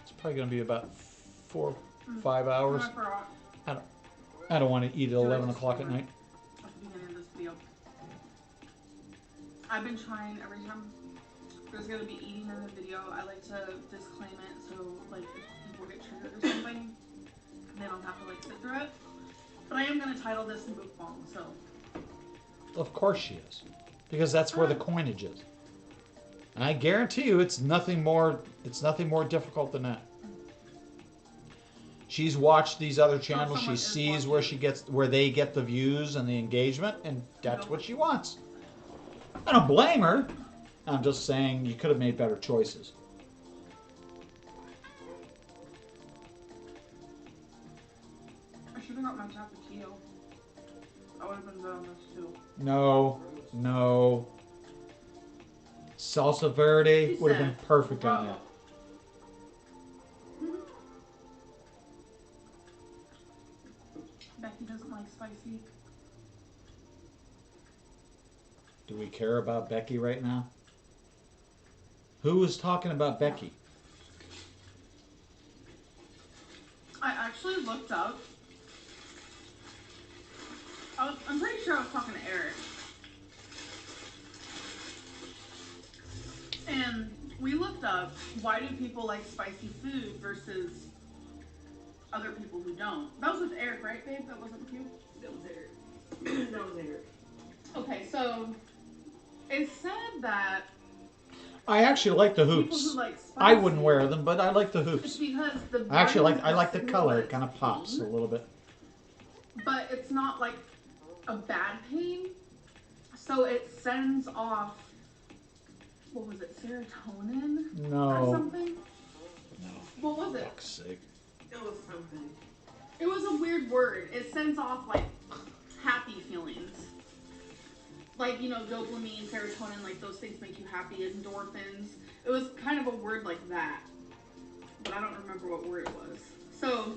It's probably going to be about 4 or 5 hours. I don't want to eat at 11 o'clock at night.
At the beginning of this video. I've been trying every time there's going to be eating in the video, I like to disclaim it so like if people get triggered or something, they don't have to like sit through it. But I am going to title this Mukbang, so.
Of course she is. Because that's where the coinage is. And I guarantee you it's nothing more difficult than that. She's watched these other channels, she sees where they get the views and the engagement, and that's what she wants. I don't blame her. I'm just saying you could have made better choices.
I should have got my Tapatio. I would have been good on this too.
No. Salsa verde would have been perfect on that.
Becky doesn't like spicy.
Do we care about Becky right now? Who was talking about Becky?
I actually looked up. I'm pretty sure I was talking to Eric. And we looked up, why do people like spicy food versus other people who don't? That was with Eric, right, babe? That wasn't with you?
That was Eric. That was Eric.
Okay, so it said that
I actually like the
people
hoops.
who like spicy,
I wouldn't wear them, but I like the
it's
hoops.
because the
I actually
buttons
I
are
like the
signal
color.
that
It kind of
it's
pops a
pain,
little bit.
but it's not like a bad pain. So it sends off, what was it, serotonin or
No.
something?
No.
What was it?
Fuck's sake.
It was something.
It was a weird word. It sends off like happy feelings. Like, you know, dopamine, serotonin, like those things make you happy, endorphins. It was kind of a word like that. But I don't remember what word it was. So,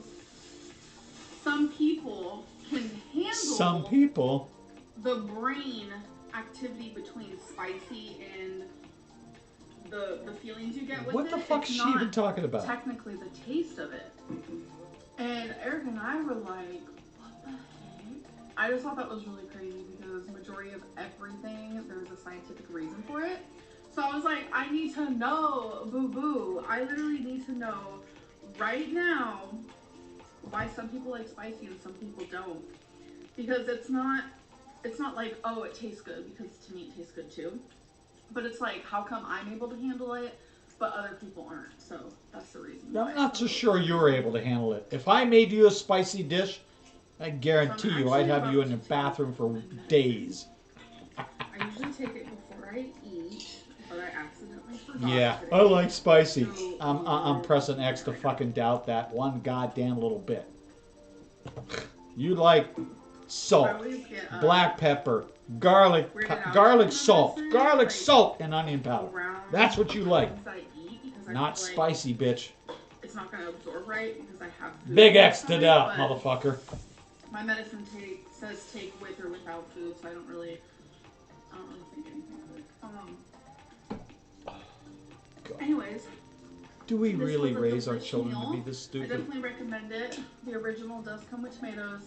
some people can handle the brain activity between spicy and the feelings you get with it.
What the fuck is she even talking about?
Technically the taste of it. And Eric and I were like, what the heck? I just thought that was really crazy because majority of everything, there's a scientific reason for it. So I was like, I need to know, boo-boo. I literally need to know right now why some people like spicy and some people don't. Because it's not like, oh, it tastes good, because to me it tastes good too. But it's like, how come I'm able to handle it, but other people aren't? So that's the reason.
I'm not so sure you were able to handle it. If I made you a spicy dish, I guarantee you I'd have you in the bathroom for days.
I usually take it before I eat, but I accidentally forgot.
Yeah,
today.
I like spicy.
So,
I'm pressing X to fucking doubt that one goddamn little bit. You like
I
salt,
always get,
black pepper, garlic, garlic salt, and onion powder.
around
That's what you like.
things I eat because I
Not
feel like
spicy, bitch.
it's not going to absorb right because I have food
Big X to
inside,
doubt,
but
motherfucker.
my medicine says take with or without food, so I don't really think anything of it. Anyways,
Do we
this
really
was a
raise our
delicious
children to
meal.
be this
I
stupid?
definitely recommend it. The original does come with tomatoes,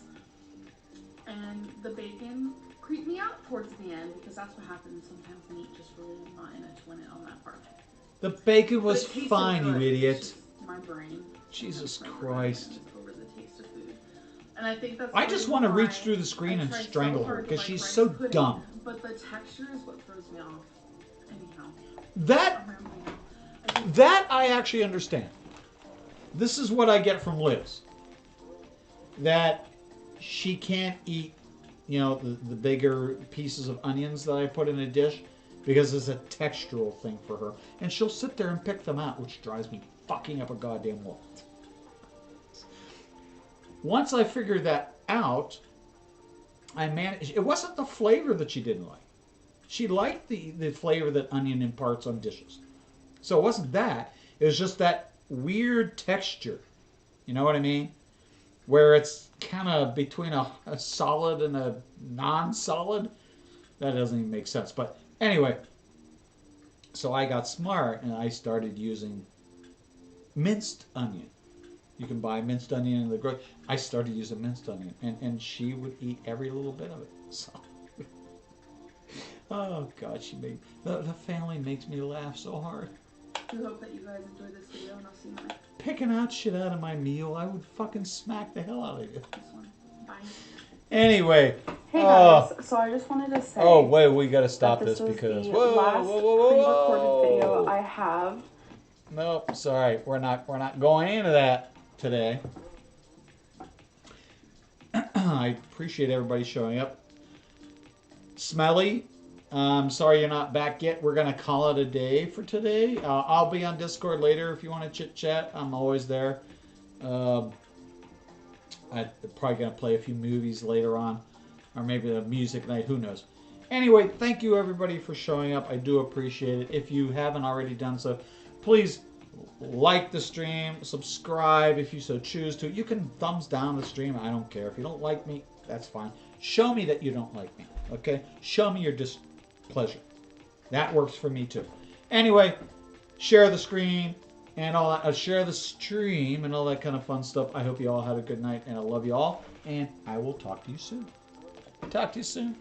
and the bacon creeped me out towards the end because that's what happens sometimes. Meat just really is not in it when it on that part.
The bacon
But
was
it tasted
fine, you
good.
idiot.
It's just my brain.
Jesus
My brain
Christ.
is over the taste of food. And I think that's
I
the
just
reason
want to
why
reach through the screen
I
and
try
strangle
so
her
hard to
because
like
she's
rice
so
pudding,
dumb.
But the texture is what throws me off. Anyhow.
That
I'm rambling now.
that I actually understand. this is what I get from Liz. That she can't eat, you know, the bigger pieces of onions that I put in a dish because it's a textural thing for her. And she'll sit there and pick them out, which drives me fucking up a goddamn wall. Once I figured that out, I managed. It wasn't the flavor that she didn't like. She liked the flavor that onion imparts on dishes. So it wasn't that. It was just that weird texture. You know what I mean? Where it's kind of between a solid and a non-solid. That doesn't even make sense. But anyway, so I got smart and I started using minced onion. You can buy minced onion in the grocery. I started using minced onion, and she would eat every little bit of it. So, oh God, she made the family makes me laugh so hard.
I hope that you guys enjoyed this video, and I'll see you next.
Picking out shit out of my meal, I would fucking smack the hell out of you.
This one. Bye.
Anyway.
Hey guys, so I just wanted to say.
Oh wait, we gotta stop this
was
because
the
whoa,
last
whoa, whoa, whoa,
pre-recorded video I have.
Nope, sorry, we're not going into that today. I appreciate everybody showing up. Smelly, I'm sorry you're not back yet. We're going to call it a day for today. I'll be on Discord later if you want to chit-chat. I'm always there. I'm probably going to play a few movies later on. Or maybe a music night. Who knows? Anyway, thank you everybody for showing up. I do appreciate it. If you haven't already done so, please like the stream, subscribe if you so choose to. You can thumbs down the stream. I don't care. If you don't like me, that's fine. Show me that you don't like me. Okay? Show me your displeasure. That works for me too. Anyway, share the screen and all that. Share the stream and all that kind of fun stuff. I hope you all had a good night and I love you all. And I will talk to you soon. Talk to you soon.